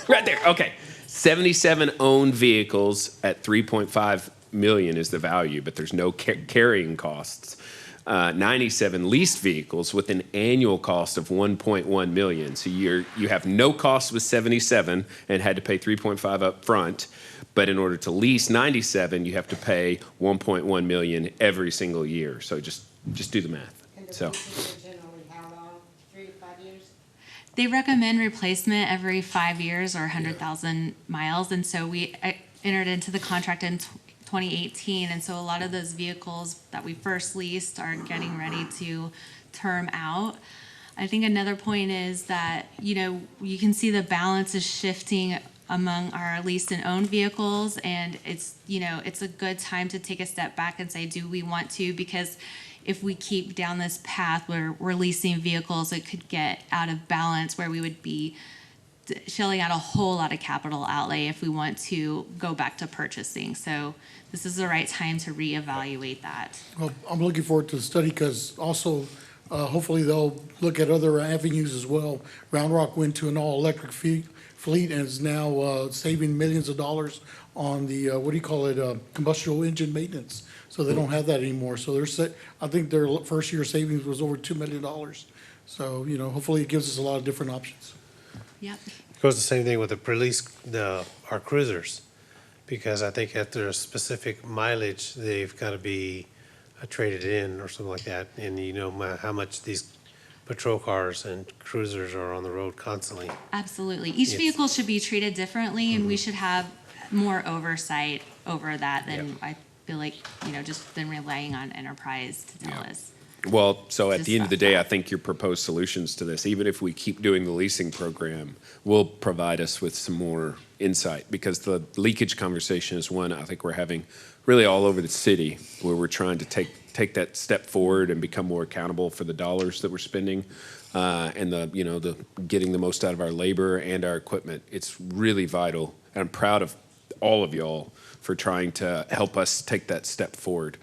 S3: Right there. Okay. 77 owned vehicles at 3.5 million is the value, but there's no carrying costs. 97 leased vehicles with an annual cost of 1.1 million. So you have no cost with 77 and had to pay 3.5 up front. But in order to lease 97, you have to pay 1.1 million every single year. So just do the math. So.
S10: Generally, how long? 3 to 5 years?
S2: They recommend replacement every 5 years or 100,000 miles. And so we entered into the contract in 2018. And so a lot of those vehicles that we first leased are getting ready to term out. I think another point is that, you can see the balance is shifting among our leased and owned vehicles. And it's a good time to take a step back and say, do we want to? Because if we keep down this path where we're leasing vehicles, it could get out of balance where we would be shelling out a whole lot of capital outlay if we want to go back to purchasing. So this is the right time to reevaluate that.
S1: Well, I'm looking forward to the study because also hopefully they'll look at other avenues as well. Round Rock went to an all-electric fleet and is now saving millions of dollars on the, combustion engine maintenance. So they don't have that anymore. So I think their first year savings was over $2 million. So, hopefully it gives us a lot of different options.
S2: Yep.
S5: It goes the same thing with our cruisers, because I think after a specific mileage, they've got to be traded in or something like that. And how much these patrol cars and cruisers are on the road constantly.
S2: Absolutely. Each vehicle should be treated differently, and we should have more oversight over that than I feel like, just been relying on Enterprise to tell us.
S3: Well, so at the end of the
S2: Discuss
S3: day,
S2: that.
S3: I think your proposed solutions to this, even if we keep doing the leasing program, will provide us with some more insight, because the leakage conversation is one I think we're having really all over the city, where we're trying to take that step forward and become more accountable for the dollars that we're spending, and the getting the most out of our labor and our equipment. It's really vital, and I'm proud of all of y'all for trying to help us take that step forward.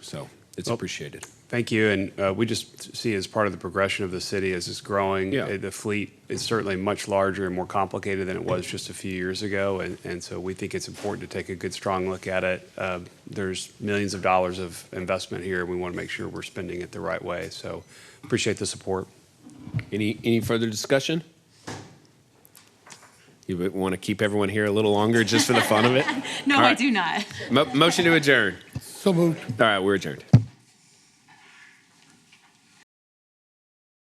S3: So it's appreciated.
S16: Thank you, and we just see as part of the progression of the city as it's growing,
S3: Yeah.
S16: the fleet is certainly much larger and more complicated than it was just a few years ago, and so we think it's important to take a good, strong look at it. There's millions of dollars of investment here, and we want to make sure we're spending it the right way, so appreciate the support.
S3: Any further discussion? You would want to keep everyone here a little longer just for the fun of it?
S2: No,
S3: All
S2: I
S3: right.
S2: do not.
S3: Motion to adjourn.
S1: So moved.
S3: All right, we're adjourned.